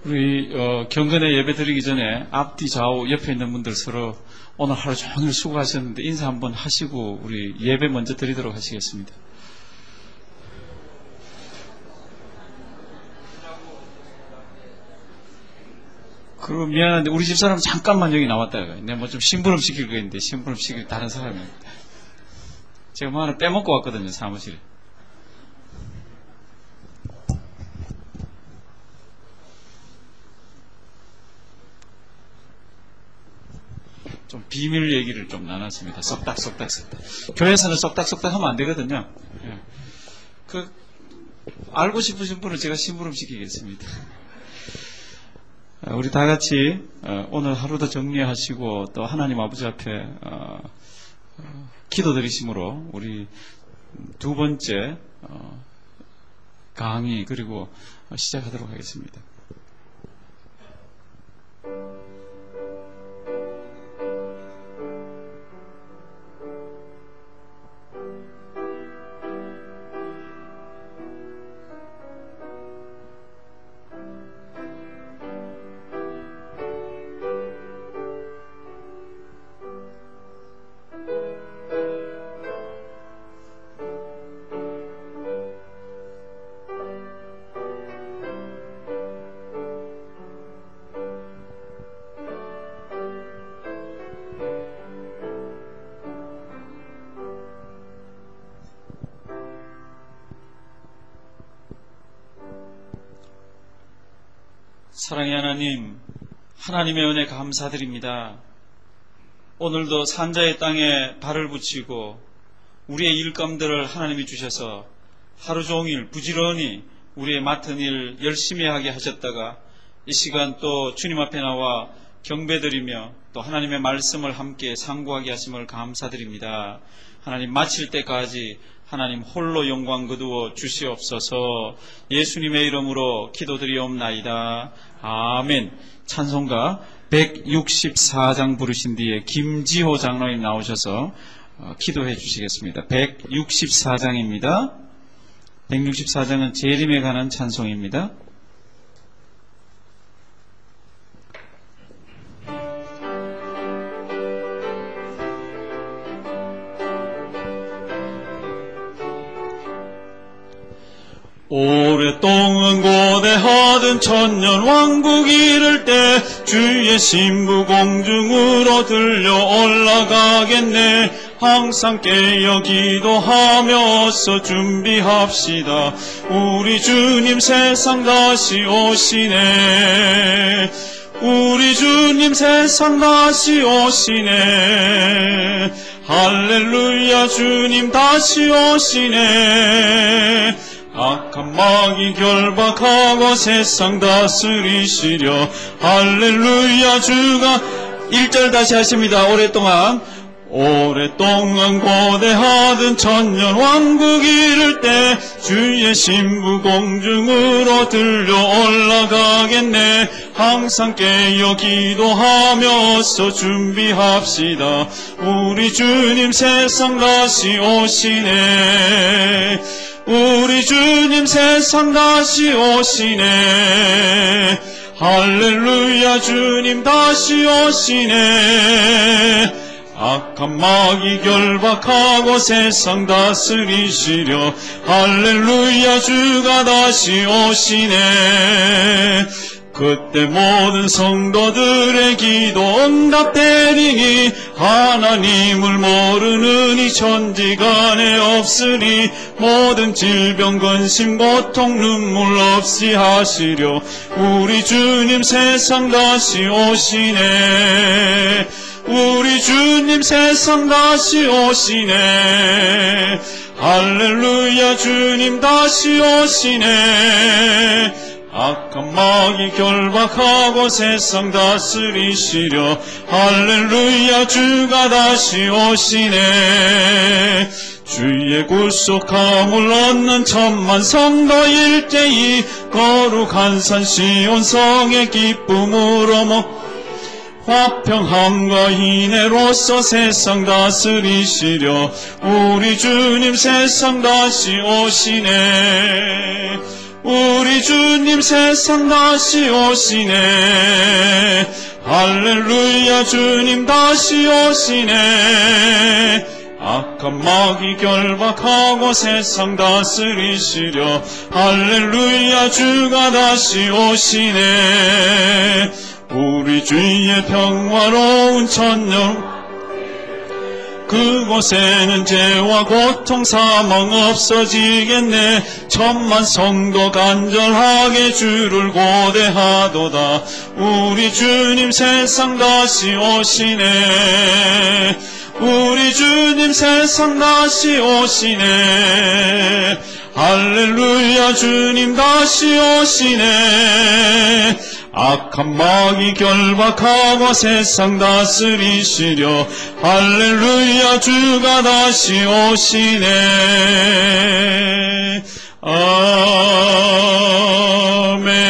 우리 경건의 예배 드리기 전에 앞뒤 좌우 옆에 있는 분들 서로 오늘 하루 종일 수고하셨는데 인사 한번 하시고 우리 예배 먼저 드리도록 하시겠습니다. 그리고 미안한데 우리 집사람 잠깐만 여기 나왔다가 내가 뭐 좀 심부름 시킬 거 있는데 심부름 시킬 다른 사람이 제가 뭐 하나 빼먹고 왔거든요, 사무실에. 좀 비밀 얘기를 좀 나눴습니다. 쏙닥. 교회에서는 쏙닥 하면 안 되거든요. 알고 싶으신 분은 제가 심부름 시키겠습니다. 우리 다 같이 오늘 하루도 정리하시고 또 하나님 아버지 앞에 기도드리심으로 우리 두 번째 강의 그리고 시작하도록 하겠습니다. 사랑의 하나님, 하나님의 은혜 감사드립니다. 오늘도 산자의 땅에 발을 붙이고 우리의 일감들을 하나님이 주셔서 하루 종일 부지런히 우리의 맡은 일 열심히 하게 하셨다가 이 시간 또 주님 앞에 나와 경배드리며 또 하나님의 말씀을 함께 상고하게 하심을 감사드립니다. 하나님 마칠 때까지 하나님 홀로 영광 거두어 주시옵소서. 예수님의 이름으로 기도드리옵나이다. 아멘. 찬송가 164장 부르신 뒤에 김지호 장로님 나오셔서 기도해 주시겠습니다. 164장입니다. 164장은 재림에 관한 찬송입니다. 오랫동안 고대하던 천년 왕국 이를 때 주의 신부 공중으로 들려 올라가겠네. 항상 깨어 기도하며 어서 준비합시다. 우리 주님 세상 다시 오시네. 우리 주님 세상 다시 오시네. 할렐루야, 주님 다시 오시네. 악한 마귀 결박하고 세상 다스리시려. 할렐루야, 주가 1절 다시 하십니다. 오랫동안 고대하던 천년 왕국 이를 때 주의 신부 공중으로 들려 올라가겠네. 항상 깨어 기도하며 어서 준비합시다. 우리 주님 세상 다시 오시네. 우리 주님 세상 다시 오시네. 할렐루야, 주님 다시 오시네. 악한 마귀 결박하고 세상 다스리시려. 할렐루야, 주가 다시 오시네. 그때 모든 성도들의 기도 응답되리니 하나님을 모르는 이 천지간에 없으리. 모든 질병 근심 고통 눈물 없이 하시려. 우리 주님 세상 다시 오시네. 우리 주님 세상 다시 오시네. 할렐루야, 주님 다시 오시네. 악한 마귀 결박하고 세상 다스리시려. 할렐루야, 주가 다시 오시네. 주의 구속함을 얻는 천만 성도 일제히 거룩한 산 시온성의 기쁨으로 화평함과 인애로서 세상 다스리시려. 우리 주님 세상 다시 오시네. 우리 주님 세상 다시 오시네. 할렐루야 주님 다시 오시네. 악한 마귀 결박하고 세상 다스리시려. 할렐루야 주가 다시 오시네. 우리 주의 평화로운 천년, 그곳에는 죄와 고통 사망 없어지겠네. 천만 성도 간절하게 주를 고대하도다. 우리 주님 세상 다시 오시네. 우리 주님 세상 다시 오시네. 할렐루야 주님 다시 오시네. 악한 마귀 결박하고 세상 다스리시려. 할렐루야 주가 다시 오시네. 아멘.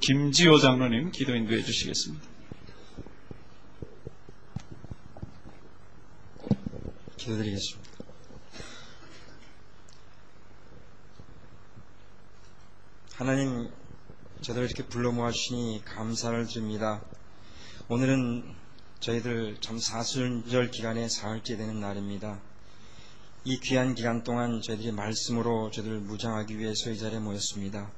김지호 장로님 기도 인도해 주시겠습니다. 기도드리겠습니다. 하나님, 저들을 이렇게 불러 모아주시니 감사를 드립니다. 오늘은 저희들 참 사순절 기간에 사흘째 되는 날입니다. 이 귀한 기간 동안 저희들이 말씀으로 저희들을 무장하기 위해서 이 자리에 모였습니다.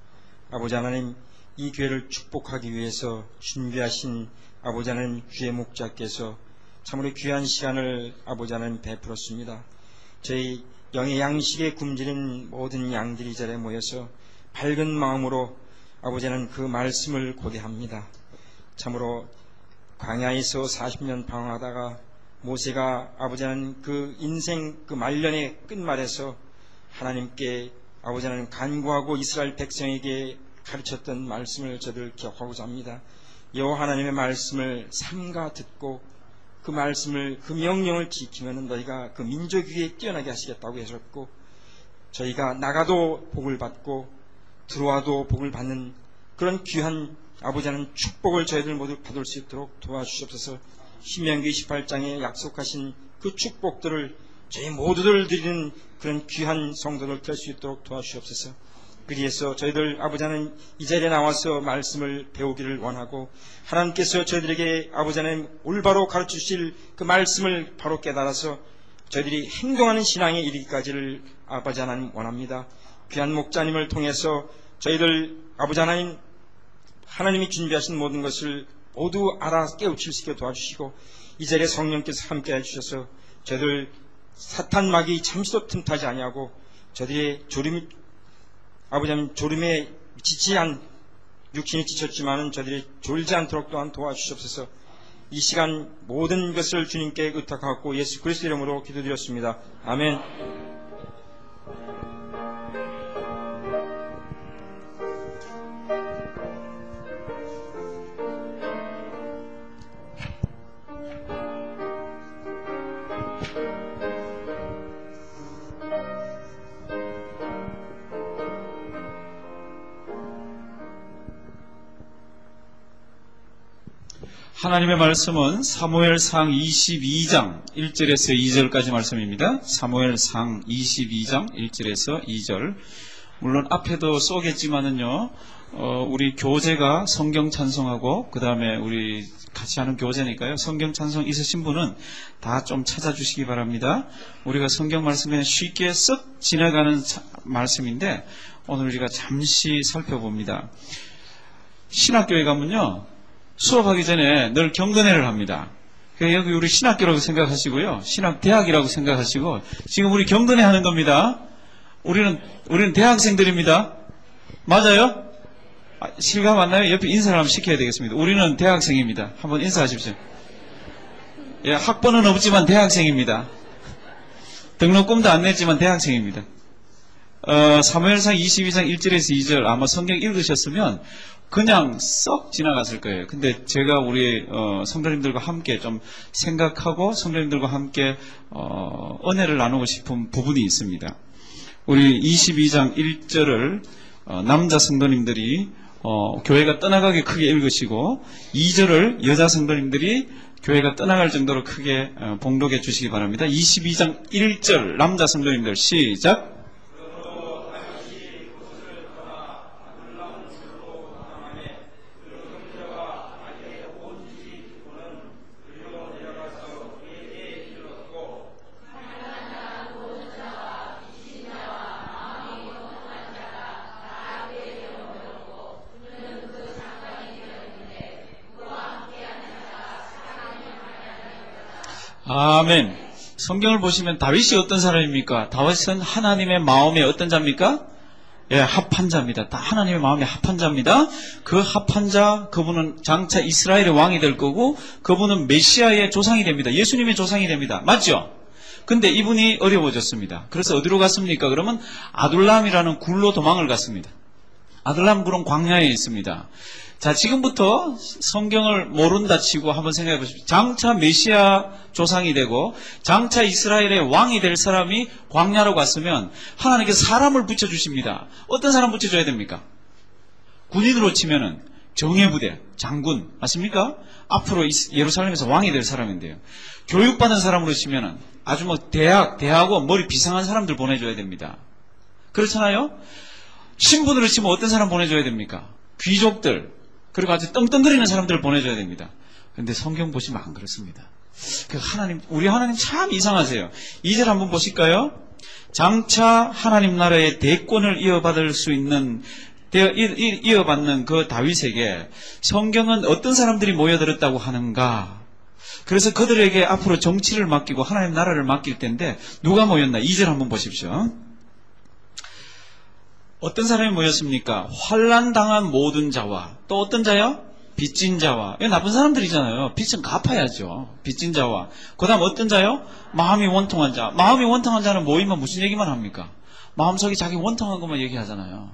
아버지 하나님, 이 교회를 축복하기 위해서 준비하신 아버지 하나님 주의 목자께서 참으로 귀한 시간을 아버지 하나님 베풀었습니다. 저희 영의 양식에 굶주린 모든 양들이 이 자리에 모여서 밝은 마음으로 아버지 하나님 그 말씀을 고대합니다. 참으로 광야에서 40년 방황하다가 모세가 아버지 하나님 그 인생 그 말년의 끝말에서 하나님께 아버지 하나님 간구하고 이스라엘 백성에게 가르쳤던 말씀을 저들 기억하고자 합니다. 여호와 하나님의 말씀을 삼가 듣고 그 말씀을 그 명령을 지키면 너희가 그 민족 위에 뛰어나게 하시겠다고 하셨고, 저희가 나가도 복을 받고 들어와도 복을 받는 그런 귀한 아버지 하나님 축복을 저희들 모두 받을 수 있도록 도와주시옵소서. 신명기 18장에 약속하신 그 축복들을 저희 모두들 드리는 그런 귀한 성도들 될 수 있도록 도와주시옵소서. 그리해서 저희들 아버지 하나님 이 자리에 나와서 말씀을 배우기를 원하고, 하나님께서 저희들에게 아버지 하나님 올바로 가르치실 그 말씀을 바로 깨달아서 저희들이 행동하는 신앙에 이르기까지를 아버지 하나님 원합니다. 귀한 목자님을 통해서 저희들 아버지 하나님 하나님이 준비하신 모든 것을 모두 알아 깨우칠 수 있게 도와주시고, 이 자리에 성령께서 함께 해주셔서 저희들 사탄 마귀 잠시도 틈타지 아니하고 저희들의 아버지 하나님 졸음에 지치한 육신이 지쳤지만은 저희들이 졸지 않도록 또한 도와주시옵소서. 이 시간 모든 것을 주님께 의탁하고 예수 그리스도 이름으로 기도드렸습니다. 아멘. 하나님의 말씀은 사무엘상 22장 1절에서 2절까지 말씀입니다. 사무엘상 22장 1절에서 2절. 물론 앞에도 쏘겠지만은요, 우리 교재가 성경 찬송하고 그 다음에 우리 같이 하는 교재니까요, 성경 찬송 있으신 분은 다 좀 찾아주시기 바랍니다. 우리가 성경 말씀 그냥 쉽게 쓱 지나가는 말씀인데 오늘 우리가 잠시 살펴봅니다. 신학교에 가면요, 수업하기 전에 늘 경건회를 합니다. 여기 우리 신학교라고 생각하시고요, 신학대학이라고 생각하시고, 지금 우리 경건회 하는 겁니다. 우리는 대학생들입니다. 맞아요? 실감 안 나요? 옆에 인사를 한번 시켜야 되겠습니다. 우리는 대학생입니다. 한번 인사하십시오. 예, 학번은 없지만 대학생입니다. 등록금도 안 냈지만 대학생입니다. 사무엘상 22장 1절에서 2절 아마 성경 읽으셨으면 그냥 썩 지나갔을 거예요. 근데 제가 우리 성도님들과 함께 좀 생각하고 성도님들과 함께 은혜를 나누고 싶은 부분이 있습니다. 우리 22장 1절을 남자 성도님들이 교회가 떠나가게 크게 읽으시고, 2절을 여자 성도님들이 교회가 떠나갈 정도로 크게 봉독해 주시기 바랍니다. 22장 1절 남자 성도님들 시작. 아멘. 성경을 보시면 다윗이 어떤 사람입니까? 다윗은 하나님의 마음에 어떤 자입니까? 예, 합한 자입니다. 다 하나님의 마음에 합한 자입니다. 그 합한 자, 그분은 장차 이스라엘의 왕이 될 거고, 그분은 메시아의 조상이 됩니다. 예수님의 조상이 됩니다. 맞죠? 근데 이분이 어려워졌습니다. 그래서 어디로 갔습니까? 그러면 아둘람이라는 굴로 도망을 갔습니다. 아둘람 굴은 광야에 있습니다. 자, 지금부터 성경을 모른다 치고 한번 생각해 보십시오. 장차 메시아 조상이 되고 장차 이스라엘의 왕이 될 사람이 광야로 갔으면 하나님께서 사람을 붙여주십니다. 어떤 사람 붙여줘야 됩니까? 군인으로 치면은 정예부대, 장군, 맞습니까? 앞으로 예루살렘에서 왕이 될 사람인데요. 교육받은 사람으로 치면은 아주 뭐 대학원, 머리 비상한 사람들 보내줘야 됩니다. 그렇잖아요? 신분으로 치면 어떤 사람 보내줘야 됩니까? 귀족들, 그리고 아주 떵떵거리는 사람들을 보내줘야 됩니다. 그런데 성경 보시면 안 그렇습니다. 우리 하나님 참 이상하세요. 2절 한번 보실까요? 장차 하나님 나라의 대권을 이어받을 수 있는, 이어받는 그 다윗에게 성경은 어떤 사람들이 모여들었다고 하는가? 그래서 그들에게 앞으로 정치를 맡기고 하나님 나라를 맡길 텐데 누가 모였나? 2절 한번 보십시오. 어떤 사람이 모였습니까? 환난당한 모든 자와 또 어떤 자요? 빚진 자와. 이거 나쁜 사람들이잖아요. 빚은 갚아야죠. 빚진 자와. 그 다음 어떤 자요? 마음이 원통한 자. 마음이 원통한 자는 모이면 무슨 얘기만 합니까? 마음속에 자기 원통한 것만 얘기하잖아요.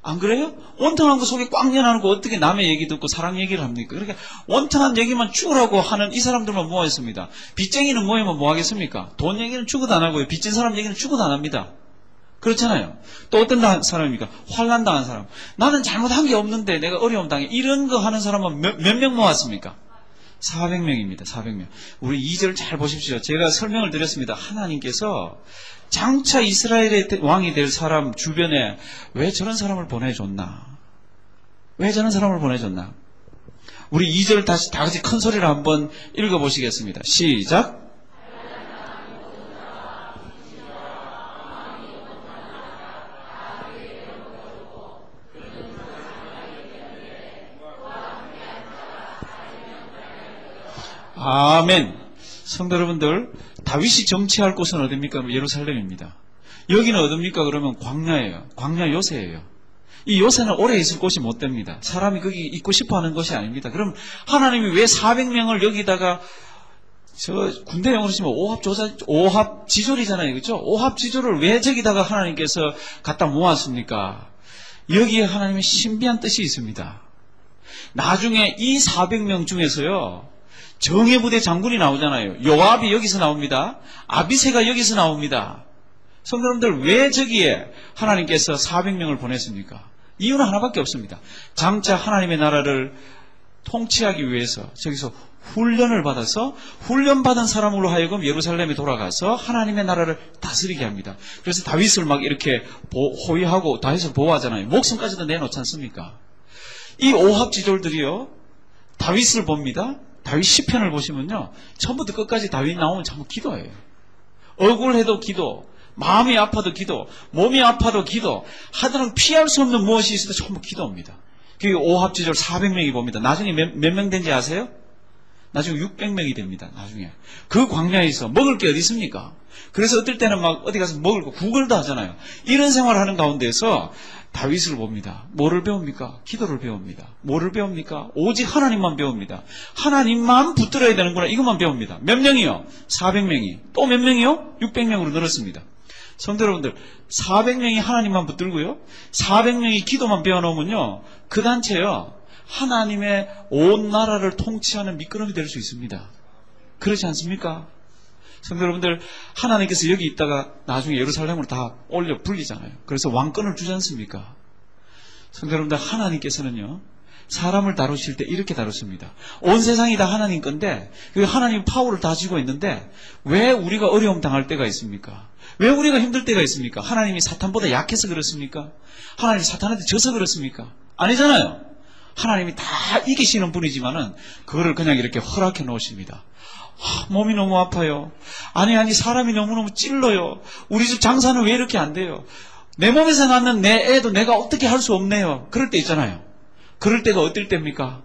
안 그래요? 원통한 거 속에 꽉 연하고 어떻게 남의 얘기 듣고 사랑 얘기를 합니까? 그러니까 원통한 얘기만 죽으라고 하는 이 사람들만 모아있습니다. 빚쟁이는 모이면 뭐 하겠습니까? 돈 얘기는 죽어도 안 하고요. 빚진 사람 얘기는 죽어도 안 합니다. 그렇잖아요. 또 어떤 사람입니까? 환난당한 사람. 나는 잘못한 게 없는데 내가 어려움 당해. 이런 거 하는 사람은 몇 명 모았습니까? 400명입니다. 400명. 우리 2절 잘 보십시오. 제가 설명을 드렸습니다. 하나님께서 장차 이스라엘의 왕이 될 사람 주변에 왜 저런 사람을 보내줬나? 왜 저런 사람을 보내줬나? 우리 2절 다시 다 같이 큰 소리로 한번 읽어보시겠습니다. 시작. 아멘. 성도 여러분들, 다윗이 정치할 곳은 어디입니까? 예루살렘입니다. 여기는 어디입니까? 그러면 광야예요. 광야 요새예요. 이 요새는 오래 있을 곳이 못 됩니다. 사람이 거기 있고 싶어 하는 것이 아닙니다. 그럼 하나님이 왜 400명을 여기다가 군대 용어로 치면 오합지졸이잖아요. 그렇죠? 오합지졸을 왜 저기다가 하나님께서 갖다 모았습니까? 여기에 하나님의 신비한 뜻이 있습니다. 나중에 이 400명 중에서요, 정예부대 장군이 나오잖아요. 요압이 여기서 나옵니다. 아비새가 여기서 나옵니다. 성도 여러분들, 왜 저기에 하나님께서 400명을 보냈습니까? 이유는 하나밖에 없습니다. 장차 하나님의 나라를 통치하기 위해서 저기서 훈련을 받아서 훈련받은 사람으로 하여금 예루살렘에 돌아가서 하나님의 나라를 다스리게 합니다. 그래서 다윗을 막 이렇게 호위하고 다윗을 보호하잖아요. 목숨까지도 내놓지 않습니까? 이 오합지졸들이요, 다윗을 봅니다. 다윗 시편을 보시면요, 처음부터 끝까지 다윗 나오면 전부 기도예요. 억울해도 기도, 마음이 아파도 기도, 몸이 아파도 기도, 하더라도 피할 수 없는 무엇이 있어도 전부 기도입니다. 그게 오합지졸 400명이 봅니다. 나중에 몇 명 된지 아세요? 나중에 600명이 됩니다. 나중에 그 광야에서 먹을 게 어디 있습니까? 그래서 어떨 때는 막 어디 가서 먹을 거 구걸도 하잖아요. 이런 생활을 하는 가운데서 다윗을 봅니다. 뭐를 배웁니까? 기도를 배웁니다. 뭐를 배웁니까? 오직 하나님만 배웁니다. 하나님만 붙들어야 되는구나, 이것만 배웁니다. 몇 명이요? 400명이. 또 몇 명이요? 600명으로 늘었습니다. 성도 여러분들, 400명이 하나님만 붙들고요, 400명이 기도만 배워놓으면요, 그 단체요, 하나님의 온 나라를 통치하는 미끄럼이 될 수 있습니다. 그렇지 않습니까? 성도 여러분들, 하나님께서 여기 있다가 나중에 예루살렘으로 다 올려 불리잖아요. 그래서 왕권을 주지 않습니까? 성도 여러분들, 하나님께서는요, 사람을 다루실 때 이렇게 다루십니다. 온 세상이 다 하나님 건데, 하나님 파워를 다 쥐고 있는데, 왜 우리가 어려움 당할 때가 있습니까? 왜 우리가 힘들 때가 있습니까? 하나님이 사탄보다 약해서 그렇습니까? 하나님이 사탄한테 져서 그렇습니까? 아니잖아요. 하나님이 다 이기시는 분이지만은 그거를 그냥 이렇게 허락해 놓으십니다. 몸이 너무 아파요. 아니 사람이 너무너무 찔러요. 우리 집 장사는 왜 이렇게 안 돼요? 내 몸에서 낳는 내 애도 내가 어떻게 할 수 없네요. 그럴 때 있잖아요. 그럴 때가 어떨 때입니까?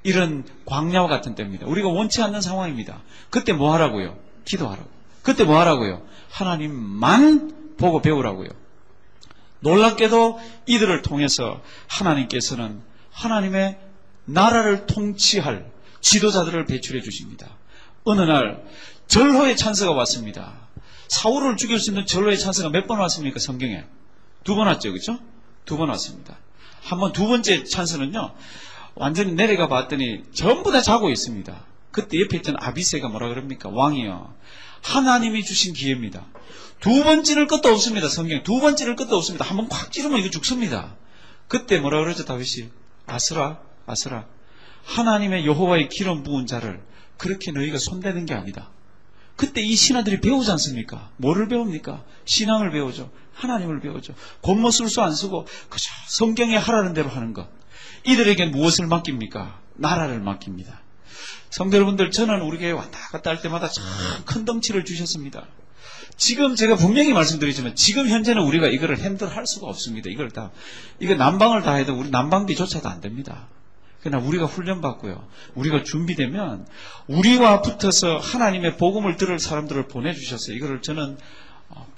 이런 광야와 같은 때입니다. 우리가 원치 않는 상황입니다. 그때 뭐 하라고요? 기도하라고. 그때 뭐 하라고요? 하나님만 보고 배우라고요. 놀랍게도 이들을 통해서 하나님께서는 하나님의 나라를 통치할 지도자들을 배출해 주십니다. 어느 날 절호의 찬스가 왔습니다. 사울을 죽일 수 있는 절호의 찬스가 몇 번 왔습니까? 성경에 2번 왔죠, 그렇죠? 2번 왔습니다. 한번 두 번째 찬스는요, 완전히 내려가 봤더니 전부 다 자고 있습니다. 그때 옆에 있던 아비새가 뭐라 그럽니까? 왕이요, 하나님이 주신 기회입니다. 두 번 찌를 것도 없습니다. 성경에 두 번 찌를 것도 없습니다. 한번 콱 찌르면 이거 죽습니다. 그때 뭐라 그러죠, 다윗이? 아스라, 아스라, 하나님의 여호와의 기름 부은 자를 그렇게 너희가 손대는 게 아니다. 그때 이 신하들이 배우지 않습니까? 뭐를 배웁니까? 신앙을 배우죠. 하나님을 배우죠. 겉멋술수 안 쓰고 그저 성경에 하라는 대로 하는 것. 이들에게 무엇을 맡깁니까? 나라를 맡깁니다. 성도 여러분들, 저는 우리 교회 왔다 갔다 할 때마다 참 큰 덩치를 주셨습니다. 지금 제가 분명히 말씀드리지만 지금 현재는 우리가 이거를 핸들할 수가 없습니다. 이거 난방을 다 해도 우리 난방비조차도 안 됩니다. 그러나 우리가 훈련받고요, 우리가 준비되면 우리와 붙어서 하나님의 복음을 들을 사람들을 보내주셨어요. 이거를 저는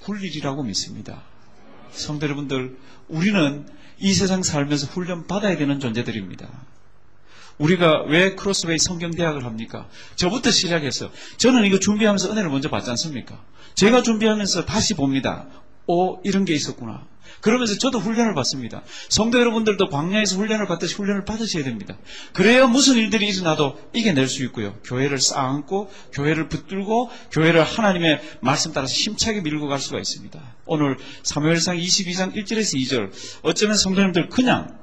굴일이라고 믿습니다. 성도 여러분들, 우리는 이 세상 살면서 훈련받아야 되는 존재들입니다. 우리가 왜 크로스웨이 성경대학을 합니까? 저부터 시작해서 저는 이거 준비하면서 은혜를 먼저 받지 않습니까? 제가 준비하면서 다시 봅니다. 이런 게 있었구나. 그러면서 저도 훈련을 받습니다. 성도 여러분들도 광야에서 훈련을 받듯이 훈련을 받으셔야 됩니다. 그래야 무슨 일들이 일어나도 이겨낼 수 있고요. 교회를 쌓아안고, 교회를 붙들고, 교회를 하나님의 말씀 따라서 힘차게 밀고 갈 수가 있습니다. 오늘 사무엘상 22장 1절에서 2절, 어쩌면 성도님들 그냥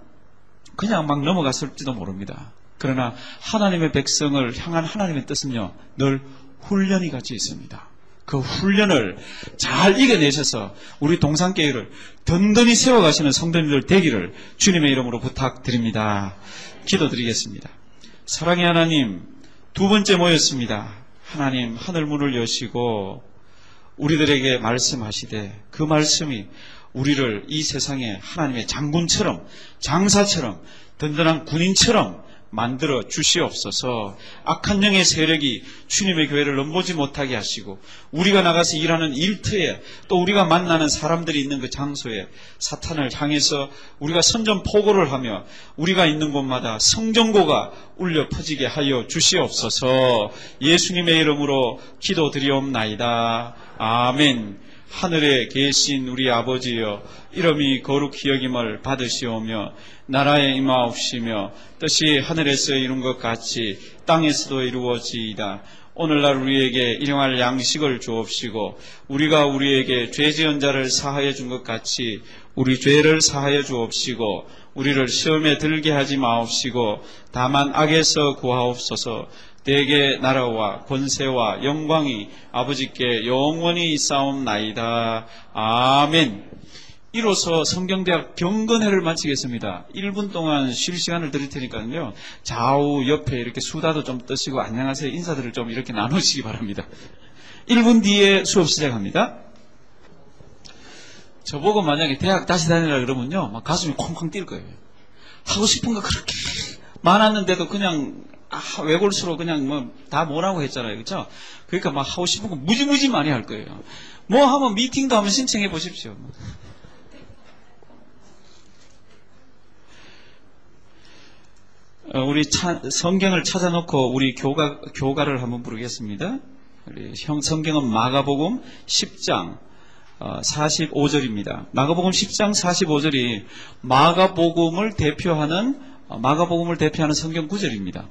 막 넘어갔을지도 모릅니다. 그러나 하나님의 백성을 향한 하나님의 뜻은요, 늘 훈련이 같이 있습니다. 그 훈련을 잘 이겨내셔서 우리 동산교회를 든든히 세워가시는 성도님들 되기를 주님의 이름으로 부탁드립니다. 기도드리겠습니다. 사랑의 하나님, 두 번째 모였습니다. 하나님, 하늘 문을 여시고 우리들에게 말씀하시되 그 말씀이 우리를 이 세상에 하나님의 장군처럼, 장사처럼, 든든한 군인처럼 만들어 주시옵소서. 악한 영의 세력이 주님의 교회를 넘보지 못하게 하시고, 우리가 나가서 일하는 일터에, 또 우리가 만나는 사람들이 있는 그 장소에 사탄을 향해서 우리가 선전포고를 하며 우리가 있는 곳마다 성전고가 울려 퍼지게 하여 주시옵소서. 예수님의 이름으로 기도드리옵나이다. 아멘. 하늘에 계신 우리 아버지여, 이름이 거룩히 여김을 받으시오며 나라에 임하옵시며 뜻이 하늘에서 이룬 것 같이 땅에서도 이루어지이다. 오늘날 우리에게 일용할 양식을 주옵시고 우리가 우리에게 죄 지은 자를 사하여 준 것 같이 우리 죄를 사하여 주옵시고 우리를 시험에 들게 하지 마옵시고 다만 악에서 구하옵소서. 대개 나라와 권세와 영광이 아버지께 영원히 있사옵나이다. 아멘. 이로써 성경대학 경건회를 마치겠습니다. 1분 동안 쉴 시간을 드릴 테니까요, 좌우 옆에 이렇게 수다도 좀 뜨시고 안녕하세요 인사들을 좀 이렇게 나누시기 바랍니다. 1분 뒤에 수업 시작합니다. 저보고 만약에 대학 다시 다니라 그러면요, 막 가슴이 콩콩 뛸 거예요. 하고 싶은 거 그렇게 많았는데도 그냥 외골수로 그냥 뭐 다 뭐라고 했잖아요, 그렇죠? 그러니까 막 하고 싶은 거 무지무지 많이 할 거예요. 뭐 하면 미팅도 한번 신청해 보십시오. 우리 성경을 찾아놓고 우리 교가를 한번 부르겠습니다. 우리 성경은 마가복음 10장 45절입니다. 마가복음 10장 45절이 마가복음을 대표하는 성경 구절입니다.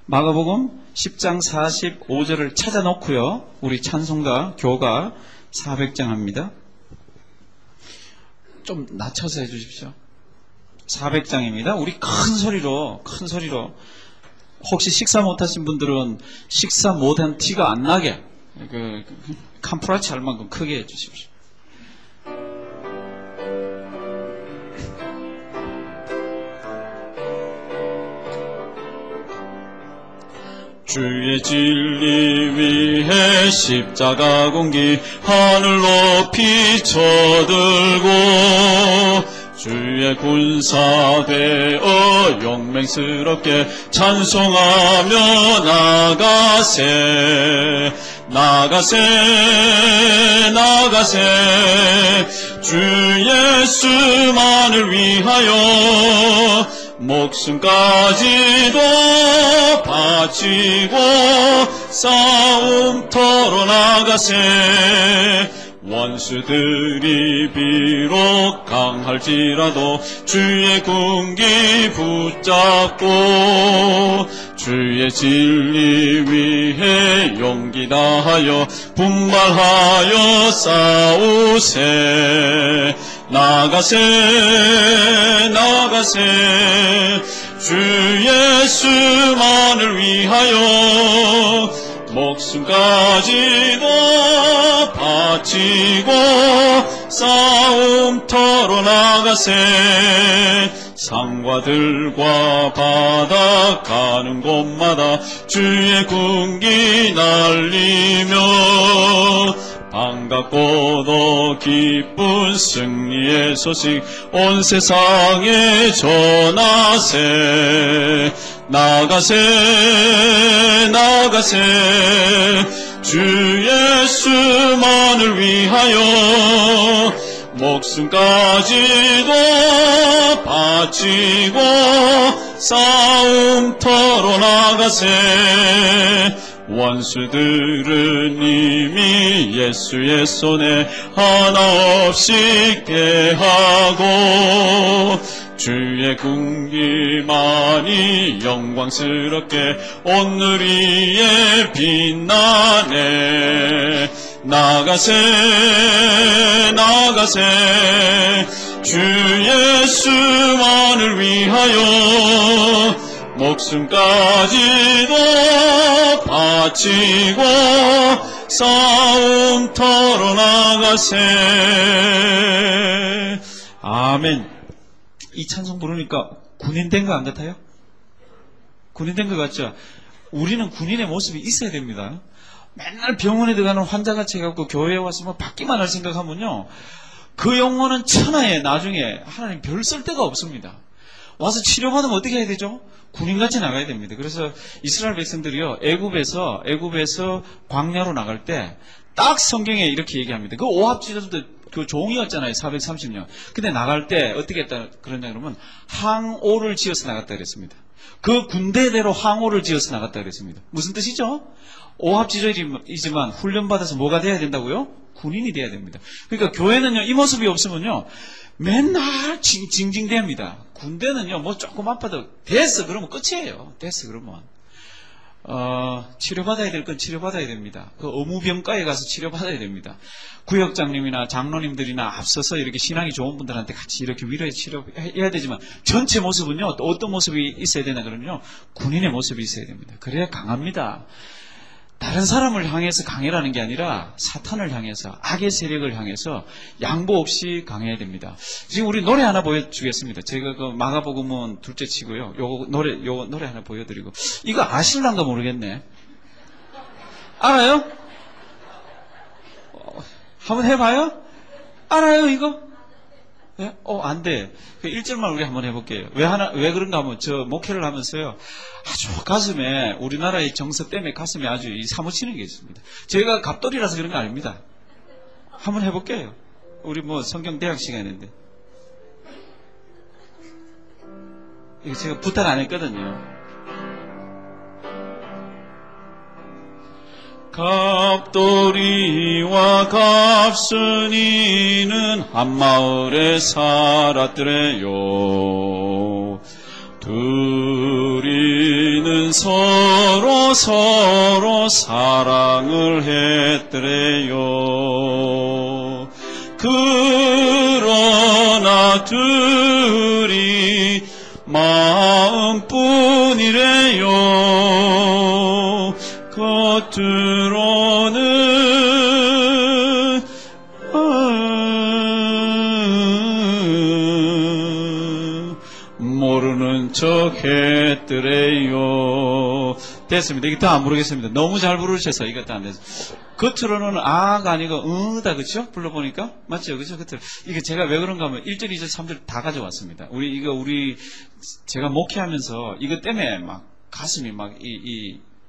마가복음 10장 45절을 찾아놓고요, 우리 찬송가 교가 400장 합니다. 좀 낮춰서 해주십시오. 400장입니다. 우리 큰 소리로 혹시 식사 못하신 분들은 식사 못한 티가 안 나게 캄프라치 할 만큼 크게 해주십시오. 주의 진리 위해 십자가 공기 하늘 높이 쳐들고 주의 군사 되어 용맹스럽게 찬송하며 나가세. 나가세 나가세 주 예수만을 위하여 목숨까지도 바치고 싸움터로 나가세 원수들이 비록 강할지라도 주의 군기 붙잡고 주의 진리 위해 용기 다하여 분발하여 싸우세 나가세 나가세 주 예수만을 위하여 목숨까지도 바치고 싸움터로 나가세 상과들과 바다 가는 곳마다 주의 군기 날리며 반갑고도 기쁜 승리의 소식 온 세상에 전하세 나가세 나가세 주 예수만을 위하여 목숨까지도 바치고 싸움터로 나가세 원수들은 이미 예수의 손에 하나 없이 패하고 주의 군기만이 영광스럽게 오늘 위에 빛나네 나가세 나가세 주 예수만을 위하여 목숨까지도 바치고 싸움터로 나가세 아멘. 이 찬송 부르니까 군인 된 거 안 같아요? 군인 된 거 같죠? 우리는 군인의 모습이 있어야 됩니다. 맨날 병원에 들어가는 환자같이 해갖고 교회에 와서 뭐 받기만 할 생각하면요 그 영혼은 천하에 나중에 하나님 별 쓸 데가 없습니다. 와서 치료받으면 어떻게 해야 되죠? 군인같이 나가야 됩니다. 그래서 이스라엘 백성들이요 애굽에서 광야로 나갈 때 딱 성경에 이렇게 얘기합니다. 그 오합지졸도 그 종이었잖아요. 430년. 근데 나갈 때 어떻게 했다 그러냐 그러면 항오를 지어서 나갔다 그랬습니다. 그 군대대로 항오를 지어서 나갔다 그랬습니다. 무슨 뜻이죠? 오합지졸이지만 훈련받아서 뭐가 돼야 된다고요? 군인이 돼야 됩니다. 그러니까 교회는요 이 모습이 없으면요 맨날 징징대합니다. 군대는요 뭐 조금 아파도 됐어 그러면 끝이에요. 됐어 그러면 치료받아야 될 건 치료받아야 됩니다. 그 어무병가에 가서 치료받아야 됩니다. 구역장님이나 장로님들이나 앞서서 이렇게 신앙이 좋은 분들한테 같이 이렇게 위로해 치료해야 되지만 전체 모습은요 또 어떤 모습이 있어야 되나 그러면요 군인의 모습이 있어야 됩니다. 그래야 강합니다. 다른 사람을 향해서 강해라는 게 아니라 사탄을 향해서 악의 세력을 향해서 양보 없이 강해야 됩니다. 지금 우리 노래 하나 보여주겠습니다. 제가 그 마가복음은 둘째 치고요. 요거 노래 하나 보여드리고 이거 아실란가 모르겠네. 알아요? 한번 해봐요? 알아요 이거? 네? 안 돼. 그 1절만 우리 한번 해볼게요. 왜 그런가 하면, 저 목회를 하면서요, 아주 가슴에, 우리나라의 정서 때문에 가슴에 아주 사무치는 게 있습니다. 제가 갑돌이라서 그런 거 아닙니다. 한번 해볼게요. 우리 뭐 성경 대학 시간인데. 이거 제가 부탁 안 했거든요. 갑돌이와 갑순이는 한 마을에 살았더래요. 둘이는 서로 사랑을 했더래요. 그러나 둘이 마음뿐이래요. 겉으로는 모르는 척 했더래요. 됐습니다. 이게 더 안 부르겠습니다. 너무 잘 부르셔서 이것도 안 돼서. 겉으로는 아가 아니고 다 그쵸? 불러보니까 맞죠? 그쵸? 겉으로. 이게 제가 왜 그런가 하면 1절, 2절, 3절 다 가져왔습니다. 우리 제가 목회하면서 이것 때문에 막 가슴이 막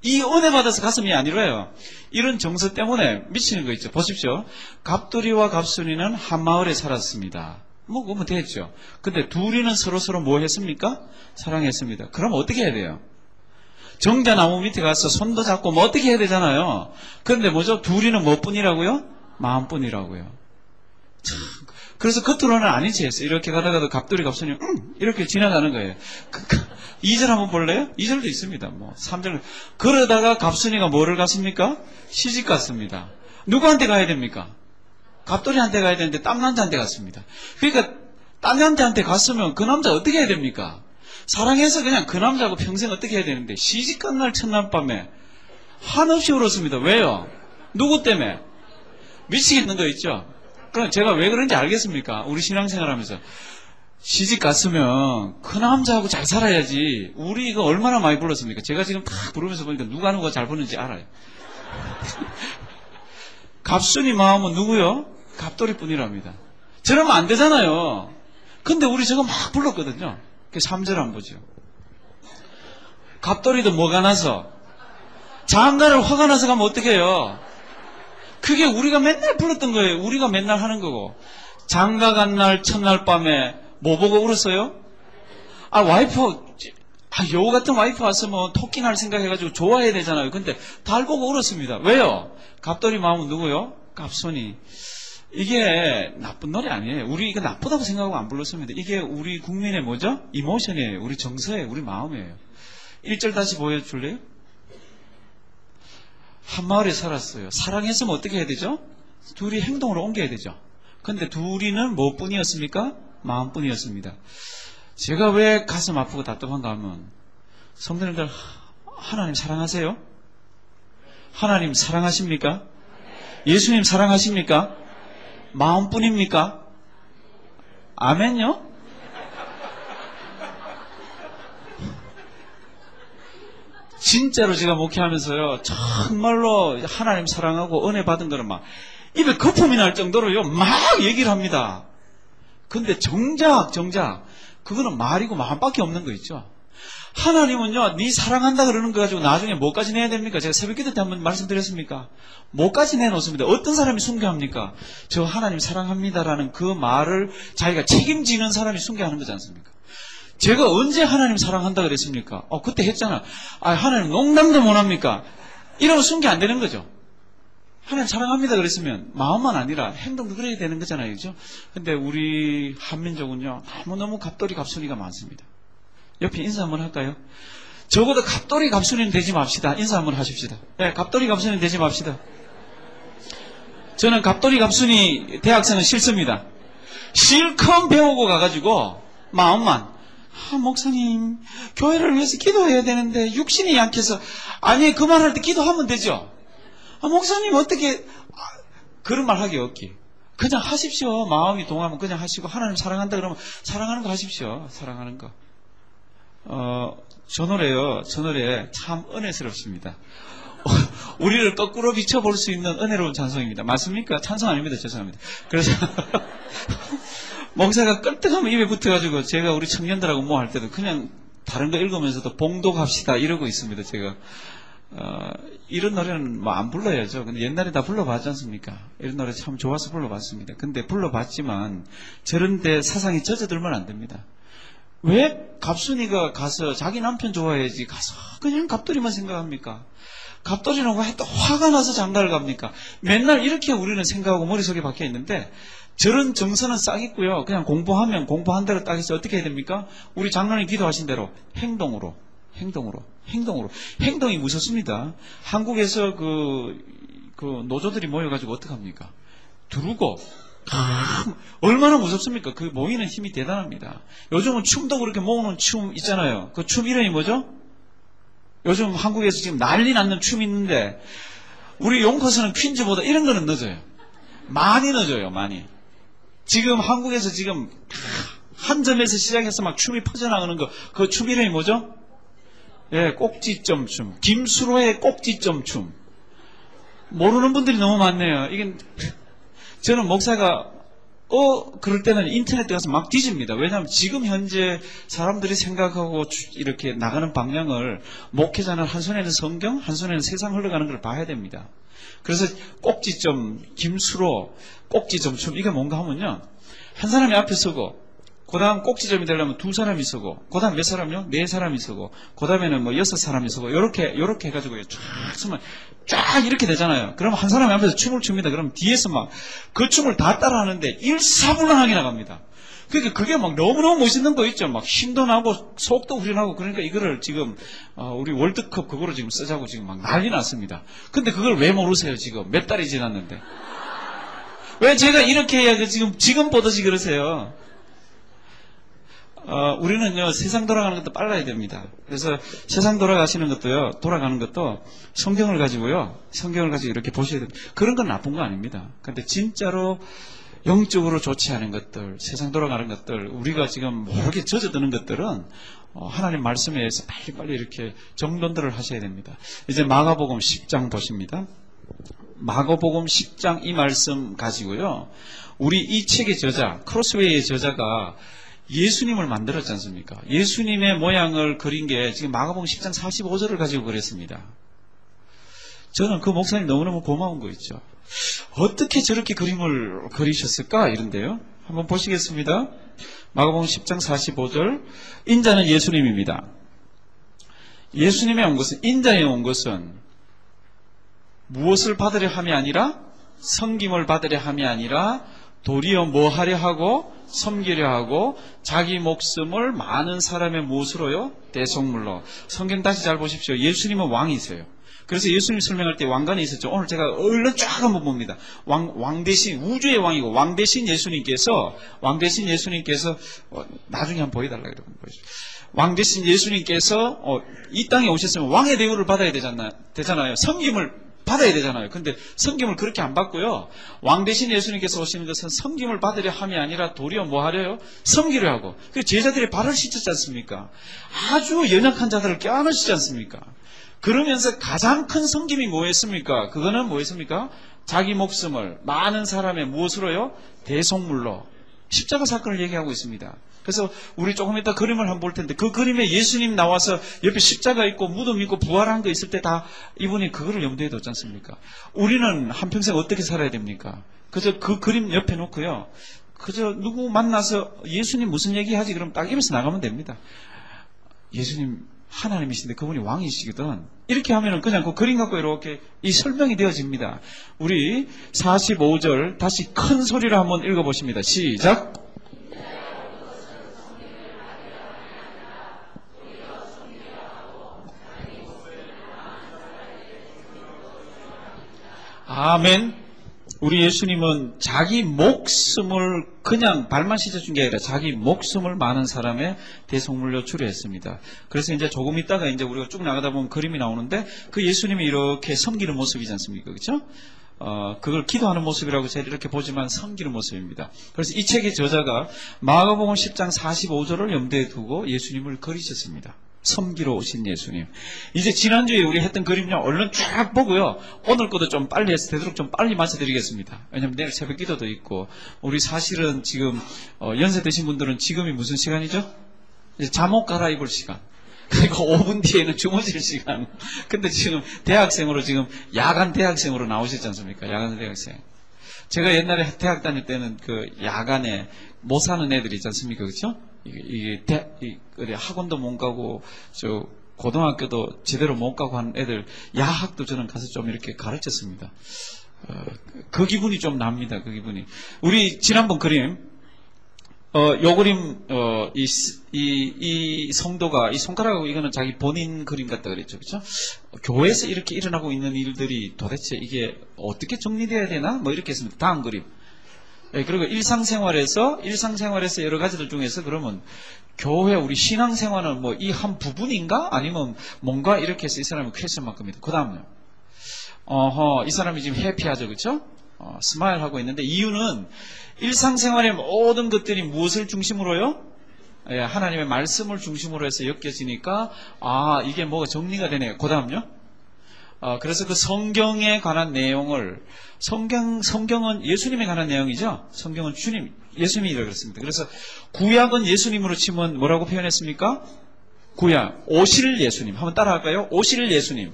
이 은혜 받아서 가슴이 안 이뤄요. 이런 정서 때문에 미치는 거 있죠. 보십시오. 갑돌이와 갑순이는 한 마을에 살았습니다. 그러면 됐죠. 근데 둘이는 서로서로 뭐 했습니까? 사랑했습니다. 그럼 어떻게 해야 돼요? 정자나무 밑에 가서 손도 잡고 뭐 어떻게 해야 되잖아요. 그런데 뭐죠? 둘이는 뭐뿐이라고요? 마음뿐이라고요. 참, 그래서 겉으로는 아닌 체 했어요. 이렇게 가다가도 갑돌이 갑순이 이렇게 지나가는 거예요. 2절 한번 볼래요? 2절도 있습니다. 3절. 그러다가 갑순이가 뭐를 갔습니까? 시집 갔습니다. 누구한테 가야 됩니까? 갑돌이한테 가야 되는데 딴 남자한테 갔습니다. 그러니까 딴 남자한테 갔으면 그 남자 어떻게 해야 됩니까? 사랑해서 그냥 그 남자하고 평생 어떻게 해야 되는데 시집 간 날 첫날 밤에 한없이 울었습니다. 왜요? 누구 때문에? 미치겠는 거 있죠? 그럼 제가 왜 그런지 알겠습니까? 우리 신앙생활 하면서 시집 갔으면 그 남자하고 잘 살아야지. 우리 이거 얼마나 많이 불렀습니까? 제가 지금 다 부르면서 보니까 누가 잘 부르는지 알아요. 갑순이 마음은 누구요? 갑돌이 뿐이랍니다. 저러면 안 되잖아요. 근데 우리 저거 막 불렀거든요. 3절 한번 보죠. 갑돌이도 뭐가 나서? 장가를 화가 나서 가면 어떻게 해요? 그게 우리가 맨날 불렀던 거예요. 우리가 맨날 하는 거고. 장가 간 날 첫날 밤에 뭐 보고 울었어요? 여우 같은 와이프 왔으면 토끼날 생각해가지고 좋아해야 되잖아요. 근데 달 보고 울었습니다. 왜요? 갑돌이 마음은 누구요? 갑순이. 이게 나쁜 노래 아니에요. 우리 이거 나쁘다고 생각하고 안 불렀습니다. 이게 우리 국민의 뭐죠? 이모션이에요. 우리 정서예요. 우리 마음이에요. 1절 다시 보여줄래요? 한 마을에 살았어요. 사랑했으면 어떻게 해야 되죠? 둘이 행동으로 옮겨야 되죠. 근데 둘이는 뭐뿐이었습니까? 마음뿐이었습니다. 제가 왜 가슴 아프고 답답한가 하면 성도님들 하나님 사랑하세요? 하나님 사랑하십니까? 예수님 사랑하십니까? 마음뿐입니까? 아멘요? 진짜로 제가 목회하면서요, 정말로 하나님 사랑하고 은혜 받은 거는 막 입에 거품이 날 정도로요, 막 얘기를 합니다. 근데 정작 그거는 말이고 마음밖에 없는 거 있죠. 하나님은요, 네 사랑한다 그러는 거 가지고 나중에 뭐까지 내야 됩니까? 제가 새벽기도 때 한번 말씀드렸습니까? 뭐까지 내놓습니다. 어떤 사람이 순교합니까? 저 하나님 사랑합니다라는 그 말을 자기가 책임지는 사람이 순교하는 거지 않습니까? 제가 언제 하나님 사랑한다 그랬습니까? 그때 했잖아. 하나님 농담도 못합니까? 이러면 순교 안 되는 거죠. 하나님 사랑합니다 그랬으면 마음만 아니라 행동도 그래야 되는 거잖아요. 그죠? 근데 우리 한민족은요, 너무너무 갑돌이 갑순이가 많습니다. 옆에 인사 한번 할까요? 적어도 갑돌이 갑순이는 되지 맙시다. 인사 한번 하십시다. 네, 갑돌이 갑순이는 되지 맙시다. 저는 갑돌이 갑순이 대학생은 싫습니다. 실컷 배우고 가가지고 마음만 목사님 교회를 위해서 기도해야 되는데 육신이 약해서 아니 그 말 할 때 기도하면 되죠. 목사님 어떻게 그런 말 하기 없기. 그냥 하십시오. 마음이 동하면 그냥 하시고 하나님 사랑한다 그러면 사랑하는 거 하십시오. 사랑하는 거. 저 노래 참 은혜스럽습니다. 우리를 거꾸로 비춰볼 수 있는 은혜로운 찬송입니다. 맞습니까? 찬송 아닙니다. 죄송합니다. 그래서 목사가 끌떡하면 입에 붙어가지고 제가 우리 청년들하고 뭐 할 때도 그냥 다른 거 읽으면서도 봉독합시다 이러고 있습니다. 제가 이런 노래는 뭐 안 불러야죠. 근데 옛날에 다 불러봤지 않습니까? 이런 노래 참 좋아서 불러봤습니다. 근데 불러봤지만 저런 데 사상이 젖어들면 안 됩니다. 왜 갑순이가 가서 자기 남편 좋아해야지 가서 그냥 갑돌이만 생각합니까? 갑돌이는 왜 또 화가 나서 장가를 갑니까? 맨날 이렇게 우리는 생각하고 머릿속에 박혀 있는데 저런 정서는 싹 있고요. 그냥 공부하면 공부한 대로 딱 해서 어떻게 해야 됩니까? 우리 장로님 기도하신 대로 행동으로. 행동이 무섭습니다. 한국에서 그 노조들이 모여가지고 어떡합니까? 두르고 얼마나 무섭습니까? 그 모이는 힘이 대단합니다. 요즘은 춤도 그렇게 모으는 춤 있잖아요. 그 춤 이름이 뭐죠? 요즘 한국에서 지금 난리 났는 춤이 있는데 우리 용커스는 퀸즈보다 이런 거는 늦어요. 많이 늦어요. 많이. 지금 한국에서 지금 한 점에서 시작해서 막 춤이 퍼져나가는 거, 그 춤 이름이 뭐죠? 예, 꼭지점 춤. 김수로의 꼭지점 춤. 모르는 분들이 너무 많네요. 이게 저는 목사가 그럴 때는 인터넷에 가서 막 뒤집니다. 왜냐하면 지금 현재 사람들이 생각하고 이렇게 나가는 방향을 목회자는 한 손에는 성경, 한 손에는 세상 흘러가는 걸 봐야 됩니다. 그래서 꼭지점, 김수로, 꼭지점춤, 이게 뭔가 하면요. 한 사람이 앞에 서고, 그 다음 꼭지점이 되려면 두 사람이 서고, 그 다음 몇 사람이요? 네 사람이 서고, 그 다음에는 뭐 여섯 사람이 서고, 요렇게 해가지고 쫙 서면 쫙 이렇게 되잖아요. 그러면 한 사람이 앞에서 춤을 춥니다. 그럼 뒤에서 막 그 춤을 다 따라 하는데 일사불란하게 나갑니다. 그러니까 그게 막 너무너무 멋있는 거 있죠. 막 힘도 나고 속도 후련하고 그러니까 이거를 지금 우리 월드컵 그거로 지금 쓰자고 지금 막 난리 났습니다. 근데 그걸 왜 모르세요 지금? 몇 달이 지났는데. 왜 제가 이렇게 해야 지금 보듯이 그러세요? 우리는요, 세상 돌아가는 것도 빨라야 됩니다. 그래서 세상 돌아가는 것도 성경을 가지고 이렇게 보셔야 됩니다. 그런 건 나쁜 거 아닙니다. 근데 진짜로 영적으로 좋지 않은 것들, 세상 돌아가는 것들, 우리가 지금 모르게 젖어드는 것들은 하나님 말씀에 의해서 빨리빨리 이렇게 정돈들을 하셔야 됩니다. 이제 마가복음 10장 보십니다. 마가복음 10장 이 말씀 가지고요. 우리 이 책의 저자, 크로스웨이의 저자가 예수님을 만들었지 않습니까? 예수님의 모양을 그린 게 지금 마가복음 10장 45절을 가지고 그랬습니다. 저는 그 목사님 너무너무 고마운 거 있죠. 어떻게 저렇게 그림을 그리셨을까? 이런데요. 한번 보시겠습니다. 마가복음 10장 45절. 인자는 예수님입니다. 예수님이 온 것은, 인자에 온 것은 무엇을 받으려 함이 아니라 섬김을 받으려 함이 아니라 도리어 뭐 하려 하고 섬기려 하고 자기 목숨을 많은 사람의 무엇으로요? 대속물로. 성경 다시 잘 보십시오. 예수님은 왕이세요. 그래서 예수님 설명할 때 왕관이 있었죠. 오늘 제가 얼른 쫙 한번 봅니다. 왕 대신 우주의 왕이고 왕 대신 예수님께서 나중에 한번 보여달라고 그러면 보여줘. 왕 대신 예수님께서 이 땅에 오셨으면 왕의 대우를 받아야 되잖아요. 섬김을 받아야 되잖아요. 근데 섬김을 그렇게 안 받고요. 왕 대신 예수님께서 오시는 것은 섬김을 받으려 함이 아니라 도리어 뭐 하려요? 섬기려 하고. 그 제자들의 발을 씻었지 않습니까? 아주 연약한 자들을 껴안으시지 않습니까? 그러면서 가장 큰 섬김이 뭐였습니까? 그거는 뭐였습니까? 자기 목숨을 많은 사람의 무엇으로요? 대속물로. 십자가 사건을 얘기하고 있습니다. 그래서 우리 조금 이따 그림을 한번 볼 텐데 그 그림에 예수님 나와서 옆에 십자가 있고 무덤 있고 부활한 거 있을 때 다 이분이 그거를 염두에 뒀지 않습니까? 우리는 한평생 어떻게 살아야 됩니까? 그저 그 그림 옆에 놓고요. 그저 누구 만나서 예수님 무슨 얘기하지? 그럼 딱 입에서 나가면 됩니다. 예수님 하나님이신데 그분이 왕이시거든. 이렇게 하면은 그냥 그 그림 갖고 이렇게 이 설명이 되어집니다. 우리 45절 다시 큰 소리로 한번 읽어보십니다. 시작. 아멘. 우리 예수님은 자기 목숨을 그냥 발만 씻어준 게 아니라 자기 목숨을 많은 사람의 대속물로 추려했습니다. 그래서 이제 조금 있다가 이제 우리가 쭉 나가다 보면 그림이 나오는데 그 예수님이 이렇게 섬기는 모습이지 않습니까? 그렇죠? 그걸 기도하는 모습이라고 제가 이렇게 보지만 섬기는 모습입니다. 그래서 이 책의 저자가 마가복음 10장 45절을 염두에 두고 예수님을 그리셨습니다. 섬기러 오신 예수님. 이제 지난주에 우리 했던 그림요, 얼른 쫙 보고요. 오늘 것도 좀 빨리 해서 되도록 좀 빨리 맞춰드리겠습니다. 왜냐면 내일 새벽 기도도 있고, 우리 사실은 지금, 연세 드신 분들은 지금이 무슨 시간이죠? 이제 잠옷 갈아입을 시간. 그리고 5분 뒤에는 주무실 시간. 근데 지금 대학생으로 지금 야간 대학생으로 나오셨지 않습니까? 야간 대학생. 제가 옛날에 대학 다닐 때는 그 야간에 못 사는 애들이 있지 않습니까? 그렇죠? 학원도 못 가고 고등학교도 제대로 못 가고 하는 애들 야학도 저는 가서 좀 이렇게 가르쳤습니다. 그 기분이 좀 납니다. 그 기분이. 우리 지난번 그림 요 그림 이 성도가 이 손가락하고 이거는 자기 본인 그림 같다 그랬죠. 그렇죠? 교회에서 이렇게 일어나고 있는 일들이 도대체 이게 어떻게 정리돼야 되나? 뭐 이렇게 했습니다. 다음 그림. 그리고 일상생활에서 여러 가지들 중에서 그러면 교회 우리 신앙생활은 뭐 이 한 부분인가? 아니면 뭔가 이렇게 해서 이 사람은 퀘스천마크입니다. 그 다음요. 이 사람이 지금 해피하죠. 그렇죠? 스마일 하고 있는데 이유는 일상생활의 모든 것들이 무엇을 중심으로요? 하나님의 말씀을 중심으로 해서 엮여지니까 이게 뭐가 정리가 되네요. 그 다음요. 그래서 그 성경에 관한 내용을, 성경은 예수님에 관한 내용이죠? 성경은 예수님이라고 그랬습니다. 그래서 구약은 예수님으로 치면 뭐라고 표현했습니까? 구약, 오실 예수님. 한번 따라할까요? 오실 예수님.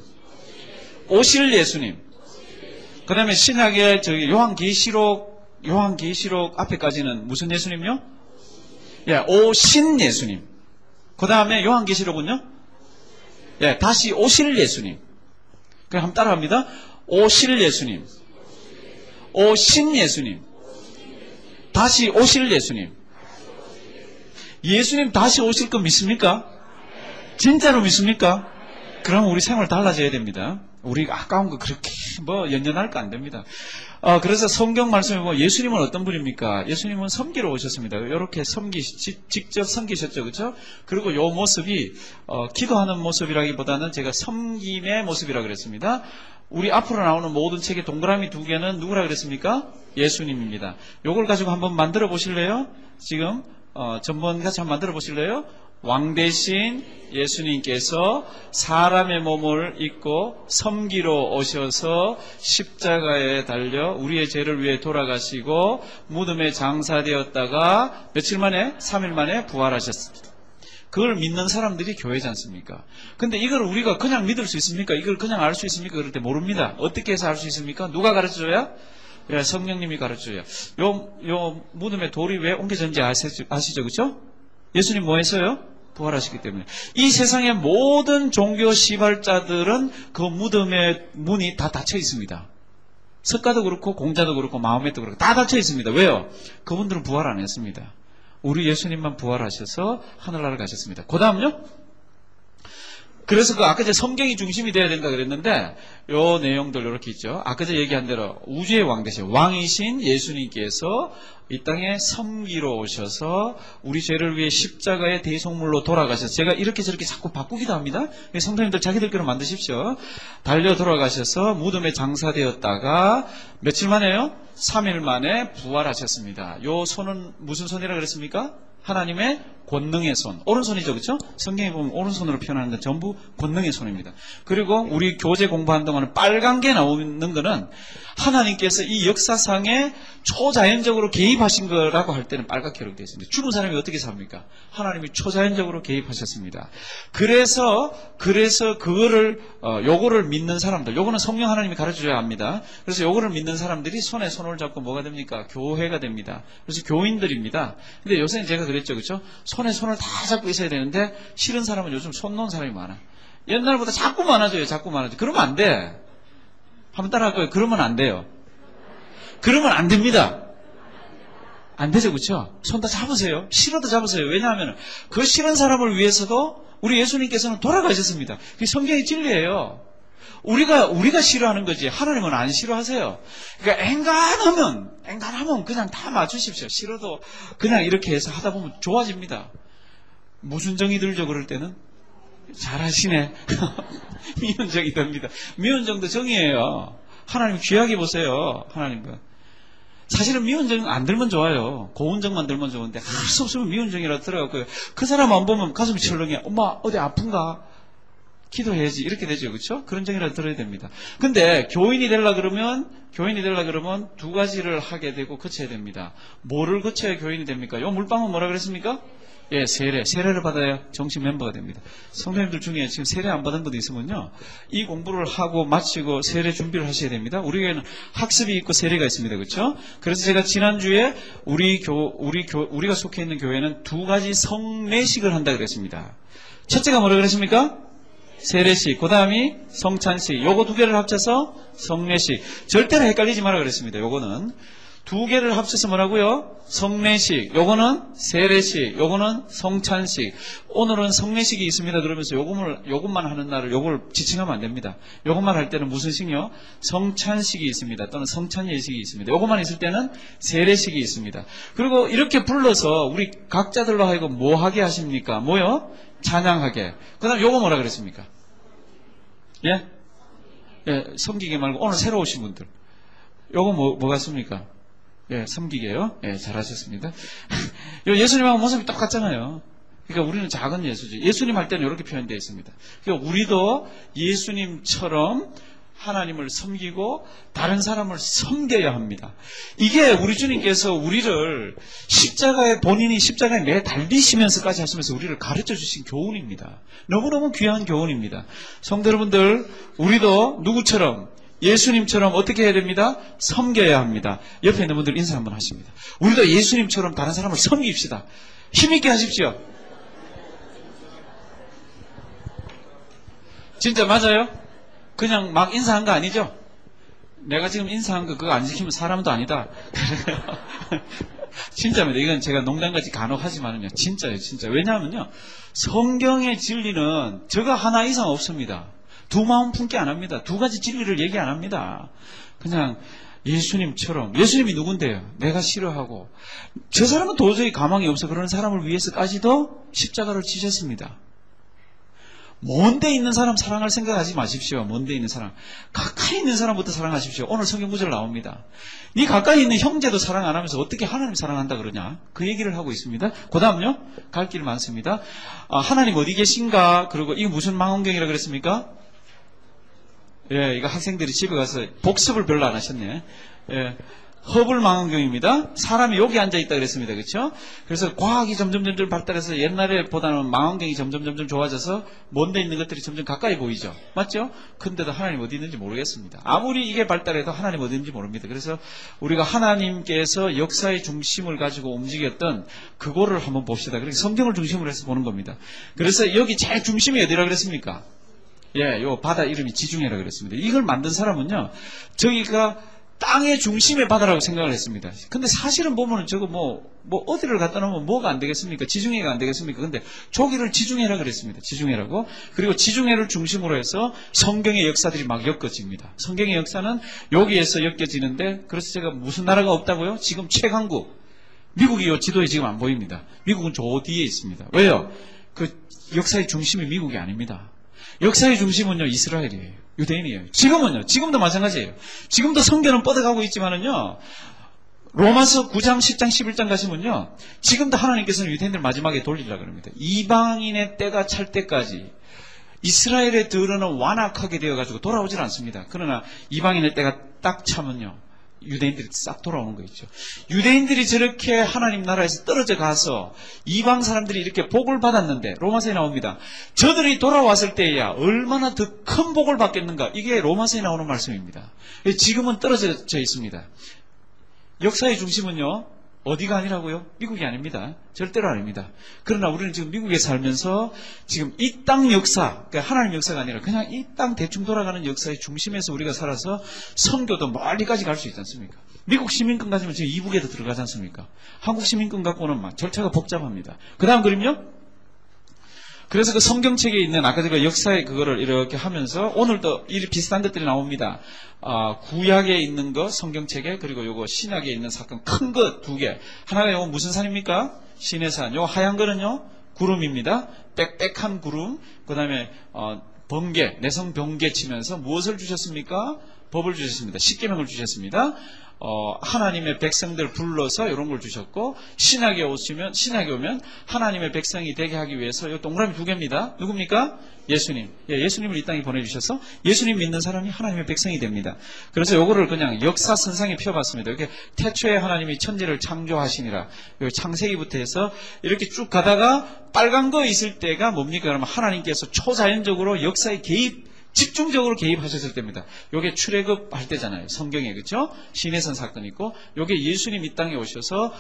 오실 예수님. 그 다음에 신약의 요한계시록 앞에까지는 무슨 예수님요? 오신 예수님. 그 다음에 요한계시록은요? 다시 오실 예수님. 그럼 한번 따라합니다. 오실 예수님. 오신 예수님. 다시 오실 예수님. 예수님 다시 오실 거 믿습니까? 진짜로 믿습니까? 그러면 우리 생활 달라져야 됩니다. 우리가 아까운 거 그렇게 연연할 거 안 됩니다. 그래서 성경 말씀에 보면 예수님은 어떤 분입니까? 예수님은 섬기러 오셨습니다. 이렇게 직접 섬기셨죠. 그렇죠? 그리고 요 모습이 기도하는 모습이라기보다는 제가 섬김의 모습이라고 그랬습니다. 우리 앞으로 나오는 모든 책의 동그라미 2개는 누구라 그랬습니까? 예수님입니다. 요걸 가지고 한번 만들어 보실래요? 지금 전번 같이 한번 만들어 보실래요? 왕 대신 예수님께서 사람의 몸을 입고 섬기러 오셔서 십자가에 달려 우리의 죄를 위해 돌아가시고 무덤에 장사되었다가 며칠 만에 3일 만에 부활하셨습니다. 그걸 믿는 사람들이 교회지 않습니까? 근데 이걸 우리가 그냥 믿을 수 있습니까? 이걸 그냥 알 수 있습니까? 그럴 때 모릅니다. 어떻게 해서 알 수 있습니까? 누가 가르쳐줘야? 성령님이 가르쳐줘요. 요 무덤에 돌이 왜 옮겨졌는지 아시죠? 그렇죠? 예수님 뭐 했어요? 부활하시기 때문에. 이 세상의 모든 종교 시발자들은 그 무덤의 문이 다 닫혀 있습니다. 석가도 그렇고 공자도 그렇고 마호메도 그렇고 다 닫혀 있습니다. 왜요? 그분들은 부활 안 했습니다. 우리 예수님만 부활하셔서 하늘나라 가셨습니다. 그 다음요? 그래서 아까 제 성경이 중심이 돼야 된다 그랬는데 요 내용들 이렇게 있죠. 아까 제 얘기한 대로 우주의 왕 대신 왕이신 예수님께서 이 땅에 섬기러 오셔서 우리 죄를 위해 십자가의 대속물로 돌아가셔서, 제가 이렇게 저렇게 자꾸 바꾸기도 합니다. 성도님들 자기들끼리 만드십시오. 달려 돌아가셔서 무덤에 장사되었다가 며칠 만에요? 3일 만에 부활하셨습니다. 요 손은 무슨 손이라 그랬습니까? 하나님의 권능의 손. 오른손이죠. 그렇죠? 성경에 보면 오른손으로 표현하는 건 전부 권능의 손입니다. 그리고 우리 교재 공부하는 동안은 빨간 게 나오는 거는 하나님께서 이 역사상에 초자연적으로 개입하신 거라고 할 때는 빨갛게 기록되어 있습니다. 죽은 사람이 어떻게 삽니까? 하나님이 초자연적으로 개입하셨습니다. 그래서 그거를 요거를 믿는 사람들, 요거는 성령 하나님이 가르쳐줘야 합니다. 그래서 요거를 믿는 사람들이 손에 손을 잡고 뭐가 됩니까? 교회가 됩니다. 그래서 교인들입니다. 근데 요새는 제가 그랬죠. 그렇죠? 손에 손을 다 잡고 있어야 되는데 싫은 사람은 요즘 손 놓은 사람이 많아. 옛날보다 자꾸 많아져요. 그러면 안 돼. 한번 따라할 거예요. 그러면 안 돼요. 그러면 안 됩니다. 안 되죠. 그렇죠? 손 다 잡으세요. 싫어도 잡으세요. 왜냐하면 그 싫은 사람을 위해서도 우리 예수님께서는 돌아가셨습니다. 그게 성경의 진리예요. 우리가 싫어하는 거지 하나님은 안 싫어하세요. 그러니까 엔간하면 그냥 다 맞추십시오. 싫어도 그냥 이렇게 해서 하다 보면 좋아집니다. 무슨 정이 들죠? 그럴 때는? 잘하시네. 미운 정이 듭니다. 미운 정도 정이에요. 하나님 귀하게 보세요. 하나님은. 사실은 미운 정 안 들면 좋아요. 고운 정만 들면 좋은데 할 수 없으면 미운 정이라도 들어가고요. 그 사람 안 보면 가슴이 철렁해. 엄마 어디 아픈가? 기도해야지. 이렇게 되죠. 그렇죠? 그런 정이라도 들어야 됩니다. 근데 교인이 되려 그러면 두 가지를 하게 되고 거쳐야 됩니다. 뭐를 거쳐야 교인이 됩니까? 요 물방울 뭐라 그랬습니까? 세례를 받아야 정식 멤버가 됩니다. 성도님들 중에 지금 세례 안 받은 분도 있으면요, 이 공부를 하고 마치고 세례 준비를 하셔야 됩니다. 우리에게는 학습이 있고 세례가 있습니다. 그렇죠? 그래서 제가 지난주에 우리가 속해 있는 교회는 2가지 성례식을 한다 그랬습니다. 첫째가 뭐라 그랬습니까? 세례식, 그 다음이 성찬식. 요거 2개를 합쳐서 성례식. 절대로 헷갈리지 마라 그랬습니다. 요거는 2개를 합쳐서 뭐라고요? 성례식. 요거는 세례식. 요거는 성찬식. 오늘은 성례식이 있습니다. 그러면서 요것만 하는 날을 요걸 지칭하면 안 됩니다. 요것만 할 때는 무슨 식요? 성찬식이 있습니다. 또는 성찬예식이 있습니다. 요것만 있을 때는 세례식이 있습니다. 그리고 이렇게 불러서 우리 각자들로 하여금 뭐 하게 하십니까? 뭐요? 찬양하게. 그 다음 요거 뭐라 그랬습니까? 섬기게 말고 오늘 새로 오신 분들. 요거 뭐 같습니까? 섬기게요. 잘하셨습니다. 예수님하고 모습이 똑같잖아요. 그러니까 우리는 작은 예수지. 예수님 할 때는 이렇게 표현되어 있습니다. 그러니까 우리도 예수님처럼 하나님을 섬기고 다른 사람을 섬겨야 합니다. 이게 우리 주님께서 우리를 본인이 십자가에 매 달리시면서까지 하시면서 우리를 가르쳐 주신 교훈입니다. 너무너무 귀한 교훈입니다. 성도 여러분들, 우리도 누구처럼, 예수님처럼 어떻게 해야 됩니다? 섬겨야 합니다. 옆에 있는 분들 인사 한번 하십니다. 우리도 예수님처럼 다른 사람을 섬깁시다. 힘있게 하십시오. 진짜 맞아요? 그냥 막 인사한 거 아니죠? 내가 지금 인사한 거 그거 안 지키면 사람도 아니다. 진짜입니다. 이건 제가 농담같이 간혹하지만은요. 진짜예요. 진짜. 왜냐하면요. 성경의 진리는 저거 하나 이상 없습니다. 두 마음 품게 안 합니다. 두 가지 진리를 얘기 안 합니다. 그냥 예수님처럼. 예수님이 누군데요? 내가 싫어하고 저 사람은 도저히 가망이 없어. 그런 사람을 위해서까지도 십자가를 지셨습니다. 먼데 있는 사람 사랑할 생각하지 마십시오. 먼데 있는 사람. 가까이 있는 사람부터 사랑하십시오. 오늘 성경 구절 나옵니다. 네 가까이 있는 형제도 사랑 안 하면서 어떻게 하나님 사랑한다 그러냐? 그 얘기를 하고 있습니다. 그 다음요. 갈 길 많습니다. 하나님 어디 계신가? 그리고 이거 무슨 망원경이라 그랬습니까? 예, 이거 학생들이 집에 가서 복습을 별로 안 하셨네. 예. 허블 망원경입니다. 사람이 여기 앉아있다 그랬습니다. 그렇죠? 그래서 과학이 점점 발달해서 옛날에보다는 망원경이 점점 좋아져서 먼데 있는 것들이 점점 가까이 보이죠. 맞죠? 근데도 하나님 어디 있는지 모르겠습니다. 아무리 이게 발달해도 하나님 어디 있는지 모릅니다. 그래서 우리가 하나님께서 역사의 중심을 가지고 움직였던 그거를 한번 봅시다. 그렇게 성경을 중심으로 해서 보는 겁니다. 그래서 여기 제일 중심이 어디라 그랬습니까? 예, 요 바다 이름이 지중해라 그랬습니다. 이걸 만든 사람은요, 저기가 땅의 중심의 바다라고 생각을 했습니다. 근데 사실은 보면은 저거 뭐 어디를 갖다 놓으면 뭐가 안 되겠습니까? 지중해가 안 되겠습니까? 근데 저기를 지중해라 그랬습니다. 지중해라고. 그리고 지중해를 중심으로 해서 성경의 역사들이 막 엮어집니다. 성경의 역사는 여기에서 엮여지는데, 그래서 제가 무슨 나라가 없다고요? 지금 최강국. 미국이 요 지도에 지금 안 보입니다. 미국은 저 뒤에 있습니다. 왜요? 그 역사의 중심이 미국이 아닙니다. 역사의 중심은요, 이스라엘이에요. 유대인이에요. 지금도 마찬가지예요. 지금도 성경은 뻗어가고 있지만은요, 로마서 9장, 10장, 11장 가시면요, 지금도 하나님께서는 유대인들 마지막에 돌리려고 합니다. 이방인의 때가 찰 때까지 이스라엘의 들어는 완악하게 되어가지고 돌아오질 않습니다. 그러나 이방인의 때가 딱 차면요, 유대인들이 싹 돌아오는 거 있죠. 유대인들이 저렇게 하나님 나라에서 떨어져 가서 이방 사람들이 이렇게 복을 받았는데, 로마서에 나옵니다. 저들이 돌아왔을 때야 얼마나 더 큰 복을 받겠는가. 이게 로마서에 나오는 말씀입니다. 지금은 떨어져 있습니다. 역사의 중심은요, 어디가 아니라고요? 미국이 아닙니다. 절대로 아닙니다. 그러나 우리는 지금 미국에 살면서 지금 이 땅 역사, 그러니까 하나님 역사가 아니라 그냥 이 땅 대충 돌아가는 역사의 중심에서 우리가 살아서 선교도 멀리까지 갈 수 있지 않습니까? 미국 시민권 가지면 지금 이북에도 들어가지 않습니까? 한국 시민권 갖고는 막 절차가 복잡합니다. 그 다음 그림요? 그래서 그 성경책에 있는 아까 제가 역사의 그거를 이렇게 하면서 오늘도 이 비슷한 것들이 나옵니다. 구약에 있는 거 성경책에, 그리고 요거 신약에 있는 사건 큰 거 두 개. 하나가 요거 무슨 산입니까? 시내산. 요 하얀 거는요, 구름입니다. 빽빽한 구름. 그 다음에 번개, 내성 번개 치면서 무엇을 주셨습니까? 법을 주셨습니다. 십계명을 주셨습니다. 하나님의 백성들 불러서 이런 걸 주셨고, 신약에 오면 하나님의 백성이 되게 하기 위해서 이 동그라미 두 개입니다. 누굽니까? 예수님. 예, 예수님을 이 땅에 보내주셔서 예수님 믿는 사람이 하나님의 백성이 됩니다. 그래서 요거를 그냥 역사선상에 펴봤습니다. 이렇게 태초에 하나님이 천지를 창조하시니라. 창세기부터 해서 이렇게 쭉 가다가 빨간 거 있을 때가 뭡니까? 그러면 하나님께서 초자연적으로 역사에 집중적으로 개입하셨을 때입니다. 요게 출애굽할 때잖아요. 성경에, 그렇죠? 시내산 사건이 있고, 요게 예수님 이 땅에 오셔서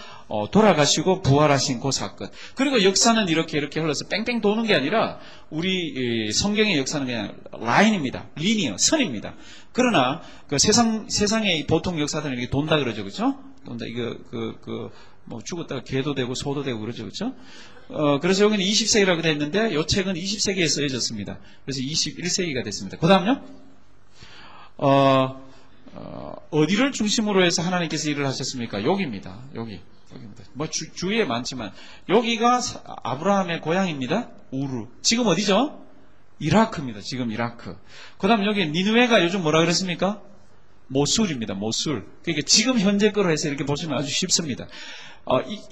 돌아가시고 부활하신 그 사건. 그리고 역사는 이렇게 흘러서 뺑뺑 도는 게 아니라 우리 성경의 역사는 그냥 라인입니다. 리니어, 선입니다. 그러나 그 세상의 보통 역사들은 이렇게 돈다 그러죠, 그렇죠? 돈다. 이거 뭐 죽었다가 개도 되고 소도 되고 그러죠, 그렇죠? 그래서 여기는 20세기라고 되어 있는데 이 책은 20세기에 쓰여졌습니다. 그래서 21세기가 됐습니다. 그 다음요, 어디를 중심으로 해서 하나님께서 일을 하셨습니까? 여기입니다. 여기입니다. 뭐 주위에 많지만 여기가 아브라함의 고향입니다. 우르. 지금 어디죠? 이라크입니다. 지금 이라크. 그 다음 여기 니느웨가 요즘 뭐라 그랬습니까? 모술입니다. 모술. 그러니까 지금 현재 거로 해서 이렇게 보시면 아주 쉽습니다.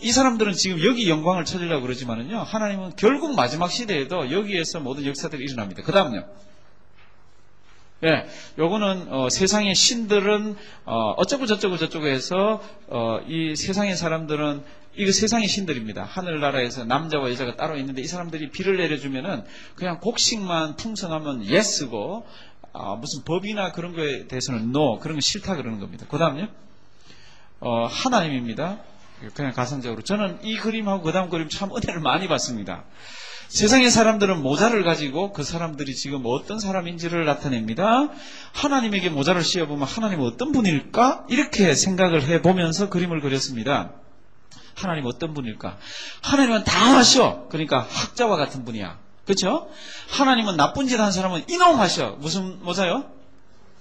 이 사람들은 지금 여기 영광을 찾으려고 그러지만은요, 하나님은 결국 마지막 시대에도 여기에서 모든 역사들이 일어납니다. 그 다음요, 예, 요거는 세상의 신들은 어쩌고 저쩌고 저쩌고 해서 이 세상의 사람들은 이거 세상의 신들입니다. 하늘나라에서 남자와 여자가 따로 있는데 이 사람들이 비를 내려주면은 그냥 곡식만 풍성하면 예스고 무슨 법이나 그런 거에 대해서는 no, 그런 거 싫다 그러는 겁니다. 그 다음요, 하나님입니다. 그냥 가상적으로 저는 이 그림하고 그 다음 그림 참 은혜를 많이 받습니다. 세상의 사람들은 모자를 가지고 그 사람들이 지금 어떤 사람인지를 나타냅니다. 하나님에게 모자를 씌워보면 하나님은 어떤 분일까? 이렇게 생각을 해보면서 그림을 그렸습니다. 하나님 어떤 분일까? 하나님은 다 하셔. 그러니까 학자와 같은 분이야. 그렇죠? 하나님은 나쁜 짓 한 사람은 이놈하셔. 무슨 모자요?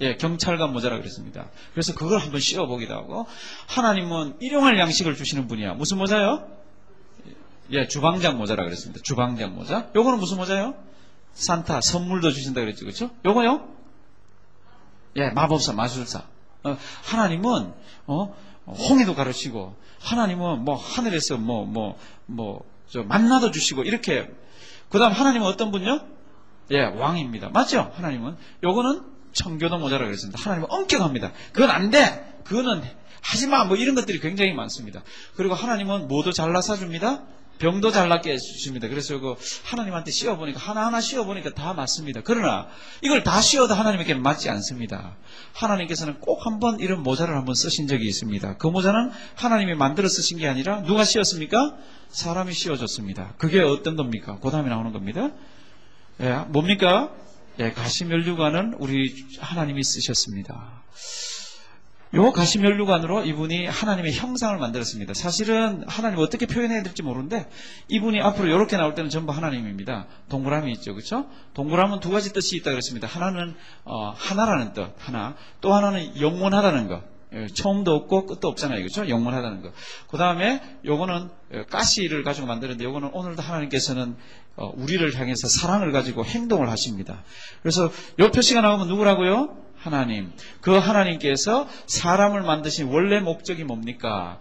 예, 경찰관 모자라 그랬습니다. 그래서 그걸 한번 씌워보기도 하고, 하나님은 일용할 양식을 주시는 분이야. 무슨 모자요? 예, 주방장 모자라 그랬습니다. 주방장 모자. 요거는 무슨 모자요? 산타, 선물도 주신다 그랬죠. 그렇죠? 요거요? 예, 마법사, 마술사. 하나님은 홍해도 가르치고, 하나님은 뭐 하늘에서 저 만나도 주시고 이렇게. 그다음 하나님은 어떤 분요? 예, 왕입니다. 맞죠? 하나님은. 요거는 청교도 모자라 그랬습니다. 하나님은 엄격합니다. 그건 안 돼. 그거는 하지마. 뭐 이런 것들이 굉장히 많습니다. 그리고 하나님은 뭐도 잘라서 줍니다. 병도 잘나게 해주십니다. 그래서 그 하나님한테 씌워보니까 하나하나 씌워보니까 다 맞습니다. 그러나 이걸 다 씌워도 하나님에게 맞지 않습니다. 하나님께서는 꼭 한번 이런 모자를 한번 쓰신 적이 있습니다. 그 모자는 하나님이 만들어 쓰신 게 아니라 누가 씌웠습니까? 사람이 씌워줬습니다. 그게 어떤 겁니까? 그 다음에 나오는 겁니다. 예, 뭡니까? 예, 가시면류관은 우리 하나님이 쓰셨습니다. 요 가시면류관으로 이분이 하나님의 형상을 만들었습니다. 사실은 하나님 어떻게 표현해야 될지 모르는데 이분이 앞으로 이렇게 나올 때는 전부 하나님입니다. 동그라미 있죠, 그렇죠? 동그라미는 두 가지 뜻이 있다 그랬습니다. 하나는 하나라는 뜻, 하나. 또 하나는 영원하다는 것. 처음도 없고 끝도 없잖아요, 그렇죠? 영원하다는 것. 그 다음에 요거는 가시를 가지고 만드는데 요거는 오늘도 하나님께서는 우리를 향해서 사랑을 가지고 행동을 하십니다. 그래서 요 표시가 나오면 누구라고요? 하나님. 그 하나님께서 사람을 만드신 원래 목적이 뭡니까?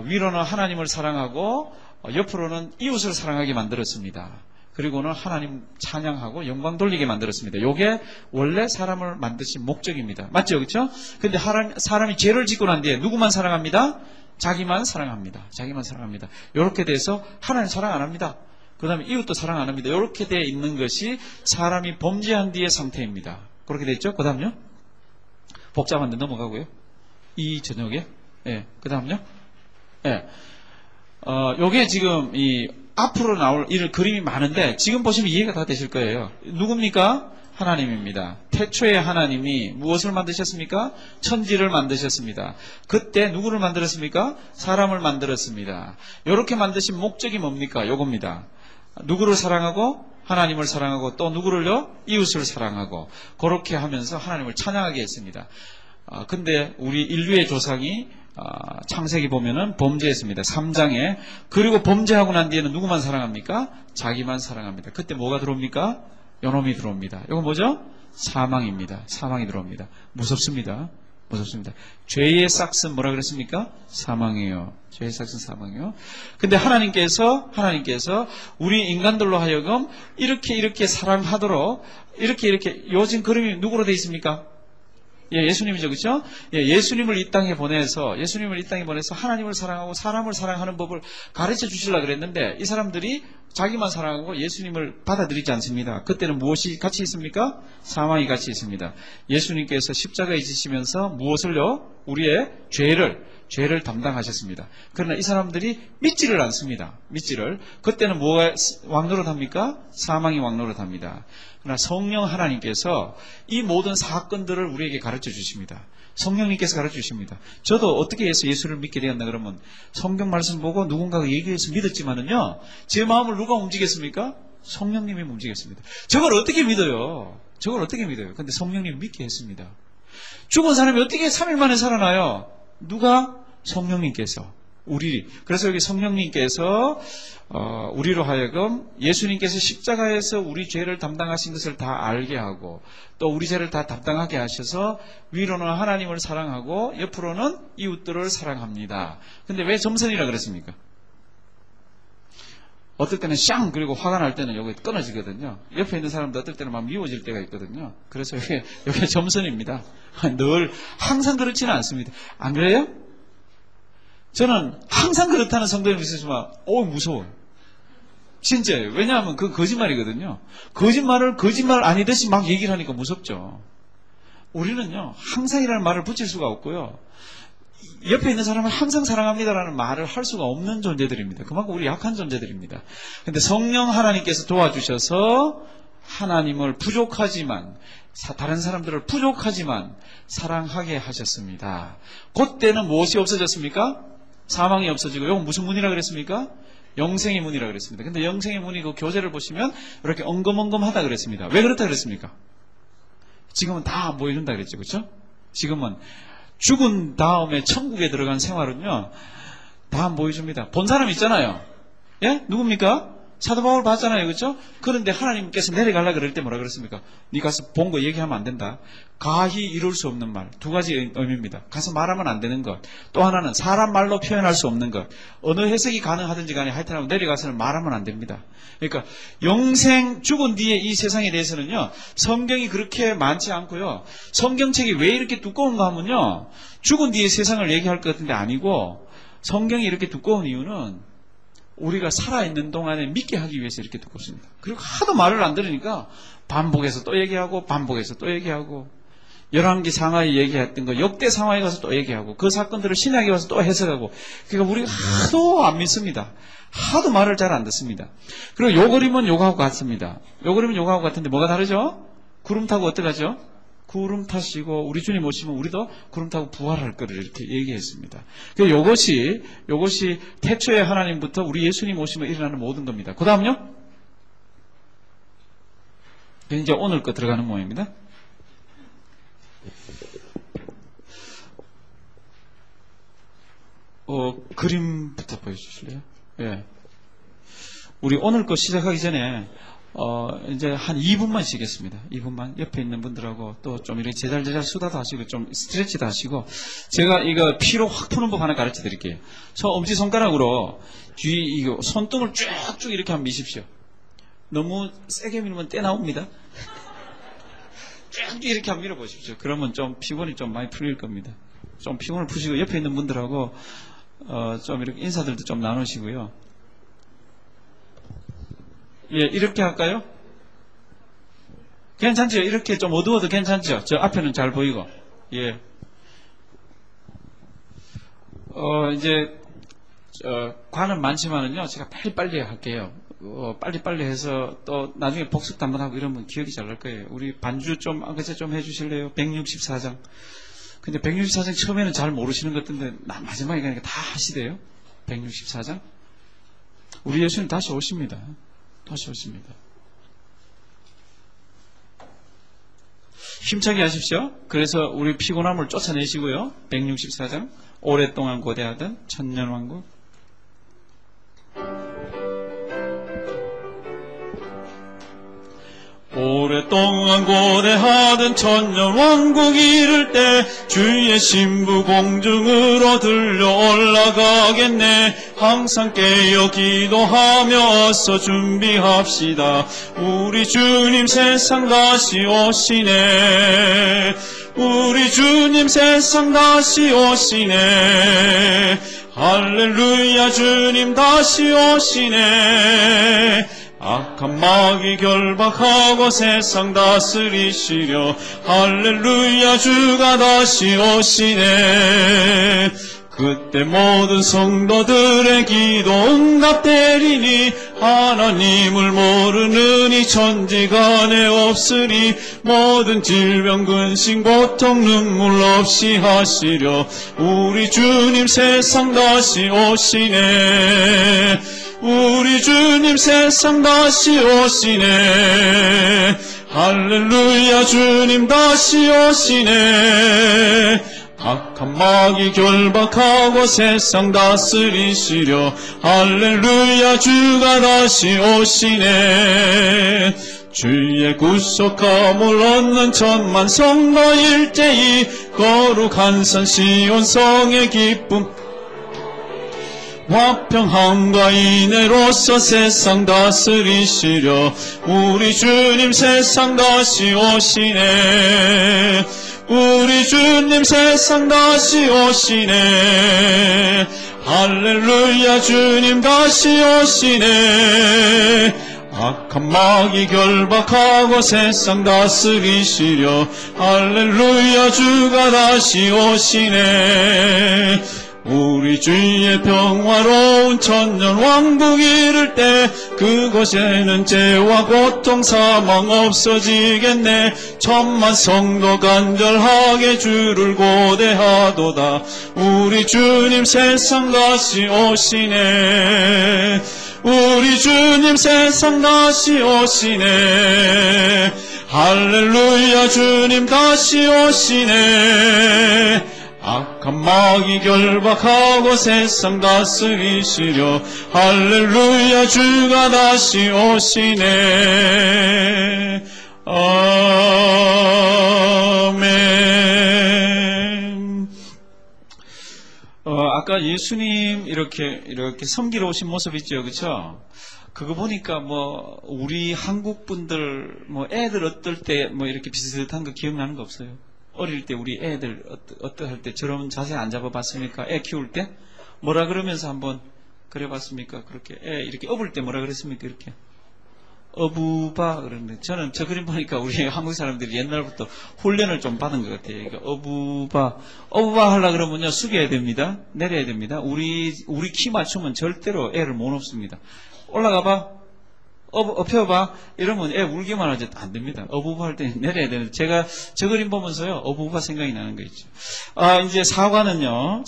위로는 하나님을 사랑하고 옆으로는 이웃을 사랑하게 만들었습니다. 그리고는 하나님 찬양하고 영광 돌리게 만들었습니다. 이게 원래 사람을 만드신 목적입니다. 맞죠? 그렇죠? 근데 사람이 죄를 짓고 난 뒤에 누구만 사랑합니다? 자기만 사랑합니다. 자기만 사랑합니다. 이렇게 돼서 하나님 사랑 안 합니다. 그 다음에 이웃도 사랑 안 합니다. 이렇게 되어 있는 것이 사람이 범죄한 뒤의 상태입니다. 그렇게 됐죠? 그 다음요? 복잡한데 넘어가고요. 이 저녁에. 예. 그 다음요? 예. 요게 지금 앞으로 나올 이런 그림이 많은데 지금 보시면 이해가 다 되실 거예요. 누굽니까? 하나님입니다. 태초에 하나님이 무엇을 만드셨습니까? 천지를 만드셨습니다. 그때 누구를 만들었습니까? 사람을 만들었습니다. 이렇게 만드신 목적이 뭡니까? 요겁니다. 누구를 사랑하고 하나님을 사랑하고 또 누구를요? 이웃을 사랑하고 그렇게 하면서 하나님을 찬양하게 했습니다. 근데 우리 인류의 조상이 창세기 보면은 범죄했습니다. 3장에. 그리고 범죄하고 난 뒤에는 누구만 사랑합니까? 자기만 사랑합니다. 그때 뭐가 들어옵니까? 요놈이 들어옵니다. 이건 뭐죠? 사망입니다. 사망이 들어옵니다. 무섭습니다. 무섭습니다. 죄의 싹은 뭐라 그랬습니까? 사망이에요. 죄의 싹은 사망이에요. 근데 하나님께서 우리 인간들로 하여금 이렇게 사랑하도록 이렇게 요즘 그림이 누구로 되어 있습니까? 예, 예수님이죠, 그렇죠? 예, 예수님을 이 땅에 보내서 하나님을 사랑하고 사람을 사랑하는 법을 가르쳐 주시려고 그랬는데 이 사람들이 자기만 사랑하고 예수님을 받아들이지 않습니다. 그때는 무엇이 같이 있습니까? 사망이 같이 있습니다. 예수님께서 십자가에 지시면서 무엇을요? 우리의 죄를 담당하셨습니다. 그러나 이 사람들이 믿지를 않습니다. 그때는 뭐가 왕노릇합니까? 사망이 왕노릇합니다. 그러나 성령 하나님께서 이 모든 사건들을 우리에게 가르쳐 주십니다. 성령님께서 가르쳐 주십니다. 저도 어떻게 해서 예수를 믿게 되었나 그러면 성경 말씀 보고 누군가가 얘기해서 믿었지만은요, 제 마음을 누가 움직였습니까? 성령님이 움직였습니다. 저걸 어떻게 믿어요? 근데 성령님이 믿게 했습니다. 죽은 사람이 어떻게 3일 만에 살아나요? 누가? 성령님께서. 그래서 여기 성령님께서 우리로 하여금 예수님께서 십자가에서 우리 죄를 담당하신 것을 다 알게 하고 또 우리 죄를 다 담당하게 하셔서 위로는 하나님을 사랑하고 옆으로는 이웃들을 사랑합니다. 근데 왜 점선이라 그랬습니까? 어떨 때는 샹 그리고 화가 날 때는 요게 끊어지거든요. 옆에 있는 사람도 어떨 때는 막 미워질 때가 있거든요. 그래서 요게 점선입니다. 늘 항상 그렇지는 않습니다. 안 그래요? 저는 항상 그렇다는 성도님 있으시면 무서워요. 진짜예요. 왜냐하면 그 거짓말이거든요. 거짓말 아니듯이 막 얘기를 하니까 무섭죠. 우리는요, 항상이라는 말을 붙일 수가 없고요. 옆에 있는 사람을 항상 사랑합니다라는 말을 할 수가 없는 존재들입니다. 그만큼 우리 약한 존재들입니다. 근데 성령 하나님께서 도와주셔서 하나님을 부족하지만, 다른 사람들을 부족하지만 사랑하게 하셨습니다. 그때는 무엇이 없어졌습니까? 사망이 없어지고, 이건 무슨 문이라 그랬습니까? 영생의 문이라 그랬습니다. 근데 영생의 문이 그 교재를 보시면 이렇게 엉금엉금하다 그랬습니다. 왜 그렇다 그랬습니까? 지금은 다 안 보여준다 그랬죠. 그렇죠? 지금은 죽은 다음에 천국에 들어간 생활은요, 다 안 보여줍니다. 본 사람 있잖아요. 예? 누굽니까? 사도 바울 봤잖아요. 그렇죠? 그런데 하나님께서 내려가려고 그럴 때 뭐라 그랬습니까? 네 가서 본 거 얘기하면 안 된다. 가히 이룰 수 없는 말. 두 가지 의미입니다. 가서 말하면 안 되는 것. 또 하나는 사람 말로 표현할 수 없는 것. 어느 해석이 가능하든지 간에 하여튼 내려가서는 말하면 안 됩니다. 그러니까 영생, 죽은 뒤에 이 세상에 대해서는요, 성경이 그렇게 많지 않고요. 성경책이 왜 이렇게 두꺼운가 하면요, 죽은 뒤에 세상을 얘기할 것 같은데 아니고, 성경이 이렇게 두꺼운 이유는 우리가 살아있는 동안에 믿게 하기 위해서 이렇게 두껍습니다. 그리고 하도 말을 안 들으니까 반복해서 또 얘기하고 반복해서 또 얘기하고, 열왕기 상하이 얘기했던 거 역대 상하이 가서 또 얘기하고, 그 사건들을 신약에 와서 또 해석하고, 그러니까 우리가 하도 안 믿습니다. 하도 말을 잘 안 듣습니다. 그리고 요 그림은 요거하고 같습니다. 요 그림은 요거하고 같은데 뭐가 다르죠? 구름 타고 어떡하죠? 구름 타시고 우리 주님 오시면 우리도 구름 타고 부활할 거를 이렇게 얘기했습니다. 요것이 태초에 하나님부터 우리 예수님 오시면 일어나는 모든 겁니다. 그 다음요? 이제 오늘 거 들어가는 모양입니다. 그림부터 보여주실래요? 예. 우리 오늘 거 시작하기 전에 이제 한 2분만 쉬겠습니다. 2분만. 옆에 있는 분들하고 또 좀 이렇게 제잘 수다도 하시고 좀 스트레치도 하시고, 제가 이거 피로 확 푸는 법 하나 가르쳐 드릴게요. 엄지손가락으로 이거 손등을 쭉쭉 이렇게 한번 미십시오. 너무 세게 밀면 떼 나옵니다. 쭉쭉 이렇게 한번 밀어보십시오. 그러면 좀 피곤이 좀 많이 풀릴 겁니다. 좀 피곤을 푸시고 옆에 있는 분들하고 좀 이렇게 인사들도 좀 나누시고요. 예, 이렇게 할까요? 괜찮죠? 이렇게 좀 어두워도 괜찮죠? 저 앞에는 잘 보이고. 예. 이제, 관은 많지만은요, 제가 빨리빨리 할게요. 빨리빨리 해서 또 나중에 복습도 한번 하고 이러면 기억이 잘 날 거예요. 우리 반주 좀, 그제 좀 해주실래요? 164장. 근데 164장 처음에는 잘 모르시는 것 같은데, 마지막에 가니까 다 하시대요. 164장. 우리 예수님 다시 오십니다. 다시 오십니다. 힘차게 하십시오. 그래서 우리 피곤함을 쫓아내시고요. 164장. 오랫동안 고대하던 천년왕국. 오랫동안 고대하던 천년왕국이 이를 때 주의 신부 공중으로 들려 올라가겠네. 항상 깨어 기도하며 어서 준비합시다. 우리 주님 세상 다시 오시네. 우리 주님 세상 다시 오시네. 할렐루야, 주님 다시 오시네. 악한 마귀 결박하고 세상 다스리시려. 할렐루야, 주가 다시 오시네. 그때 모든 성도들의 기도 응답되리니 하나님을 모르느니 천지간에 없으리. 모든 질병 근심 고통 눈물 없이 하시려. 우리 주님 세상 다시 오시네. 우리 주님 세상 다시 오시네. 할렐루야, 주님 다시 오시네. 악한 마귀 결박하고 세상 다스리시려. 할렐루야, 주가 다시 오시네. 주의 구속함을 얻는 천만 성도 일제히 거룩한 산 시온 성의 기쁨. 화평함과 인애로서 세상 다스리시려 우리 주님 세상 다시 오시네. 우리 주님 세상 다시 오시네. 할렐루야 주님 다시 오시네. 악한 마귀 결박하고 세상 다스리시려 할렐루야 주가 다시 오시네. 우리 주의 평화로운 천년 왕국 이를 때 그곳에는 죄와 고통 사망 없어지겠네. 천만 성도 간절하게 주를 고대하도다. 우리 주님 세상 다시 오시네. 우리 주님 세상 다시 오시네. 할렐루야 주님 다시 오시네. 악한 마귀 결박하고 세상 다스리시려 할렐루야 주가 다시 오시네. 아멘. 아까 예수님 이렇게 섬기러 오신 모습 있죠, 그렇죠? 그거 보니까 우리 한국 분들 애들 어떨 때 이렇게 비슷한 거 기억나는 거 없어요? 어릴 때 우리 애들 어떠할 때 저런 자세 안 잡아봤습니까? 애 키울 때 뭐라 그러면서 한번 그래봤습니까? 그렇게 애 이렇게 업을 때 뭐라 그랬습니까? 이렇게 어부바 그러는데 저는 저 그림 보니까 우리 한국 사람들이 옛날부터 훈련을 좀 받은 것 같아요. 그러니까 어부바 하려 그러면요 숙여야 됩니다. 내려야 됩니다. 우리 키 맞추면 절대로 애를 못 업습니다. 올라가봐. 펴봐. 이러면 애 울기만 하지 안 됩니다. 어부바 할 때 내려야 되는데 제가 저 그림 보면서요 어부바 생각이 나는 거 있죠. 이제 사과는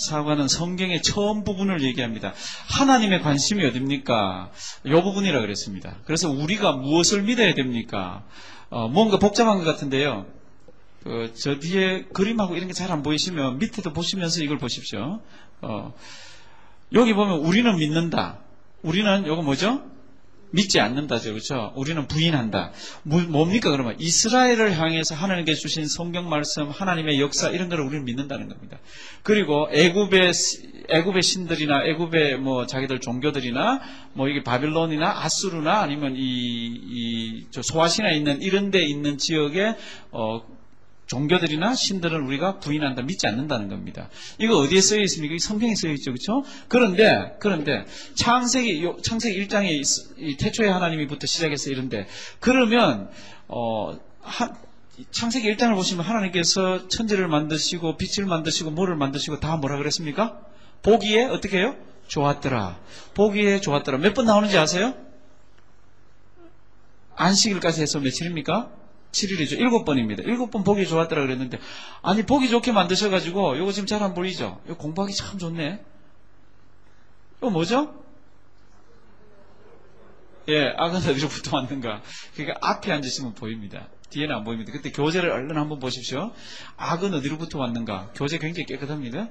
성경의 처음 부분을 얘기합니다. 하나님의 관심이 어딥니까? 이 부분이라 그랬습니다. 그래서 우리가 무엇을 믿어야 됩니까? 뭔가 복잡한 것 같은데요. 저 뒤에 그림하고 이런 게 잘 안 보이시면 밑에도 보시면서 이걸 보십시오. 여기 보면 우리는 믿는다. 우리는 요거 뭐죠? 믿지 않는다죠. 그렇죠? 우리는 부인한다. 뭡니까 그러면? 이스라엘을 향해서 하나님께 주신 성경 말씀, 하나님의 역사 이런 거를 우리는 믿는다는 겁니다. 그리고 애굽의 신들이나 애굽의 자기들 종교들이나 이게 바빌론이나 아수르나 아니면 저 소아시나에 있는 이런 데 있는 지역의 종교들이나 신들을 우리가 부인한다, 믿지 않는다는 겁니다. 이거 어디에 쓰여 있습니까? 성경에 쓰여 있죠, 그렇죠? 그런데 창세기 1장에 이 태초에 하나님이부터 시작해서 이런데 그러면 창세기 1장을 보시면 하나님께서 천지를 만드시고 빛을 만드시고 뭐를 만드시고 다 뭐라 그랬습니까? 보기에 어떻게 해요? 좋았더라. 보기에 좋았더라. 몇 번 나오는지 아세요? 안식일까지 해서 며칠입니까? 7일이죠. 7번입니다. 7번 보기 좋았더라 그랬는데, 아니, 보기 좋게 만드셔가지고, 요거 지금 잘 안 보이죠? 이거 공부하기 참 좋네. 이거 뭐죠? 예, 악은 어디로부터 왔는가? 그러니까 앞에 앉으시면 보입니다. 뒤에는 안 보입니다. 그때 교재를 얼른 한번 보십시오. 악은 어디로부터 왔는가? 교재 굉장히 깨끗합니다.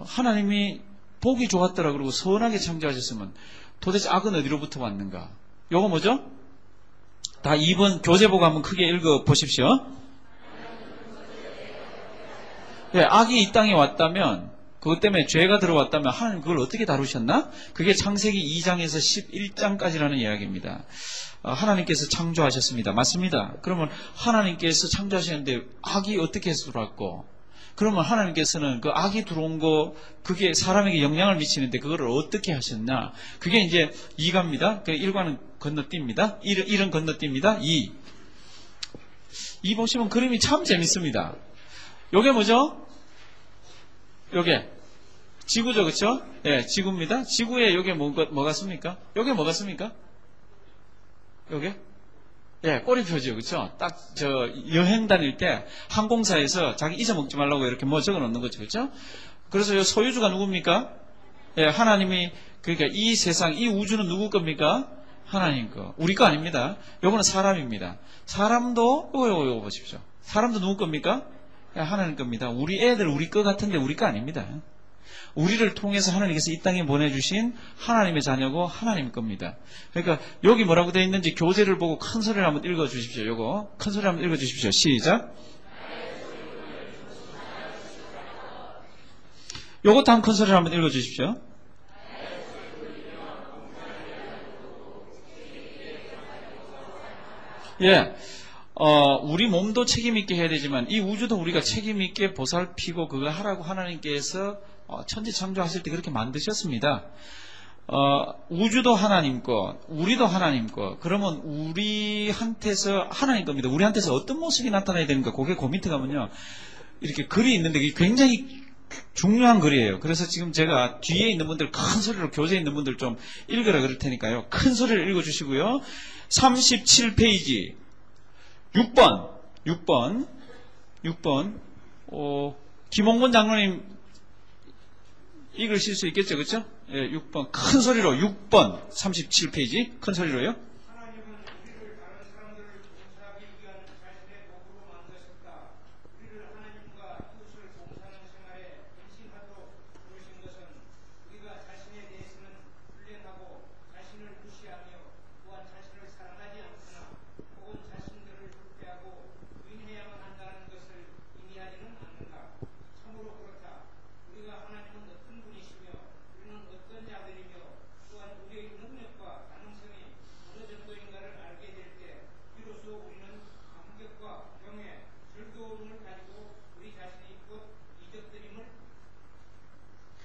하나님이 보기 좋았더라 그러고 선하게 창조하셨으면 도대체 악은 어디로부터 왔는가? 요거 뭐죠? 다 2번 교재 보고 한번 크게 읽어 보십시오. 네, 악이 이 땅에 왔다면, 그것 때문에 죄가 들어왔다면 하나님 그걸 어떻게 다루셨나? 그게 창세기 2장에서 11장까지라는 이야기입니다. 하나님께서 창조하셨습니다. 맞습니다. 그러면 하나님께서 창조하셨는데 악이 어떻게 해서 들어왔고, 그러면 하나님께서는 그 악이 들어온 거, 그게 사람에게 영향을 미치는데 그거를 어떻게 하셨나? 그게 이제 2가입니다. 1과는 건너뜁니다. 1은 건너뜁니다. 2 보시면 그림이 참 재밌습니다. 요게 뭐죠? 요게 지구죠, 그쵸? 예, 지구입니다. 지구에 요게 뭐 같습니까? 요게 뭐 같습니까? 요게? 예, 꼬리표죠, 그쵸? 딱, 여행 다닐 때, 항공사에서 자기 잊어먹지 말라고 이렇게 적어 놓는 거죠, 그쵸? 그래서 요 소유주가 누굽니까? 예, 하나님이, 그러니까 이 세상, 이 우주는 누구 겁니까? 하나님 거. 우리 거 아닙니다. 요거는 사람입니다. 사람도, 요거 보십시오. 사람도 누구 겁니까? 예, 하나님 겁니다. 우리 애들 우리 거 같은데 우리 거 아닙니다. 우리를 통해서 하나님께서 이 땅에 보내주신 하나님의 자녀고 하나님 겁니다. 그러니까 여기 뭐라고 되어 있는지 교재를 보고 큰 소리를 한번 읽어주십시오. 요거 큰 소리 한번 읽어주십시오. 시작. 요것도 한 큰 소리를 한번 읽어주십시오. 예. 우리 몸도 책임있게 해야 되지만, 이 우주도 우리가 책임있게 보살피고 그거 하라고 하나님께서 천지 창조하실 때 그렇게 만드셨습니다. 우주도 하나님 거, 우리도 하나님 거. 그러면 우리한테서 하나님 겁니다. 우리한테서 어떤 모습이 나타나야 되는가? 그게 그 밑에 가면요. 이렇게 글이 있는데 이게 굉장히 중요한 글이에요. 그래서 지금 제가 뒤에 있는 분들 큰 소리로 교재에 있는 분들 좀 읽으라 그럴 테니까요. 큰 소리를 읽어주시고요. 37페이지 6번 김홍곤 장로님 읽으실 수 있겠죠? 그렇죠? 예, 6번 큰 소리로 6번 37페이지 큰 소리로요. 하나님은 우리를 다른 사람들을 봉사하기 위한 자신의 도구로 만드셨다. 우리를 하나님과 이웃을 봉사하는 생활에 헌신하도록 부르신 것은 우리가 자신에 대해서는 불량하고 자신을 무시하며 또한 자신을 사랑하지 않거나 혹은 자신들을 불쾌하고 부인해야만 한다는 것을 의미하지는 않는가. 참으로 그렇다. 우리가 하나님은 어떤 분이시며 우리는 어떤 자들이며 또한 우리의 능력과 가능성이 어느 정도인가를 알게 될 때 비로소 우리는 감격과 경외, 즐거움을 가지고 우리 자신이 곧 이적들임을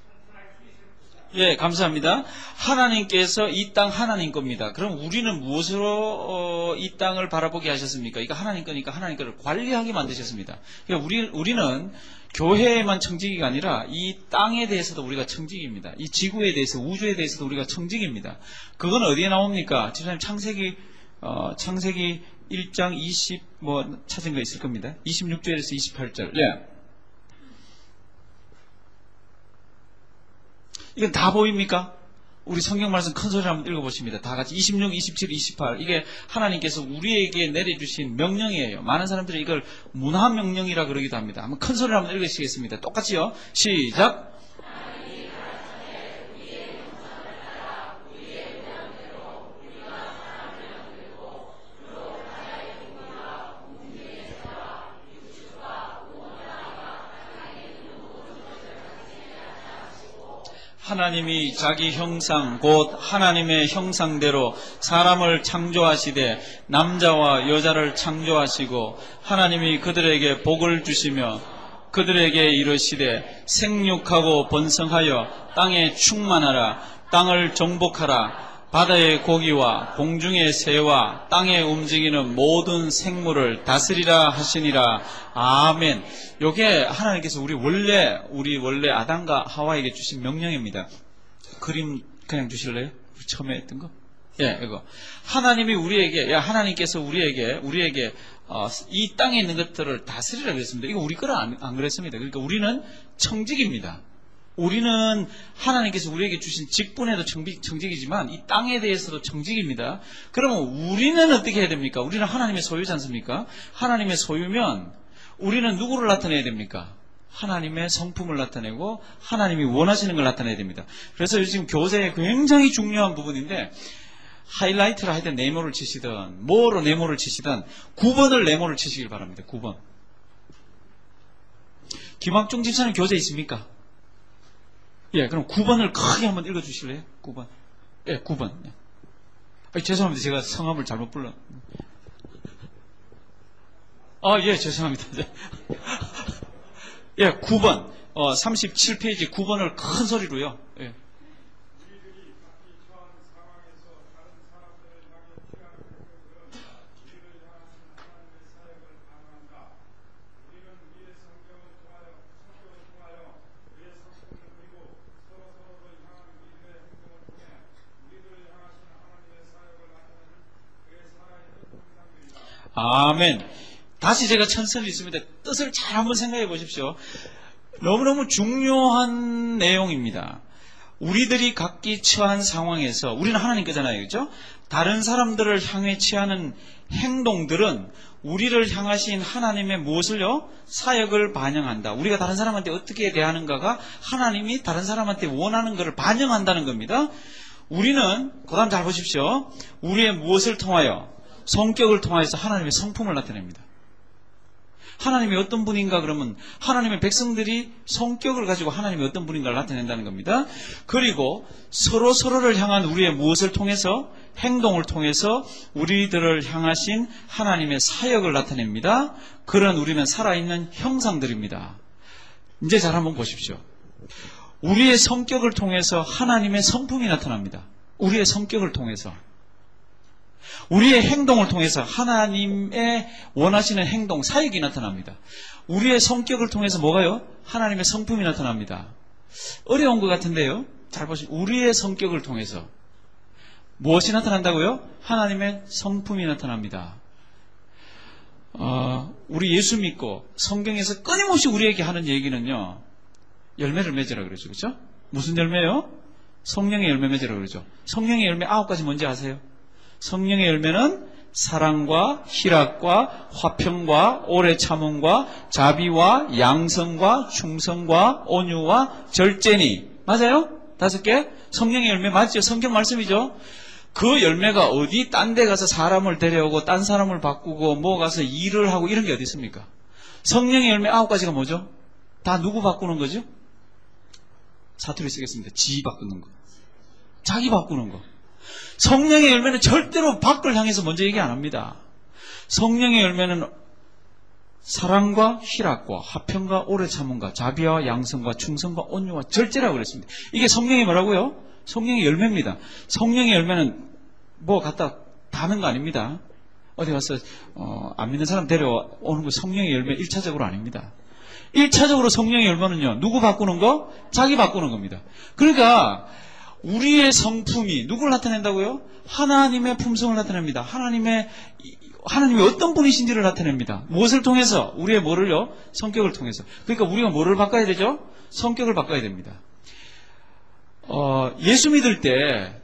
선포할 수 있을 것이다. 예, 감사합니다. 하나님께서 이 땅 하나님 겁니다. 그럼 우리는 무엇으로 이 땅을 바라보게 하셨습니까? 이거 하나님 거니까 하나님 거를 관리하게 만드셨습니다. 그러니까 우리는 교회에만 청지기가 아니라 이 땅에 대해서도 우리가 청지기입니다. 이 지구에 대해서, 우주에 대해서도 우리가 청지기입니다. 그건 어디에 나옵니까? 집사님 창세기 1장 20 찾은 거 있을 겁니다. 26절에서 28절. 예. 이건 다 보입니까? 우리 성경 말씀 큰 소리로 한번 읽어보십니다. 다 같이 26, 27, 28. 이게 하나님께서 우리에게 내려주신 명령이에요. 많은 사람들이 이걸 문화명령이라 그러기도 합니다. 한번 큰 소리로 한번 읽으시겠습니다. 똑같이요. 시작. 하나님이 자기 형상 곧 하나님의 형상대로 사람을 창조하시되 남자와 여자를 창조하시고 하나님이 그들에게 복을 주시며 그들에게 이르시되 생육하고 번성하여 땅에 충만하라. 땅을 정복하라. 바다의 고기와 공중의 새와 땅에 움직이는 모든 생물을 다스리라 하시니라. 아멘. 요게 하나님께서 우리 원래 아담과 하와에게 주신 명령입니다. 그림 그냥 주실래요? 우리 처음에 했던 거? 예, 이거. 하나님께서 우리에게 이 땅에 있는 것들을 다스리라 그랬습니다. 이거 우리 거는 안 그랬습니다. 그러니까 우리는 청직입니다. 우리는 하나님께서 우리에게 주신 직분에도 청직이지만 이 땅에 대해서도 청직입니다. 그러면 우리는 어떻게 해야 됩니까? 우리는 하나님의 소유지 않습니까? 하나님의 소유면 우리는 누구를 나타내야 됩니까? 하나님의 성품을 나타내고 하나님이 원하시는 걸 나타내야 됩니다. 그래서 요즘 교재에 굉장히 중요한 부분인데 하이라이트를 하여튼 네모를 치시든 뭐로 네모를 치시든 9번을 네모를 치시길 바랍니다. 9번. 김학중 집사님 교재 있습니까? 예, 그럼 9번을 크게 한번 읽어주실래요? 9번. 예, 9번. 예. 죄송합니다. 제가 성함을 잘못 불러. 예, 죄송합니다. 예, 9번. 37페이지 9번을 큰 소리로요. 예. 아멘. 다시 제가 천선을 있습니다. 뜻을 잘 한번 생각해 보십시오. 너무너무 중요한 내용입니다. 우리들이 각기 처한 상황에서 우리는 하나님 거잖아요. 그렇죠? 다른 사람들을 향해 취하는 행동들은 우리를 향하신 하나님의 무엇을요? 사역을 반영한다. 우리가 다른 사람한테 어떻게 대하는가가 하나님이 다른 사람한테 원하는 것을 반영한다는 겁니다. 우리는 그 다음 잘 보십시오. 우리의 무엇을 통하여? 성격을 통하여서 하나님의 성품을 나타냅니다. 하나님이 어떤 분인가 그러면 하나님의 백성들이 성격을 가지고 하나님이 어떤 분인가를 나타낸다는 겁니다. 그리고 서로를 향한 우리의 무엇을 통해서 행동을 통해서 우리들을 향하신 하나님의 사역을 나타냅니다. 그런 우리는 살아있는 형상들입니다. 이제 잘 한번 보십시오. 우리의 성격을 통해서 하나님의 성품이 나타납니다. 우리의 성격을 통해서. 우리의 행동을 통해서 하나님의 원하시는 행동, 사역이 나타납니다. 우리의 성격을 통해서 뭐가요? 하나님의 성품이 나타납니다. 어려운 것 같은데요. 잘 보시면 우리의 성격을 통해서 무엇이 나타난다고요? 하나님의 성품이 나타납니다. 우리 예수 믿고 성경에서 끊임없이 우리에게 하는 얘기는요. 열매를 맺으라 그러죠. 그렇죠? 무슨 열매요? 성령의 열매 맺으라 그러죠. 성령의 열매 9가지 뭔지 아세요? 성령의 열매는 사랑과 희락과 화평과 오래 참음과 자비와 양성과 충성과 온유와 절제니. 맞아요? 5개? 성령의 열매 맞죠? 성경 말씀이죠? 그 열매가 어디 딴 데 가서 사람을 데려오고 딴 사람을 바꾸고 뭐 가서 일을 하고 이런 게 어디 있습니까? 성령의 열매 9가지가 뭐죠? 다 누구 바꾸는 거죠? 사투리 쓰겠습니다. 지 바꾸는 거. 자기 바꾸는 거. 성령의 열매는 절대로 밖을 향해서 먼저 얘기 안 합니다. 성령의 열매는 사랑과 희락과 화평과 오래 참음과 자비와 양성과 충성과 온유와 절제라고 그랬습니다. 이게 성령이 뭐라고요? 성령의 열매입니다. 성령의 열매는 뭐 갖다 다는 거 아닙니다. 어디 가서 안 믿는 사람 데려오는 거 성령의 열매 1차적으로 아닙니다. 1차적으로 성령의 열매는요. 누구 바꾸는 거? 자기 바꾸는 겁니다. 그러니까 우리의 성품이 누구를 나타낸다고요? 하나님의 품성을 나타냅니다. 하나님이 어떤 분이신지를 나타냅니다. 무엇을 통해서? 우리의 뭐를요? 성격을 통해서. 그러니까 우리가 뭐를 바꿔야 되죠? 성격을 바꿔야 됩니다. 예수 믿을 때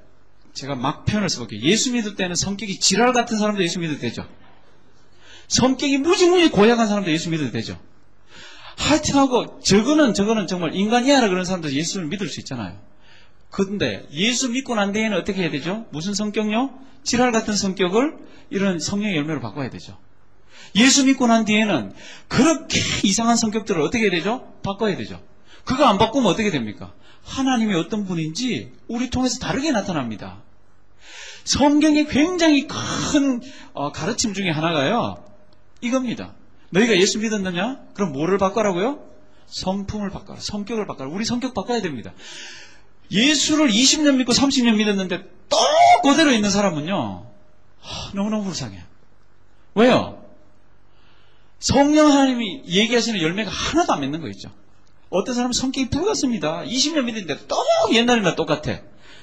제가 막 표현을 써볼게요. 예수 믿을 때는 성격이 지랄 같은 사람도 예수 믿어도 되죠. 성격이 무지무지 고약한 사람도 예수 믿어도 되죠. 하여튼하고 저거는 정말 인간이야라 그런 사람도 예수를 믿을 수 있잖아요. 그런데 예수 믿고 난 뒤에는 어떻게 해야 되죠? 무슨 성격요? 지랄 같은 성격을 이런 성령의 열매로 바꿔야 되죠. 예수 믿고 난 뒤에는 그렇게 이상한 성격들을 어떻게 해야 되죠? 바꿔야 되죠. 그거 안 바꾸면 어떻게 됩니까? 하나님이 어떤 분인지 우리 통해서 다르게 나타납니다. 성경의 굉장히 큰 가르침 중에 하나가요. 이겁니다. 너희가 예수 믿었느냐? 그럼 뭐를 바꿔라고요? 성품을 바꿔라. 성격을 바꿔라. 우리 성격 바꿔야 됩니다. 예수를 20년 믿고 30년 믿었는데 또 그대로 있는 사람은요. 너무너무 불쌍해요. 왜요? 성령 하나님이 얘기하시는 열매가 하나도 안 맺는 거 있죠. 어떤 사람은 성격이 불같습니다. 20년 믿었는데 또 옛날이나 똑같아.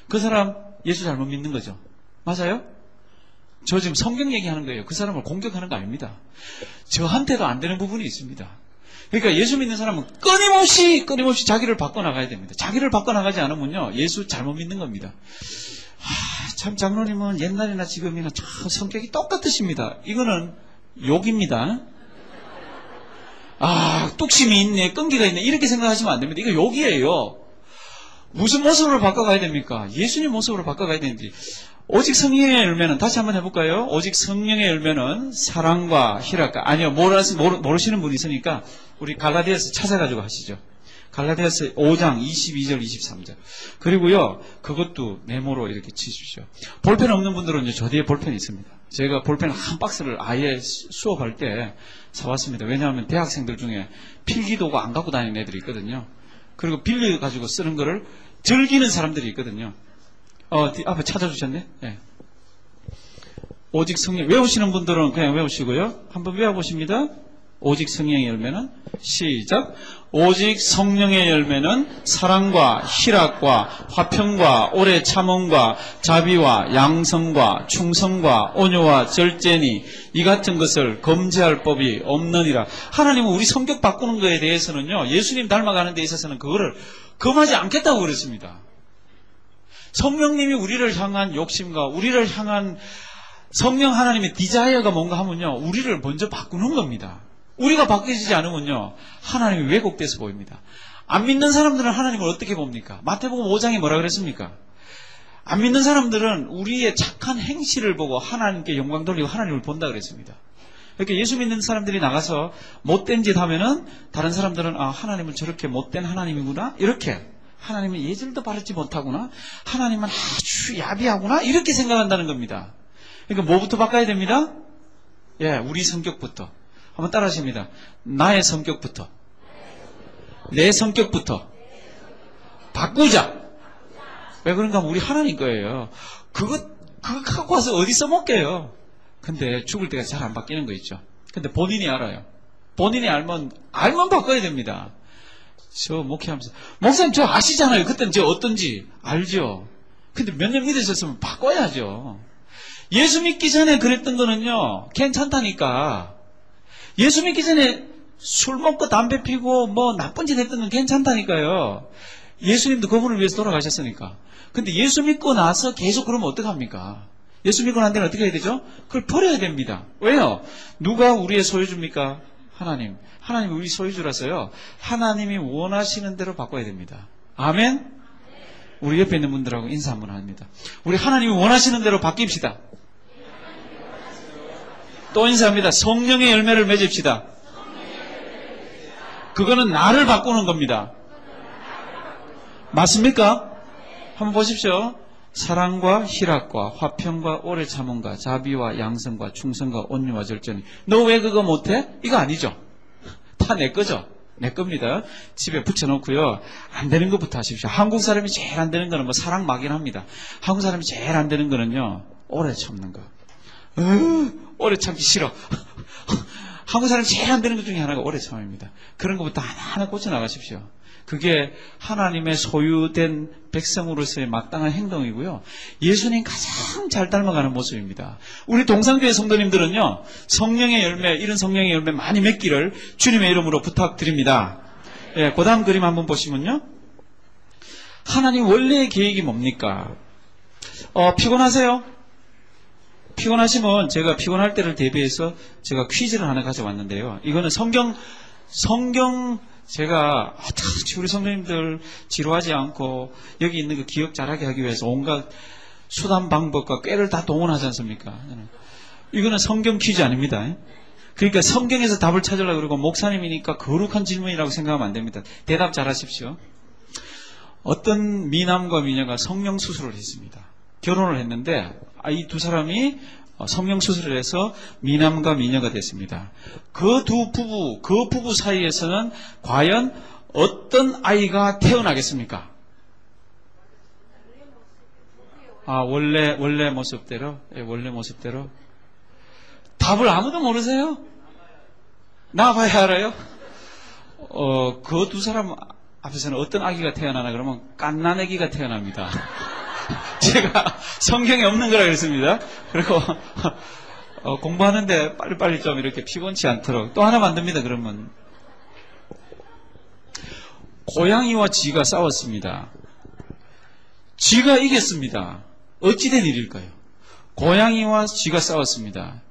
그 사람 예수 잘못 믿는 거죠. 맞아요? 저 지금 성경 얘기하는 거예요. 그 사람을 공격하는 거 아닙니다. 저한테도 안 되는 부분이 있습니다. 그러니까 예수 믿는 사람은 끊임없이 자기를 바꿔나가야 됩니다. 자기를 바꿔나가지 않으면요. 예수 잘못 믿는 겁니다. 참 장로님은 옛날이나 지금이나 참 성격이 똑같으십니다. 이거는 욕입니다. 뚝심이 있네, 끈기가 있네 이렇게 생각하시면 안 됩니다. 이거 욕이에요. 무슨 모습으로 바꿔가야 됩니까? 예수님 모습으로 바꿔가야 되는지. 오직 성령의 열매는 다시 한번 해볼까요? 오직 성령의 열매는 사랑과 희락과 아니요 모르시는 분이 있으니까 우리 갈라디아서 찾아가지고 하시죠. 갈라디아서 5장 22절 23절 그리고요 그것도 메모로 이렇게 치십시오. 볼펜 없는 분들은 이제 저 뒤에 볼펜이 있습니다. 제가 볼펜 한 박스를 아예 수업할 때 사왔습니다. 왜냐하면 대학생들 중에 필기도구 안 갖고 다니는 애들이 있거든요. 그리고 빌려가지고 쓰는 거를 즐기는 사람들이 있거든요. 앞에 찾아주셨네? 네. 오직 성령, 외우시는 분들은 그냥 외우시고요. 한번 외워보십니다. 오직 성령의 열매는, 시작. 오직 성령의 열매는 사랑과 희락과 화평과 오래 참음과 자비와 양성과 충성과 온유와 절제니 이 같은 것을 검지할 법이 없느니라. 하나님은 우리 성격 바꾸는 거에 대해서는요, 예수님 닮아가는 데 있어서는 그거를 금하지 않겠다고 그랬습니다. 성령님이 우리를 향한 욕심과 우리를 향한 성령 하나님의 디자이어가 뭔가 하면요, 우리를 먼저 바꾸는 겁니다. 우리가 바뀌지 않으면요, 하나님이 왜곡돼서 보입니다. 안 믿는 사람들은 하나님을 어떻게 봅니까? 마태복음 5장에 뭐라 그랬습니까? 안 믿는 사람들은 우리의 착한 행실을 보고 하나님께 영광 돌리고 하나님을 본다 그랬습니다. 이렇게 예수 믿는 사람들이 나가서 못된 짓 하면은 다른 사람들은 아, 하나님은 저렇게 못된 하나님이구나. 이렇게 하나님은 예절도 바르지 못하구나. 하나님은 아주 야비하구나. 이렇게 생각한다는 겁니다. 그러니까 뭐부터 바꿔야 됩니다? 예, 우리 성격부터. 한번 따라 하십니다. 나의 성격부터. 내 성격부터. 바꾸자. 왜 그런가 하면 우리 하나님 거예요. 그거 갖고 와서 어디 써먹게요. 근데 죽을 때가 잘 안 바뀌는 거 있죠. 근데 본인이 알아요. 본인이 알면 바꿔야 됩니다. 저 목회하면서 목사님 저 아시잖아요. 그때는 저 어떤지 알죠. 근데 몇 년 믿으셨으면 바꿔야죠. 예수 믿기 전에 그랬던 거는요 괜찮다니까. 예수 믿기 전에 술 먹고 담배 피고 뭐 나쁜 짓 했던 건 괜찮다니까요. 예수님도 그분을 위해서 돌아가셨으니까. 근데 예수 믿고 나서 계속 그러면 어떡합니까? 예수 믿고 난 데는 어떻게 해야 되죠? 그걸 버려야 됩니다. 왜요? 누가 우리의 소유주입니까? 하나님. 하나님이 우리 소유주라서요. 하나님이 원하시는 대로 바꿔야 됩니다. 아멘? 우리 옆에 있는 분들하고 인사 한번 합니다. 우리 하나님이 원하시는 대로 바뀝시다. 또 인사합니다. 성령의 열매를 맺읍시다. 그거는 나를 바꾸는 겁니다. 맞습니까? 한번 보십시오. 사랑과 희락과 화평과 오래 참음과 자비와 양성과 충성과 온유와 절제니. 너 왜 그거 못해? 이거 아니죠. 다 내 거죠. 내 겁니다. 집에 붙여놓고요. 안 되는 것부터 하십시오. 한국 사람이 제일 안 되는 거는 뭐 사랑 막연합니다. 한국 사람이 제일 안 되는 거는요. 오래 참는 거. 오래 참기 싫어. 한국 사람이 제일 안 되는 것 중에 하나가 오래 참입니다. 그런 것부터 하나하나 고쳐나가십시오. 그게 하나님의 소유된 백성으로서의 마땅한 행동이고요. 예수님 가장 잘 닮아가는 모습입니다. 우리 동상교회 성도님들은요. 성령의 열매, 이런 성령의 열매 많이 맺기를 주님의 이름으로 부탁드립니다. 예, 그 다음 그림 한번 보시면요. 하나님 원래의 계획이 뭡니까? 피곤하세요? 피곤하시면 제가 피곤할 때를 대비해서 제가 퀴즈를 하나 가져왔는데요. 이거는 성경 제가 우리 성도님들 지루하지 않고 여기 있는 거 기억 잘하게 하기 위해서 온갖 수단 방법과 꾀를 다 동원하지 않습니까? 이거는 성경 퀴즈 아닙니다. 그러니까 성경에서 답을 찾으려고 그러고 목사님이니까 거룩한 질문이라고 생각하면 안 됩니다. 대답 잘하십시오. 어떤 미남과 미녀가 성령 수술을 했습니다. 결혼을 했는데 이 두 사람이 성령 수술을 해서 미남과 미녀가 됐습니다. 그 부부 사이에서는 과연 어떤 아이가 태어나겠습니까? 원래 모습대로? 예, 원래 모습대로? 답을 아무도 모르세요? 나와봐야 알아요? 그 두 사람 앞에서는 어떤 아기가 태어나나 그러면 깐난아기가 태어납니다. 제가 성경에 없는 거라 그랬습니다. 그리고 공부하는데 빨리빨리 좀 이렇게 피곤치 않도록 또 하나 만듭니다. 그러면 고양이와 쥐가 싸웠습니다. 쥐가 이겼습니다. 어찌된 일일까요? 고양이와 쥐가 싸웠습니다.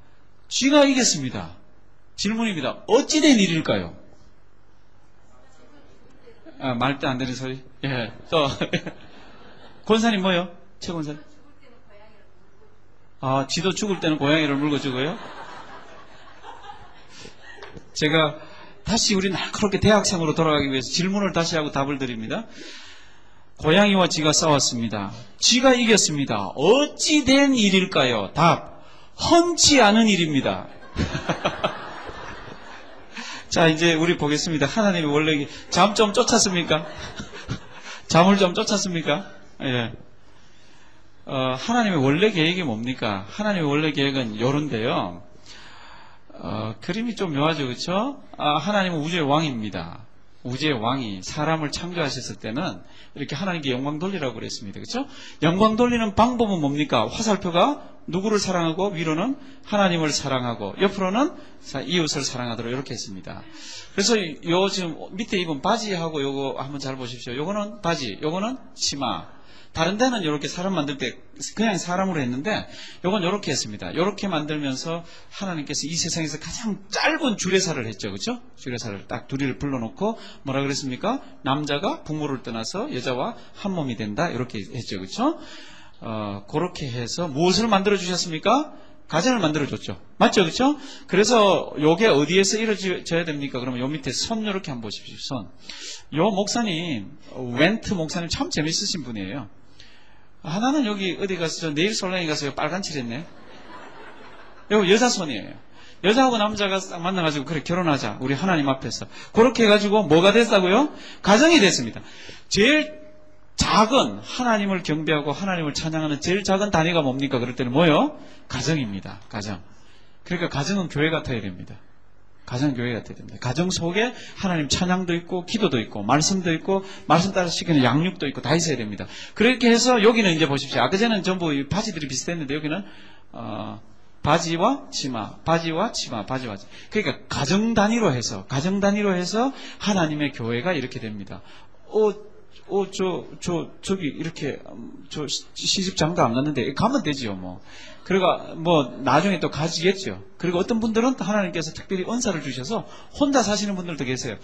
쥐가 이겼습니다. 질문입니다. 어찌된 일일까요? 말 때 안 되는 소리? 예. 또 권사님 뭐요? 최 권사님? 쥐도 죽을 때는 고양이를 물고 죽어요? 제가 다시 우리 날카롭게 대학생으로 돌아가기 위해서 질문을 다시 하고 답을 드립니다. 고양이와 쥐가 싸웠습니다. 쥐가 이겼습니다. 어찌 된 일일까요? 답. 헌치 않은 일입니다. 자, 이제 우리 보겠습니다. 하나님이 원래 잠 좀 쫓았습니까? 잠을 좀 쫓았습니까? 예. 하나님의 원래 계획이 뭡니까? 하나님의 원래 계획은 요런데요. 그림이 좀 묘하죠, 그렇죠? 하나님은 우주의 왕입니다. 우주의 왕이 사람을 창조하셨을 때는 이렇게 하나님께 영광 돌리라고 그랬습니다. 그렇죠? 영광 돌리는 방법은 뭡니까? 화살표가 누구를 사랑하고 위로는 하나님을 사랑하고 옆으로는 이웃을 사랑하도록 이렇게 했습니다. 그래서 요 지금 밑에 입은 바지하고 요거 한번 잘 보십시오. 요거는 바지, 요거는 치마. 다른 데는 이렇게 사람 만들 때 그냥 사람으로 했는데 요건 이렇게 했습니다. 이렇게 만들면서 하나님께서 이 세상에서 가장 짧은 주례사를 했죠. 그렇죠? 주례사를 딱 둘이를 불러놓고 뭐라 그랬습니까? 남자가 부모를 떠나서 여자와 한 몸이 된다. 이렇게 했죠. 그렇죠? 그렇게 해서 무엇을 만들어 주셨습니까? 가정을 만들어줬죠. 맞죠? 그렇죠? 그래서 요게 어디에서 이루어져야 됩니까? 그러면 요 밑에 선 이렇게 한번 보십시오. 선. 요 목사님, 웬트 목사님 참 재밌으신 분이에요. 하나는 여기 어디 가서 저 네일 살롱에 가서 빨간 칠했네. 요 여자 손이에요. 여자하고 남자가 딱 만나가지고 그래 결혼하자. 우리 하나님 앞에서. 그렇게 해가지고 뭐가 됐다고요? 가정이 됐습니다. 제일 작은 하나님을 경배하고 하나님을 찬양하는 제일 작은 단위가 뭡니까? 그럴 때는 뭐요? 가정입니다. 가정. 그러니까 가정은 교회 같아야 됩니다. 가정 교회 같아야 됩니다. 가정 속에 하나님 찬양도 있고 기도도 있고 말씀도 있고 말씀 따라 시키는 양육도 있고 다 있어야 됩니다. 그렇게 해서 여기는 이제 보십시오. 아까 전에는 전부 바지들이 비슷했는데 여기는 바지와 치마, 바지와 치마, 바지와 치마. 그러니까 가정 단위로 해서 하나님의 교회가 이렇게 됩니다. 저기, 이렇게, 시집 장가 안 갔는데, 가면 되지요, 뭐. 그러니까, 나중에 또 가지겠죠. 그리고 어떤 분들은 하나님께서 특별히 은사를 주셔서 혼자 사시는 분들도 계세요.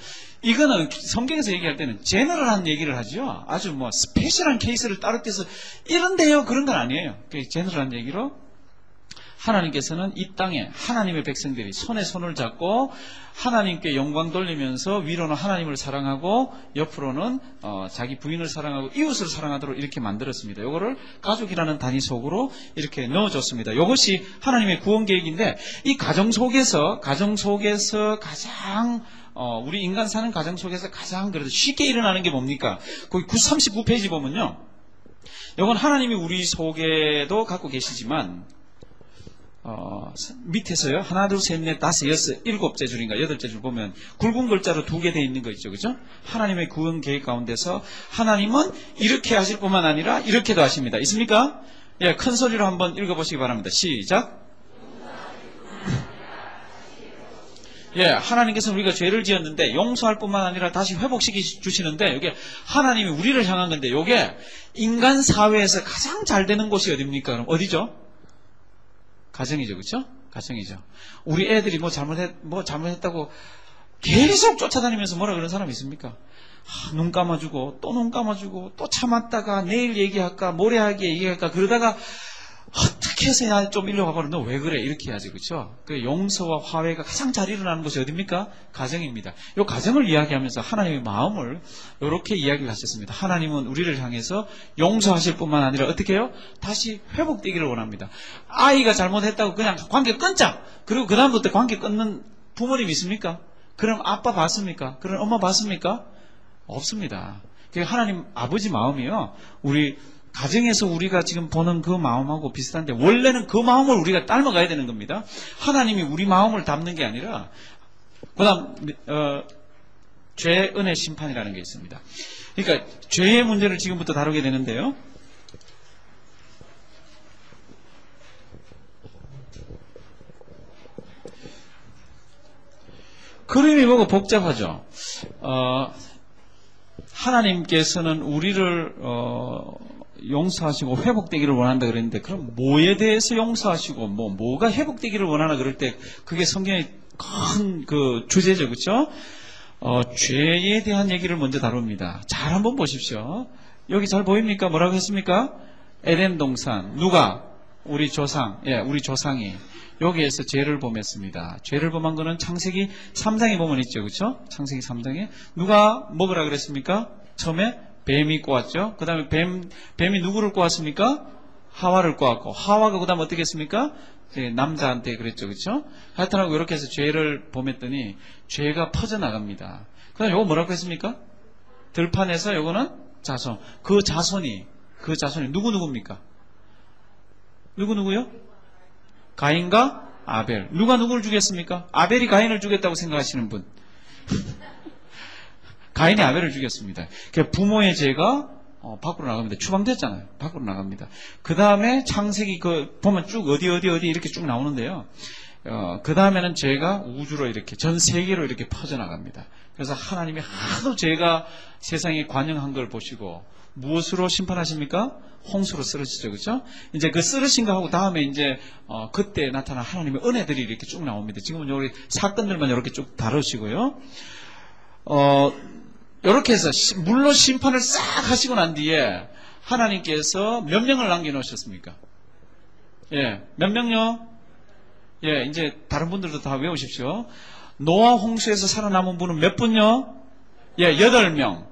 이거는 성경에서 얘기할 때는 제너럴한 얘기를 하죠. 아주 스페셜한 케이스를 따로 떼서, 이런데요, 그런 건 아니에요. 제너럴한 얘기로, 하나님께서는 이 땅에 하나님의 백성들이 손에 손을 잡고 하나님께 영광 돌리면서 위로는 하나님을 사랑하고 옆으로는 자기 부인을 사랑하고 이웃을 사랑하도록 이렇게 만들었습니다. 이거를 가족이라는 단위 속으로 이렇게 넣어줬습니다. 이것이 하나님의 구원 계획인데 이 가정 속에서 가장 우리 인간 사는 가정 속에서 가장 그래도 쉽게 일어나는 게 뭡니까? 거기 39페이지 보면요. 이건 하나님이 우리 속에도 갖고 계시지만 밑에서요. 하나, 둘, 셋, 넷, 다섯, 여섯, 일곱째 줄인가 여덟째 줄 보면 굵은 글자로 2개 되어 있는 거 있죠. 그죠? 하나님의 구원 계획 가운데서 하나님은 이렇게 하실 뿐만 아니라 이렇게도 하십니다. 있습니까? 예, 큰 소리로 한번 읽어보시기 바랍니다. 시작. 예, 하나님께서는 우리가 죄를 지었는데 용서할 뿐만 아니라 다시 회복시켜 주시는데 이게 하나님이 우리를 향한 건데 이게 인간 사회에서 가장 잘 되는 곳이 어디입니까? 그럼 어디죠? 가정이죠, 그렇죠? 가정이죠. 우리 애들이 잘못했다고 계속 쫓아다니면서 뭐라 그러는 사람 있습니까? 눈 감아주고 또 눈 감아주고 또 참았다가 내일 얘기할까 모레하게 얘기할까 그러다가 어떻게 해서야 좀 일로 가버려. 너 왜 그래? 이렇게 해야지, 그렇죠? 그 용서와 화해가 가장 잘 일어나는 곳이 어디입니까? 가정입니다. 이 가정을 이야기하면서 하나님의 마음을 이렇게 이야기를 하셨습니다. 하나님은 우리를 향해서 용서하실 뿐만 아니라 어떻게 해요? 다시 회복되기를 원합니다. 아이가 잘못했다고 그냥 관계 끊자. 그리고 그 다음부터 관계 끊는 부모님 있습니까? 그럼 아빠 봤습니까? 그럼 엄마 봤습니까? 없습니다. 하나님 아버지 마음이요. 우리 가정에서 우리가 지금 보는 그 마음하고 비슷한데 원래는 그 마음을 우리가 닮아가야 되는 겁니다. 하나님이 우리 마음을 담는 게 아니라 그 다음 죄, 은혜, 심판이라는 게 있습니다. 그러니까 죄의 문제를 지금부터 다루게 되는데요. 그림이 뭐가 복잡하죠. 하나님께서는 우리를 용서하시고 회복되기를 원한다 그랬는데 그럼 뭐에 대해서 용서하시고 뭐가 회복되기를 원하나 그럴 때 그게 성경의 큰 그 주제죠, 그렇죠? 죄에 대한 얘기를 먼저 다룹니다. 잘 한번 보십시오. 여기 잘 보입니까? 뭐라고 했습니까? 에덴 동산 누가? 우리 조상, 우리 조상이 여기에서 죄를 범했습니다. 죄를 범한 거는 창세기 3장에 보면 있죠, 그렇죠? 창세기 3장에 누가 먹으라 그랬습니까? 처음에 뱀이 꼬았죠. 그 다음에 뱀이 누구를 꼬았습니까? 하와를 꼬았고, 하와가 그 다음 어떻게 했습니까? 남자한테 그랬죠, 그렇죠? 하여튼 이렇게 해서 죄를 범했더니 죄가 퍼져나갑니다. 그 다음에 이거 뭐라고 했습니까? 들판에서 이거는 자손. 그 자손이 누구입니까? 누구요? 가인과 아벨. 누가 누구를 죽였습니까? 아벨이 가인을 죽였다고 생각하시는 분. 가인이 아벨을 죽였습니다. 부모의 죄가 밖으로 나갑니다. 추방됐잖아요. 밖으로 나갑니다. 그 다음에 창세기 보면 쭉 어디 이렇게 쭉 나오는데요. 그 다음에는 죄가 우주로 이렇게 전 세계로 이렇게 퍼져나갑니다. 그래서 하나님이 하도 죄가 세상에 관영한 걸 보시고 무엇으로 심판하십니까? 홍수로 쓰러지죠, 그렇죠? 이제 그 쓰러진 거 하고 다음에 이제 그때 나타난 하나님의 은혜들이 이렇게 쭉 나옵니다. 지금은 여기 사건들만 이렇게 쭉 다루시고요. 이렇게 해서 물로 심판을 싹 하시고 난 뒤에 하나님께서 몇 명을 남겨놓으셨습니까? 몇 명요? 예, 이제 다른 분들도 다 외우십시오. 노아 홍수에서 살아남은 분은 몇 분요? 예, 8명.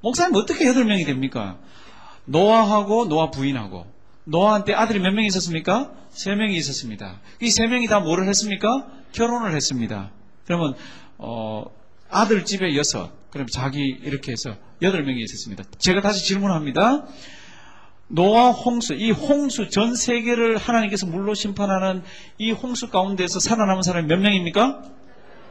목사님 어떻게 8명이 됩니까? 노아하고 노아 부인하고 노아한테 아들이 몇 명이 있었습니까? 3명이 있었습니다. 이 3명이 다 뭐를 했습니까? 결혼을 했습니다. 그러면 아들 집에 6, 그럼 자기 이렇게 해서 8명이 있었습니다. 제가 다시 질문합니다. 노아 홍수, 이 홍수 전 세계를 하나님께서 물로 심판하는 이 홍수 가운데서 살아남은 사람이 몇 명입니까?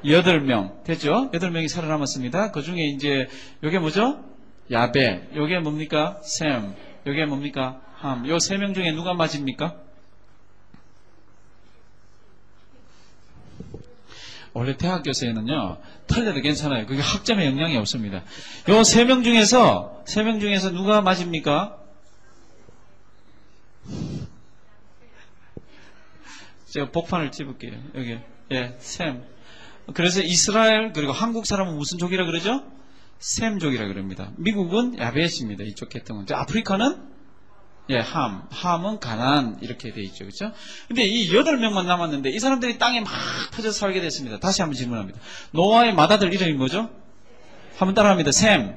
8명. 됐죠? 8명이 살아남았습니다. 그 중에 이제 요게 뭐죠? 야베. 요게 뭡니까? 셈. 요게 뭡니까? 함. 요 3명 중에 누가 맞습니까? 원래 대학교에서는요, 틀려도 괜찮아요. 그게 학점에 영향이 없습니다. 요 3명 중에서 누가 맞습니까? 제가 복판을 집을게요. 여기. 예, 셈. 그래서 이스라엘, 그리고 한국 사람은 무슨 족이라 그러죠? 셈족이라 그럽니다. 미국은 야벳입니다. 이쪽 계통은. 아프리카는 예, 함은 가나안 이렇게 돼 있죠. 그렇죠? 근데 이 8명만 남았는데 이 사람들이 땅에 막 퍼져 살게 됐습니다. 다시 한번 질문합니다. 노아의 맏아들 이름이 뭐죠? 한번 따라합니다. 셈이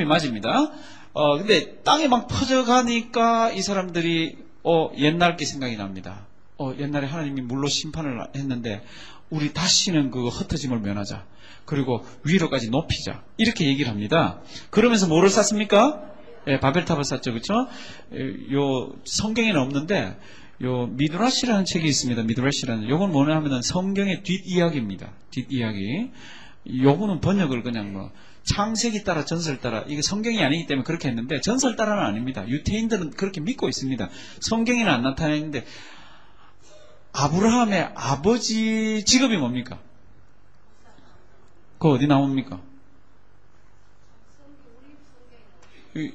맞습니다. 근데 땅에 막 퍼져가니까 이 사람들이 옛날 게 생각이 납니다. 옛날에 하나님이 물로 심판을 했는데 우리 다시는 그 흩어짐을 면하자. 그리고 위로까지 높이자. 이렇게 얘기를 합니다. 그러면서 뭐를 쌌습니까? 예, 바벨탑을 쌌죠. 그렇죠? 요 성경에는 없는데 요 미드라시라는 책이 있습니다. 미드라시라는. 요건 뭐냐 하면은 성경의 뒷이야기입니다. 뒷이야기. 요거는 번역을 그냥 뭐 창세기 따라 전설 따라, 이게 성경이 아니기 때문에 그렇게 했는데 전설 따라는 아닙니다. 유태인들은 그렇게 믿고 있습니다. 성경에는 안 나타나 있는데 아브라함의 아버지 직업이 뭡니까? 그거 어디 나옵니까?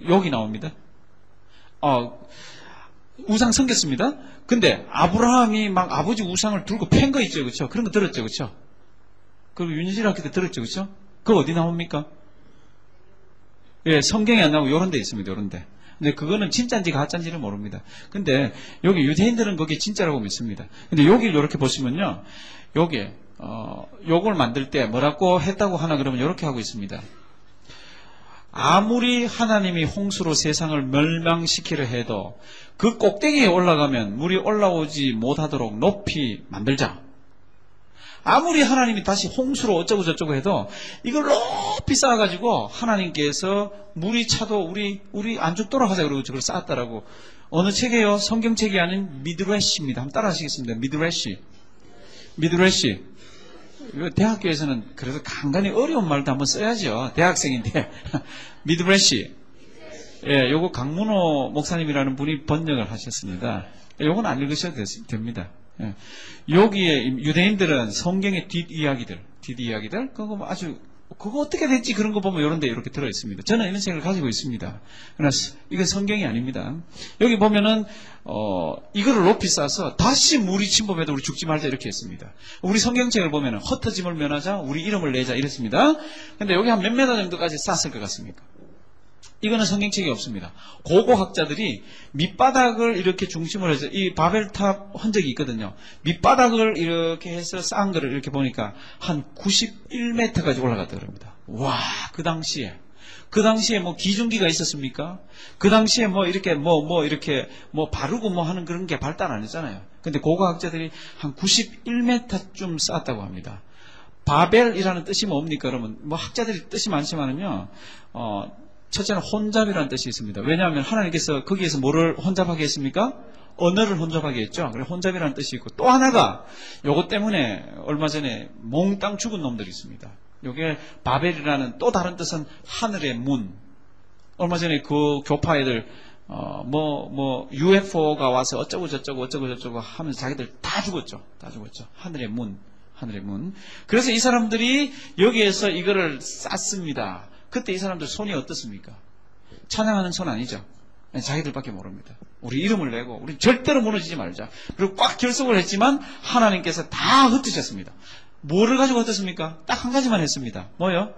여기 나옵니다. 우상 섬겼습니다. 근데 아브라함이 막 아버지 우상을 들고 팬 거 있죠, 그렇죠? 그런 거 들었죠, 그렇죠? 그리고 윤희실 학교 때 들었죠, 그렇죠? 그거 어디 나옵니까? 예, 성경에 안 나오고 요런 데 있습니다, 요런 데. 근데 그거는 진짜인지 가짜인지는 모릅니다. 근데 여기 유대인들은 그게 진짜라고 믿습니다. 근데 여기 이렇게 보시면요, 여기 요걸 만들 때 뭐라고 했다고 하나 그러면 이렇게 하고 있습니다. 아무리 하나님이 홍수로 세상을 멸망시키려 해도 그 꼭대기에 올라가면 물이 올라오지 못하도록 높이 만들자. 아무리 하나님이 다시 홍수로 어쩌고 저쩌고 해도 이걸 높이 쌓아가지고 하나님께서 물이 차도 우리 안 죽도록 하자 그러고 저걸 쌓았다라고. 어느 책이에요? 성경책이 아닌 미드래시입니다. 한번 따라 하시겠습니다. 미드래시. 대학교에서는 그래도 간간히 어려운 말도 한번 써야죠. 대학생인데. 미드래시. 예, 요거 강문호 목사님이라는 분이 번역을 하셨습니다. 요건 안 읽으셔도 됩니다. 예. 여기에 유대인들은 성경의 뒷이야기들, 그거 아주, 그거 어떻게 됐지? 그런 거 보면 이런 데 이렇게 들어있습니다. 저는 이런 생각을 가지고 있습니다. 그러나 이건 성경이 아닙니다. 여기 보면은, 이거를 높이 쌓아서 다시 물이 침범해도 우리 죽지 말자 이렇게 했습니다. 우리 성경책을 보면은 흩어짐을 면하자, 우리 이름을 내자 이랬습니다. 근데 여기 한 몇 메다 정도까지 쌓았을 것 같습니까? 이거는 성경책이 없습니다. 고고학자들이 밑바닥을 이렇게 중심으로 해서 이 바벨탑 흔적이 있거든요. 밑바닥을 이렇게 해서 쌓은 거를 이렇게 보니까 한 91m까지 올라갔다 그럽니다. 와, 그 당시에 뭐 기중기가 있었습니까? 그 당시에 뭐 이렇게 이렇게 바르고 뭐 하는 그런 게 발달 안 했잖아요. 근데 고고학자들이 한 91m쯤 쌓았다고 합니다. 바벨이라는 뜻이 뭡니까? 그러면 뭐 학자들이 뜻이 많지만은요, 첫째는 혼잡이라는 뜻이 있습니다. 왜냐하면 하나님께서 거기에서 뭐를 혼잡하게 했습니까? 언어를 혼잡하게 했죠. 그래서 혼잡이라는 뜻이 있고, 또 하나가 요것 때문에 얼마 전에 몽땅 죽은 놈들이 있습니다. 요게 바벨이라는 또 다른 뜻은 하늘의 문. 얼마 전에 그 교파 애들 UFO가 와서 어쩌고 저쩌고 하면서 자기들 다 죽었죠. 하늘의 문. 그래서 이 사람들이 여기에서 이거를 쌌습니다. 그때 이 사람들 손이 어떻습니까? 찬양하는 손 아니죠. 자기들밖에 모릅니다. 우리 이름을 내고 우리 절대로 무너지지 말자. 그리고 꽉 결속을 했지만 하나님께서 다 흩으셨습니다. 뭐를 가지고 흩었습니까? 딱 한 가지만 했습니다. 뭐요?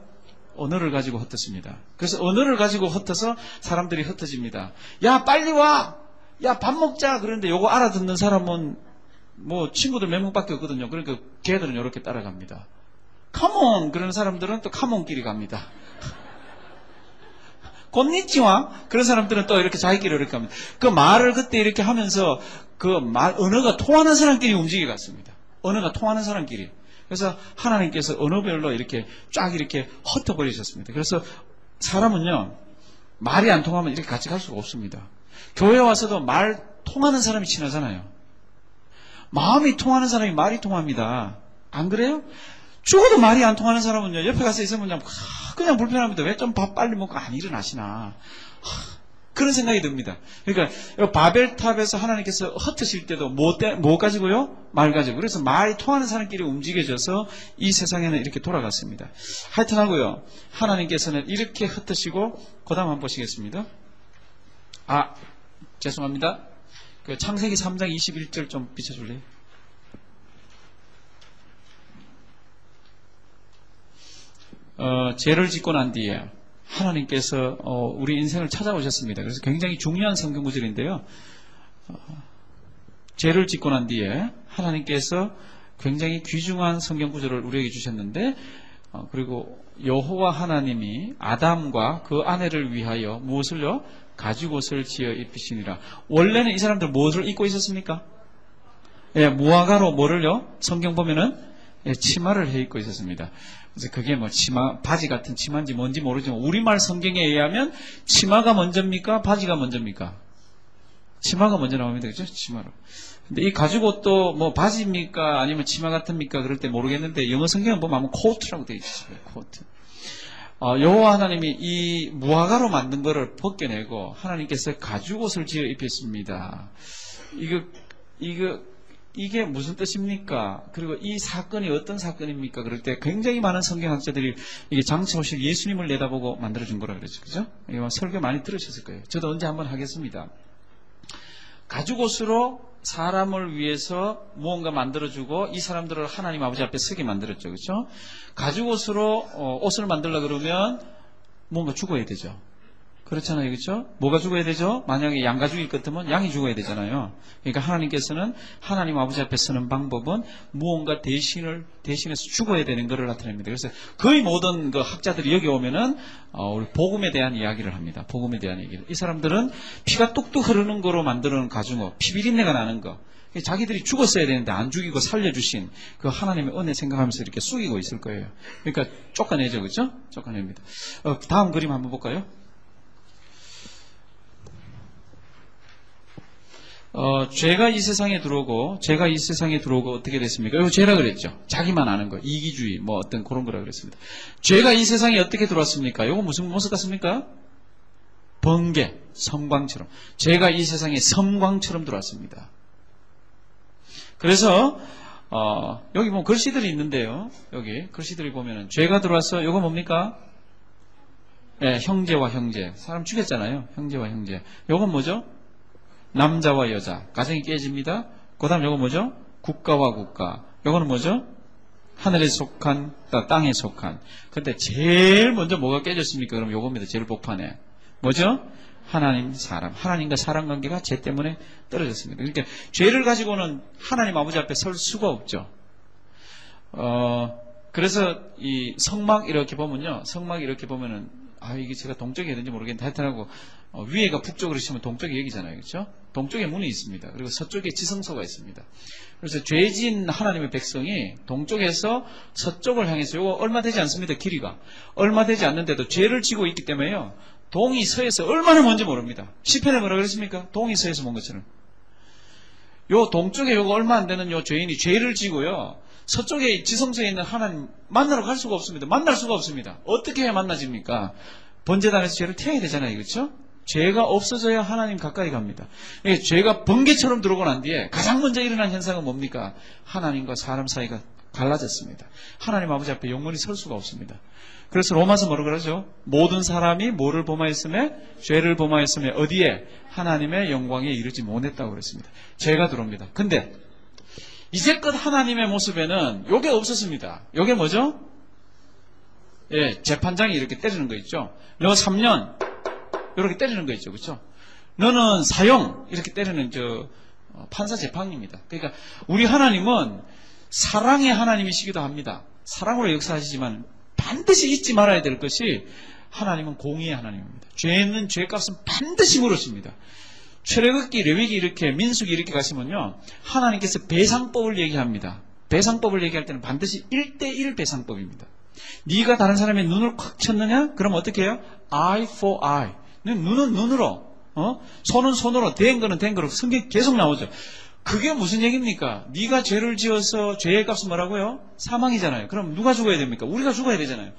언어를 가지고 흩었습니다. 그래서 언어를 가지고 흩어서 사람들이 흩어집니다. 야, 빨리 와! 야, 밥 먹자! 그런데 요거 알아듣는 사람은 뭐 친구들 몇 명밖에 없거든요. 그러니까 걔들은 이렇게 따라갑니다. 카몬 그런 사람들은 또 카몬끼리 갑니다. 곤니치와 그런 사람들은 또 이렇게 자기끼리 이렇게 갑니다. 그 말을 그때 이렇게 하면서 그 말 언어가 통하는 사람끼리 움직여 갔습니다. 언어가 통하는 사람끼리. 그래서 하나님께서 언어별로 이렇게 쫙 이렇게 흩어버리셨습니다. 그래서 사람은요 말이 안 통하면 이렇게 같이 갈 수가 없습니다. 교회 와서도 말 통하는 사람이 친하잖아요. 마음이 통하는 사람이 말이 통합니다. 안 그래요? 죽어도 말이 안 통하는 사람은요 옆에 가서 있으면 그냥 불편합니다. 왜 좀 밥 빨리 먹고 안 일어나시나 그런 생각이 듭니다. 그러니까 바벨탑에서 하나님께서 흩으실 때도 뭐 가지고요? 말 가지고. 그래서 말이 통하는 사람끼리 움직여져서 이 세상에는 이렇게 돌아갔습니다. 하여튼 하고요. 하나님께서는 이렇게 흩으시고 그 다음 한번 보시겠습니다. 죄송합니다. 그 창세기 3장 21절 좀 비춰줄래요? 죄를 짓고 난 뒤에 하나님께서 우리 인생을 찾아오셨습니다. 그래서 굉장히 중요한 성경 구절인데요. 죄를 짓고 난 뒤에 하나님께서 굉장히 귀중한 성경 구절을 우리에게 주셨는데 그리고 여호와 하나님이 아담과 그 아내를 위하여 무엇을요? 가죽옷을 지어 입히시니라. 원래는 이 사람들 무엇을 입고 있었습니까? 무화과로 뭐를요? 성경 보면은 치마를 해 입고 있었습니다. 그래서 그게 뭐 치마, 바지 같은 치마인지 뭔지 모르지만 우리말 성경에 의하면 치마가 먼저입니까? 바지가 먼저입니까? 치마가 먼저 나옵니다. 그죠? 치마로. 근데 이 가죽옷도 뭐 바지입니까? 아니면 치마 같습니까? 그럴 때 모르겠는데 영어 성경을 보면 아마 코트라고 되어 있어요. 코트. 여호와 하나님이 이 무화과로 만든 거를 벗겨내고 하나님께서 가죽옷을 지어 입혔습니다. 이게 무슨 뜻입니까? 그리고 이 사건이 어떤 사건입니까? 그럴 때 굉장히 많은 성경학자들이 이게 장차 오실 예수님을 내다보고 만들어준 거라 그러죠. 그죠? 이거 설교 많이 들으셨을 거예요. 저도 언제 한번 하겠습니다. 가죽옷으로 사람을 위해서 무언가 만들어주고 이 사람들을 하나님 아버지 앞에 서게 만들었죠. 그렇죠? 가죽옷으로 옷을 만들려고 그러면 뭔가 죽어야 되죠. 그렇잖아요. 그렇죠? 뭐가 죽어야 되죠? 만약에 양가 죽일 것 같으면 양이 죽어야 되잖아요. 그러니까 하나님께서는 하나님 아버지 앞에 서는 방법은 무언가 대신해서 죽어야 되는 것을 나타냅니다. 그래서 거의 모든 그 학자들이 여기 오면은 우리 복음에 대한 이야기를 합니다. 복음에 대한 얘기를. 이 사람들은 피가 뚝뚝 흐르는 거로 만드는 가죽옷, 피비린내가 나는 거. 자기들이 죽었어야 되는데 안 죽이고 살려주신 그 하나님의 은혜 생각하면서 이렇게 숙이고 있을 거예요. 그러니까 쫓아내죠. 그렇죠? 쫓아냅니다. 다음 그림 한번 볼까요? 죄가 이 세상에 들어오고 어떻게 됐습니까? 이거 죄라 그랬죠. 자기만 아는 거, 이기주의, 뭐 어떤 그런 거라 그랬습니다. 죄가 이 세상에 어떻게 들어왔습니까? 이거 무슨 모습 같습니까? 번개, 섬광처럼. 죄가 이 세상에 섬광처럼 들어왔습니다. 그래서 여기 뭐 글씨들이 있는데요. 여기 글씨들이 보면은 죄가 들어와서 이거 뭡니까? 형제와 형제. 사람 죽였잖아요. 형제와 형제. 이건 뭐죠? 남자와 여자, 가정이 깨집니다. 그 다음 요거 뭐죠? 국가와 국가. 요거는 뭐죠? 하늘에 속한, 땅에 속한. 근데 제일 먼저 뭐가 깨졌습니까? 그럼 요겁니다. 제일 복판에. 뭐죠? 하나님, 사람. 하나님과 사람 관계가 죄 때문에 떨어졌습니다. 그러니까 죄를 가지고는 하나님 아버지 앞에 설 수가 없죠. 그래서 이 성막 이렇게 보면요. 성막 이렇게 보면은 이게 제가 동쪽이 어딘지 모르겠는데 하여튼하고 위에가 북쪽으로 치면 동쪽이 여기잖아요. 그렇죠? 동쪽에 문이 있습니다. 그리고 서쪽에 지성소가 있습니다. 그래서 죄진 하나님의 백성이 동쪽에서 서쪽을 향해서 이거 얼마 되지 않습니다. 길이가. 얼마 되지 않는데도 죄를 지고 있기 때문에요. 동이 서에서 얼마나 먼지 모릅니다. 시편에 뭐라 그랬습니까? 동이 서에서 먼 것처럼. 요 동쪽에 요거 얼마 안 되는 요 죄인이 죄를 지고요. 서쪽에 지성소에 있는 하나님 만나러 갈 수가 없습니다. 만날 수가 없습니다. 어떻게 해야 만나집니까? 번제단에서 죄를 태워야 되잖아요. 그렇죠? 죄가 없어져야 하나님 가까이 갑니다. 죄가 번개처럼 들어오고 난 뒤에 가장 먼저 일어난 현상은 뭡니까? 하나님과 사람 사이가 갈라졌습니다. 하나님 아버지 앞에 영원히 설 수가 없습니다. 그래서 로마서 뭐라고 그러죠? 모든 사람이 뭐를 범하였으며? 죄를 범하였으며 어디에? 하나님의 영광에 이르지 못했다고 그랬습니다. 죄가 들어옵니다. 근데 이제껏 하나님의 모습에는 요게 없었습니다. 요게 뭐죠? 재판장이 이렇게 때리는 거 있죠. 너 3년 이렇게 때리는 거 있죠. 그렇죠? 너는 사형 이렇게 때리는 판사 재판입니다. 그러니까 우리 하나님은 사랑의 하나님이시기도 합니다. 사랑으로 역사하시지만 반드시 잊지 말아야 될 것이 하나님은 공의의 하나님입니다. 죄는 죄값은 반드시 물으십니다. 출애굽기, 레위기 이렇게 민수기 이렇게 가시면요, 하나님께서 배상법을 얘기합니다. 배상법을 얘기할 때는 반드시 1대1 배상법입니다. 네가 다른 사람의 눈을 콱 쳤느냐? 그럼 어떻게 해요? eye for eye. 눈은 눈으로, 손은 손으로, 된 거는 된 거로 성경 계속 나오죠. 그게 무슨 얘기입니까? 네가 죄를 지어서 죄의 값은 뭐라고요? 사망이잖아요. 그럼 누가 죽어야 됩니까? 우리가 죽어야 되잖아요.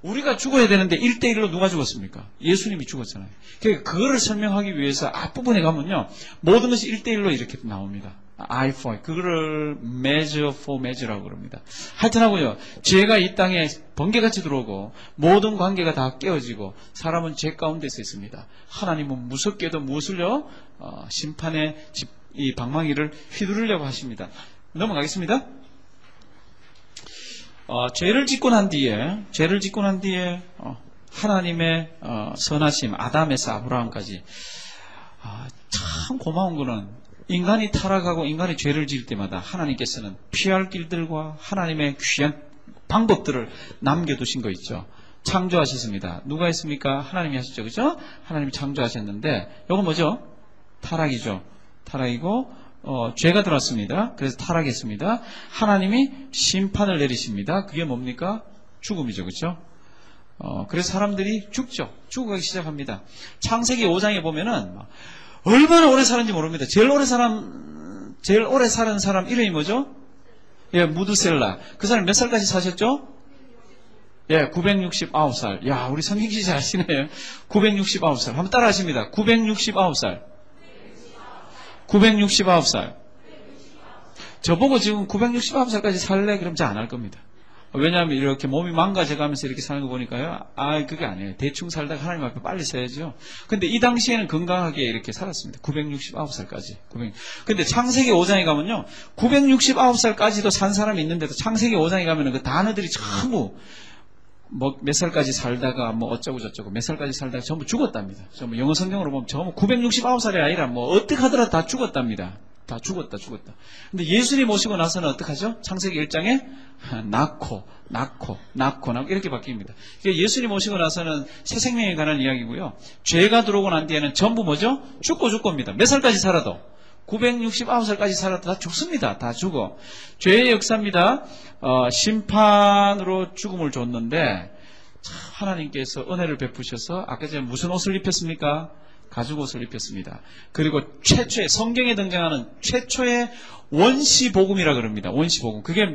우리가 죽어야 되는데 1대1로 누가 죽었습니까? 예수님이 죽었잖아요. 그러니까 그거를 설명하기 위해서 앞부분에 가면요, 모든 것이 1대1로 이렇게 나옵니다. eye for eye. 그거를 measure for measure라고 그럽니다. 하여튼하고요, 죄가 이 땅에 번개같이 들어오고 모든 관계가 다 깨어지고 사람은 죄 가운데서 있습니다. 하나님은 무섭게도 무엇을요? 심판의 이 방망이를 휘두르려고 하십니다. 넘어가겠습니다. 죄를 짓고 난 뒤에 하나님의 선하심, 아담에서 아브라함까지, 참 고마운 거는 인간이 타락하고 인간이 죄를 지을 때마다 하나님께서는 피할 길들과 하나님의 귀한 방법들을 남겨두신 거 있죠. 창조하셨습니다. 누가 했습니까? 하나님이 하셨죠. 그죠? 하나님이 창조하셨는데 이건 뭐죠? 타락이죠. 타락이고 죄가 들어왔습니다. 그래서 타락했습니다. 하나님이 심판을 내리십니다. 그게 뭡니까? 죽음이죠. 그렇죠? 그래서 사람들이 죽어가기 시작합니다. 창세기 5장에 보면은 얼마나 오래 사는지 모릅니다. 제일 오래 사는 사람 이름이 뭐죠? 예, 무드셀라. 그 사람 몇 살까지 사셨죠? 예, 969살. 야, 우리 성경시 잘 아시네요. 969살. 한번 따라 하십니다. 969살. 969살. 저보고 지금 969살까지 살래? 그럼 잘 안 할 겁니다. 왜냐하면 이렇게 몸이 망가져가면서 이렇게 사는 거 보니까요. 그게 아니에요. 대충 살다가 하나님 앞에 빨리 서야죠. 근데 이 당시에는 건강하게 이렇게 살았습니다. 969살까지. 근데 창세기 5장에 가면요, 969살까지도 산 사람이 있는데도 창세기 5장에 가면은 그 단어들이 전부 몇 살까지 살다가 어쩌고 저쩌고 몇 살까지 살다가 전부 죽었답니다. 전부 영어 성경으로 보면 전부 969살이 아니라 어떻게 하더라도 다 죽었답니다. 다 죽었다. 근데 예수님 오시고 나서는 어떡하죠? 창세기 1장에 낳고 이렇게 바뀝니다. 그러니까 예수님 오시고 나서는 새 생명에 관한 이야기고요. 죄가 들어오고 난 뒤에는 전부 뭐죠? 죽고입니다. 몇 살까지 살아도 969살까지 살아도 다 죽습니다. 다 죽어. 죄의 역사입니다. 심판으로 죽음을 줬는데 하나님께서 은혜를 베푸셔서 아까 전에 무슨 옷을 입혔습니까? 가죽옷을 입혔습니다. 그리고 최초의 성경에 등장하는 최초의 원시복음이라 그럽니다. 원시복음. 그게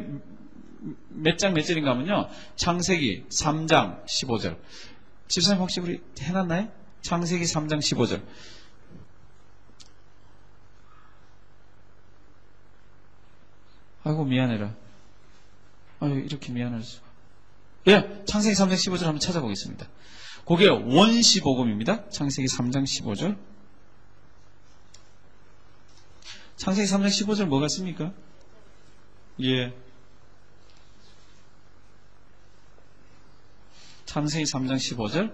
몇 장 몇 절인가 하면요, 창세기 3장 15절. 집사님 혹시 우리 해놨나요? 창세기 3장 15절. 아이고 미안해라. 이렇게 미안할 수가. 예, 창세기 3장 15절 한번 찾아보겠습니다. 그게 원시복음입니다. 창세기 3장 15절. 창세기 3장 15절 뭐가 씁니까? 예. 창세기 3장 15절.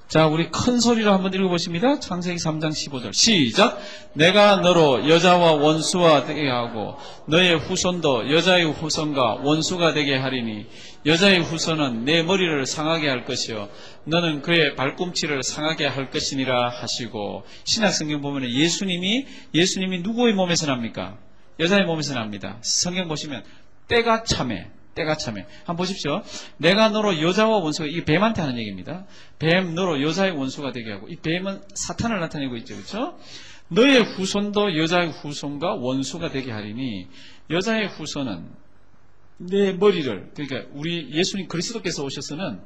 자, 우리 큰 소리로 한번 읽어보십니다. 창세기 3장 15절. 시작. 내가 너로 여자와 원수가 되게 하고 너의 후손도 여자의 후손과 원수가 되게 하리니 여자의 후손은 내 머리를 상하게 할 것이요 너는 그의 발꿈치를 상하게 할 것이니라 하시고, 신약성경 보면 예수님이 누구의 몸에서 납니까? 여자의 몸에서 납니다. 성경 보시면 때가 참해. 한번 보십시오. 내가 너로 여자와 원수가, 이게 뱀한테 하는 얘기입니다. 뱀 너로 여자의 원수가 되게 하고, 이 뱀은 사탄을 나타내고 있죠. 그렇죠? 너의 후손도 여자의 후손과 원수가 되게 하리니, 여자의 후손은 내 머리를, 그러니까 우리 예수님 그리스도께서 오셔서는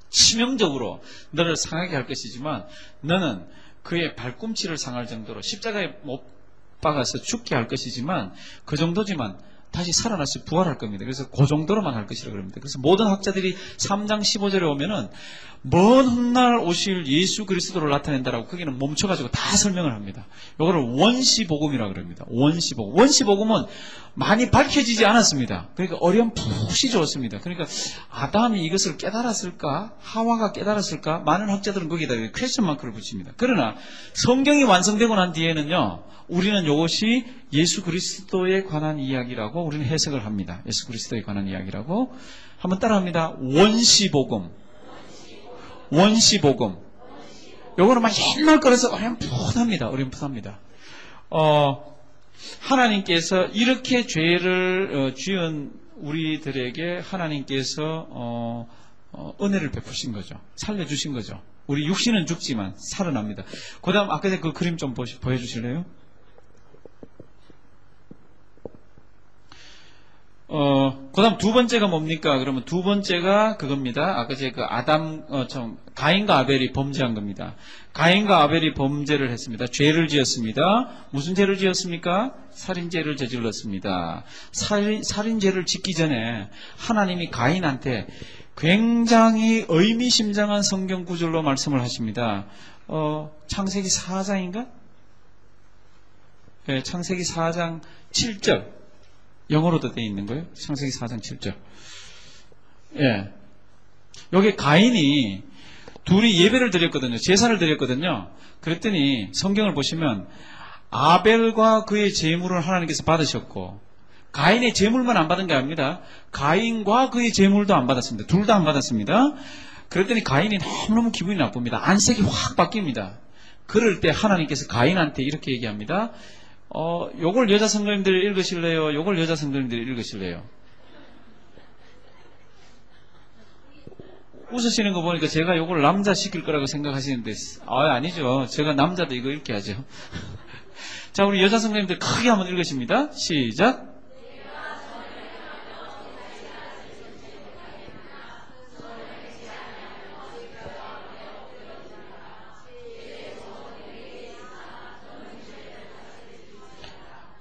치명적으로 너를 상하게 할 것이지만 너는 그의 발꿈치를 상할 정도로 십자가에 못 박아서 죽게 할 것이지만, 그 정도지만 다시 살아나서 부활할 겁니다. 그래서 그 정도로만 할 것이라고 그럽니다. 그래서 모든 학자들이 3장 15절에 오면은 먼 훗날 오실 예수 그리스도를 나타낸다라고 거기는 멈춰가지고 다 설명을 합니다. 이거를 원시복음이라고 그럽니다. 원시복음. 원시복음은 많이 밝혀지지 않았습니다. 그러니까 어렴풋이 좋습니다. 그러니까 아담이 이것을 깨달았을까? 하와가 깨달았을까? 많은 학자들은 거기다 퀘스천 마크를 붙입니다. 그러나 성경이 완성되고 난 뒤에는요, 우리는 이것이 예수 그리스도에 관한 이야기라고 우리는 해석을 합니다. 예수 그리스도에 관한 이야기라고. 한번 따라합니다. 원시복음. 원시복음. 요거는 막 옛날 거라서 어렴풋합니다. 하나님께서 이렇게 죄를 지은 우리들에게 하나님께서 은혜를 베푸신 거죠. 살려주신 거죠. 우리 육신은 죽지만 살아납니다. 그 다음 아까 그 그림 좀 보여주실래요? 그 다음 두 번째가 뭡니까? 그러면 두 번째가 그겁니다. 아까 제가 가인과 아벨이 범죄한 겁니다. 가인과 아벨이 범죄를 했습니다. 죄를 지었습니다. 무슨 죄를 지었습니까? 살인죄를 저질렀습니다. 살인죄를 짓기 전에 하나님이 가인한테 굉장히 의미심장한 성경 구절로 말씀을 하십니다. 창세기 4장인가? 네, 창세기 4장 7절. 영어로도 되어 있는 거예요. 창세기 4장 7절. 예. 여기 가인이 둘이 예배를 드렸거든요. 제사를 드렸거든요. 그랬더니 성경을 보시면 아벨과 그의 제물을 하나님께서 받으셨고, 가인의 제물만 안 받은 게 아닙니다. 가인과 그의 제물도 안 받았습니다. 둘 다 안 받았습니다. 그랬더니 가인이 너무너무 기분이 나쁩니다. 안색이 확 바뀝니다. 그럴 때 하나님께서 가인한테 이렇게 얘기합니다. 요걸 여자 성도님들이 읽으실래요? 요걸 여자 성도님들이 읽으실래요? 웃으시는 거 보니까 제가 요걸 남자 시킬 거라고 생각하시는데, 아니죠. 제가 남자도 이거 읽게 하죠. 자, 우리 여자 성도님들 크게 한번 읽으십니다. 시작.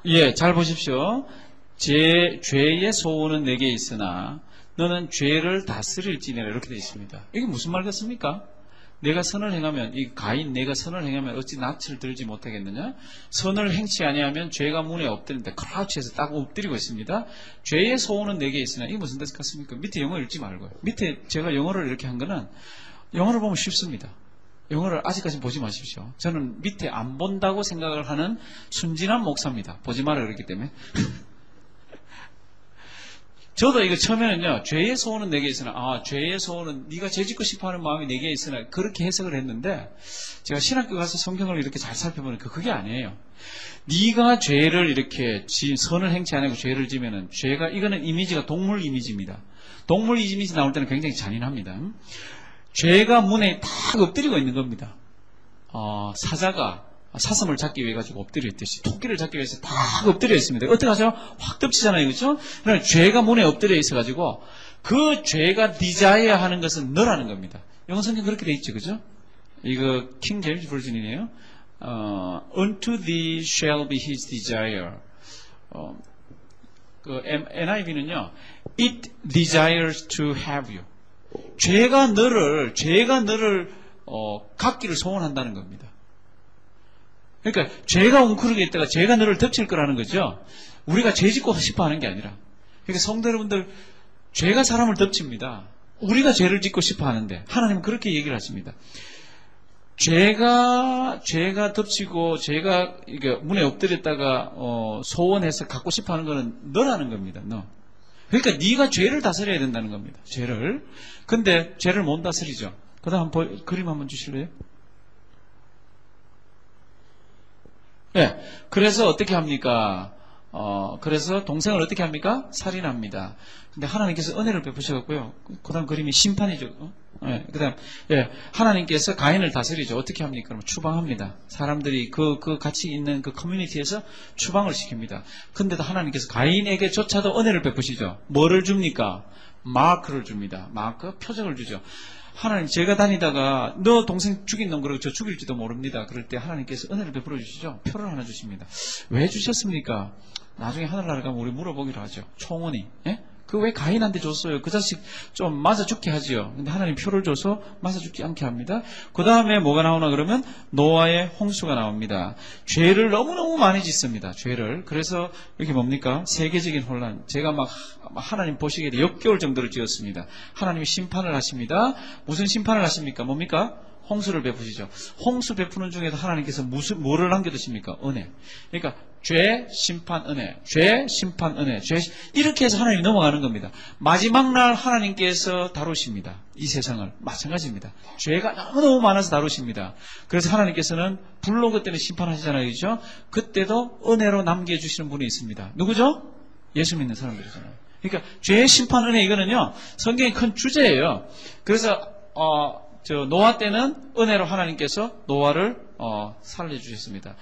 예, 잘 보십시오. 죄의 소원은 내게 있으나 너는 죄를 다스릴지니라, 이렇게 되어 있습니다. 이게 무슨 말 같습니까? 내가 선을 행하면, 이 가인 내가 선을 행하면 어찌 낯을 들지 못하겠느냐? 선을 행치 아니하면 죄가 문에 엎드린다. 크라우치에서 딱 엎드리고 있습니다. 죄의 소원은 내게 있으나, 이게 무슨 뜻 같습니까? 밑에 영어 읽지 말고요. 밑에 제가 영어를 이렇게 한 거는, 영어를 보면 쉽습니다. 영어를 아직까지 보지 마십시오. 저는 밑에 안 본다고 생각을 하는 순진한 목사입니다. 보지 마라 그랬기 때문에. 저도 이거 처음에는요, 죄의 소원은 내게 있으나, 죄의 소원은 네가 죄짓고 싶어하는 마음이 내게 있으나, 그렇게 해석을 했는데, 제가 신학교 가서 성경을 이렇게 잘 살펴보니까 그게 아니에요. 네가 죄를 이렇게 선을 행치 않고 죄를 지면은, 죄가, 이거는 이미지가 동물 이미지입니다. 동물 이미지 나올 때는 굉장히 잔인합니다. 죄가 문에 딱 엎드리고 있는 겁니다. 사자가 사슴을 잡기 위해 가지고 엎드려 있듯이, 토끼를 잡기 위해서 딱 엎드려 있습니다. 어떻게 하죠? 확 덮치잖아요. 그렇죠? 그러나 죄가 문에 엎드려 있어 가지고 그 죄가 디자이어 하는 것은 너라는 겁니다. 영어 성경 그렇게 돼 있죠. 그죠? 이거 킹 제임스 버전이네요. Unto thee shall be his desire. 그 NIV는요, it desires to have you. 죄가 너를 갖기를 소원한다는 겁니다. 그러니까 죄가 웅크르게 있다가 죄가 너를 덮칠 거라는 거죠. 우리가 죄 짓고 싶어 하는 게 아니라. 그러니까 성도 여러분들, 죄가 사람을 덮칩니다. 우리가 죄를 짓고 싶어 하는데 하나님은 그렇게 얘기를 하십니다. 죄가 덮치고 죄가 이게 문에 엎드렸다가 소원해서 갖고 싶어 하는 거는 너라는 겁니다. 너. 그러니까 네가 죄를 다스려야 된다는 겁니다. 죄를. 근데 죄를 못 다스리죠. 그 다음 그림 한번 주실래요? 네. 그래서 어떻게 합니까? 그래서 동생을 어떻게 합니까? 살인합니다. 근데 하나님께서 은혜를 베푸셔갖고요. 그 다음 그림이 심판이죠. 네. 그 다음, 하나님께서 가인을 다스리죠. 어떻게 합니까? 그러면 추방합니다. 사람들이 그 같이 있는 그 커뮤니티에서 추방을 시킵니다. 근데도 하나님께서 가인에게조차도 은혜를 베푸시죠. 뭐를 줍니까? 마크를 줍니다. 마크? 표적을 주죠. 하나님, 제가 다니다가 너 동생 죽인 놈 그러고 저 죽일지도 모릅니다. 그럴 때 하나님께서 은혜를 베풀어 주시죠. 표를 하나 주십니다. 왜 주셨습니까? 나중에 하늘나라 가면 우리 물어보기로 하죠. 총원이. 예? 그 왜 가인한테 줬어요? 그 자식 좀 맞아 죽게 하지요. 근데 하나님 표를 줘서 맞아 죽지 않게 합니다. 그 다음에 뭐가 나오나 그러면 노아의 홍수가 나옵니다. 죄를 너무너무 많이 짓습니다. 죄를. 그래서 이게 뭡니까? 세계적인 혼란. 제가 막 하나님 보시기에 역겨울 정도로 지었습니다. 하나님이 심판을 하십니다. 무슨 심판을 하십니까? 뭡니까? 홍수를 베푸시죠. 홍수 베푸는 중에도 하나님께서 뭐를 남겨두십니까? 은혜. 그러니까 죄, 심판, 은혜. 죄, 심판, 은혜. 죄, 이렇게 해서 하나님이 넘어가는 겁니다. 마지막 날 하나님께서 다루십니다. 이 세상을. 마찬가지입니다. 죄가 너무너무 많아서 다루십니다. 그래서 하나님께서는 불로 그때는 심판하시잖아요. 그죠? 그때도 은혜로 남겨주시는 분이 있습니다. 누구죠? 예수 믿는 사람들이잖아요. 그러니까 죄, 심판, 은혜 이거는요. 성경의 큰 주제예요. 그래서 노아 때는 은혜로 하나님께서 노아를 살려주셨습니다.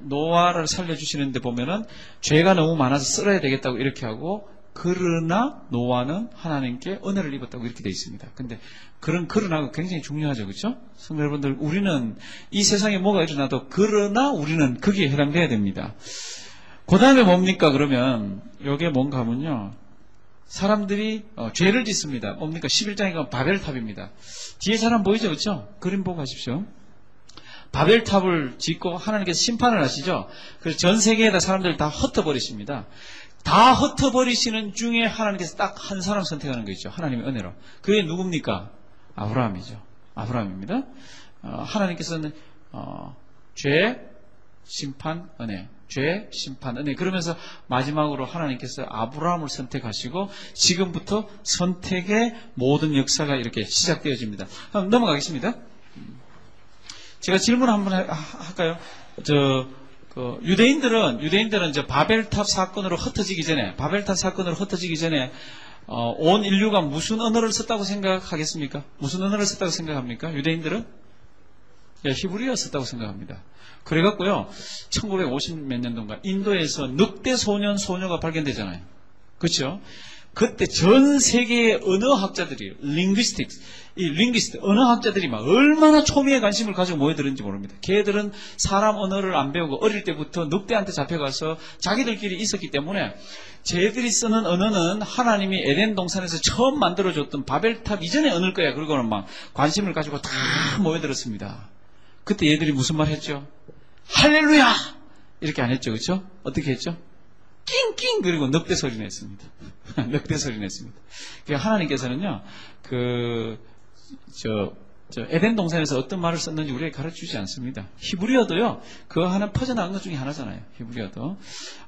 노아를 살려주시는데 보면은 죄가 너무 많아서 썰어야 되겠다고 이렇게 하고, 그러나 노아는 하나님께 은혜를 입었다고 이렇게 되어 있습니다. 근데 그런 그러나가 굉장히 중요하죠. 그렇죠? 성도 여러분들, 우리는 이 세상에 뭐가 일어나도 그러나 우리는 거기에 해당돼야 됩니다. 그 다음에 뭡니까? 그러면 이게 뭔가 하면요, 사람들이 죄를 짓습니다. 뭡니까? 11장에 가면 바벨탑입니다. 뒤에 사람 보이죠? 그렇죠? 그림 보고 가십시오. 바벨탑을 짓고 하나님께서 심판을 하시죠. 그래서 전 세계에다 사람들을 다 흩어버리십니다. 다 흩어버리시는 중에 하나님께서 딱 한 사람 선택하는 거 있죠. 하나님의 은혜로. 그게 누굽니까? 아브라함이죠. 아브라함입니다. 하나님께서는 죄, 심판, 은혜. 죄, 심판, 은혜. 그러면서 마지막으로 하나님께서 아브라함을 선택하시고 지금부터 선택의 모든 역사가 이렇게 시작되어집니다. 한번 넘어가겠습니다. 제가 질문 한번 할까요? 유대인들은 이제 바벨탑 사건으로 흩어지기 전에, 온 인류가 무슨 언어를 썼다고 생각하겠습니까? 무슨 언어를 썼다고 생각합니까? 유대인들은? 히브리어 썼다고 생각합니다. 그래갖고요, 1950 몇 년도인가, 인도에서 늑대 소녀가 발견되잖아요. 그렇죠? 그때 전 세계의 언어학자들이, 언어학자들이 막 얼마나 초미의 관심을 가지고 모여들었는지 모릅니다. 걔들은 사람 언어를 안 배우고 어릴 때부터 늑대한테 잡혀가서 자기들끼리 있었기 때문에 쟤들이 쓰는 언어는 하나님이 에덴 동산에서 처음 만들어줬던 바벨탑 이전의 언어일 거야. 그러고는 막 관심을 가지고 다 모여들었습니다. 그때 얘들이 무슨 말 했죠? 할렐루야! 이렇게 안 했죠. 그렇죠? 어떻게 했죠? 낑낑! 그리고 늑대 소리 냈습니다. 늑대 소리 냈습니다. 하나님께서는요, 에덴 동산에서 어떤 말을 썼는지 우리에게 가르쳐 주지 않습니다. 히브리어도요, 그 하나 퍼져나간 것 중에 하나잖아요. 히브리어도.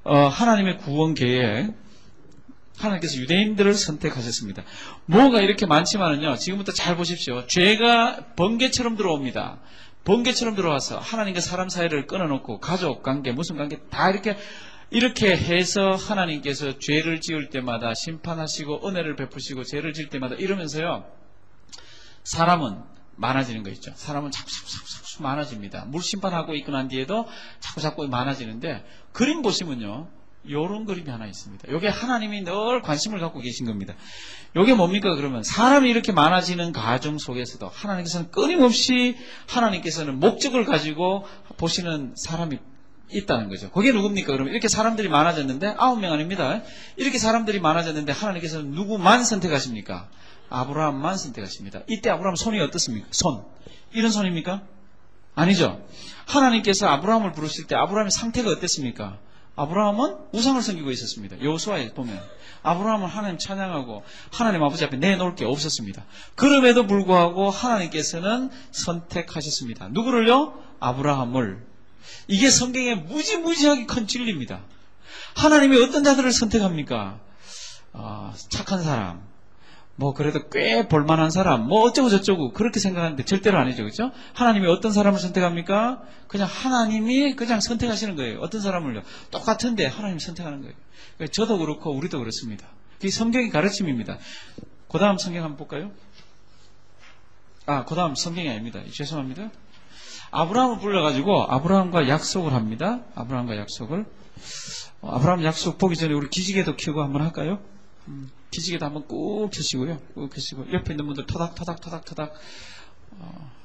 하나님의 구원 계획, 하나님께서 유대인들을 선택하셨습니다. 뭐가 이렇게 많지만은요, 지금부터 잘 보십시오. 죄가 번개처럼 들어옵니다. 번개처럼 들어와서 하나님과 사람 사이를 끊어놓고 가족 관계, 무슨 관계 다 이렇게 해서 하나님께서 죄를 지을 때마다 심판하시고 은혜를 베푸시고 죄를 지을 때마다 이러면서요, 사람은 많아지는 거 있죠. 사람은 자꾸 많아집니다. 물 심판하고 있고 난 뒤에도 자꾸 많아지는데, 그림 보시면요, 요런 그림이 하나 있습니다. 요게 하나님이 늘 관심을 갖고 계신 겁니다. 요게 뭡니까? 그러면 사람이 이렇게 많아지는 가정 속에서도 하나님께서는 끊임없이 하나님께서는 목적을 가지고 보시는 사람이 있다는 거죠. 그게 누굽니까? 그러면 이렇게 사람들이 많아졌는데 9명 아닙니다. 이렇게 사람들이 많아졌는데 하나님께서는 누구만 선택하십니까? 아브라함만 선택하십니다. 이때 아브라함 손이 어떻습니까? 이런 손입니까? 아니죠. 하나님께서 아브라함을 부르실 때 아브라함의 상태가 어땠습니까? 아브라함은 우상을 섬기고 있었습니다. 여호수아에 보면 아브라함은 하나님 찬양하고 하나님 아버지 앞에 내놓을 게 없었습니다. 그럼에도 불구하고 하나님께서는 선택하셨습니다. 누구를요? 아브라함을. 이게 성경의 무지무지하게 큰 진리입니다. 하나님이 어떤 자들을 선택합니까? 착한 사람, 그래도 꽤 볼만한 사람, 어쩌고 저쩌고 그렇게 생각하는데 절대로 아니죠. 그렇죠? 하나님이 어떤 사람을 선택합니까? 그냥 하나님이 그냥 선택하시는 거예요. 어떤 사람을요? 똑같은데 하나님이 선택하는 거예요. 저도 그렇고 우리도 그렇습니다. 그게 성경의 가르침입니다. 그 다음 성경 한번 볼까요? 그 다음 성경이 아닙니다. 죄송합니다. 아브라함을 불러가지고 아브라함과 약속을 합니다. 아브라함과 약속을. 아브라함 약속 보기 전에 우리 기지개도 켜고 한번 할까요? 기지개도 한번 꾹 켜시고요. 꾹 켜시고 옆에 있는 분들 토닥토닥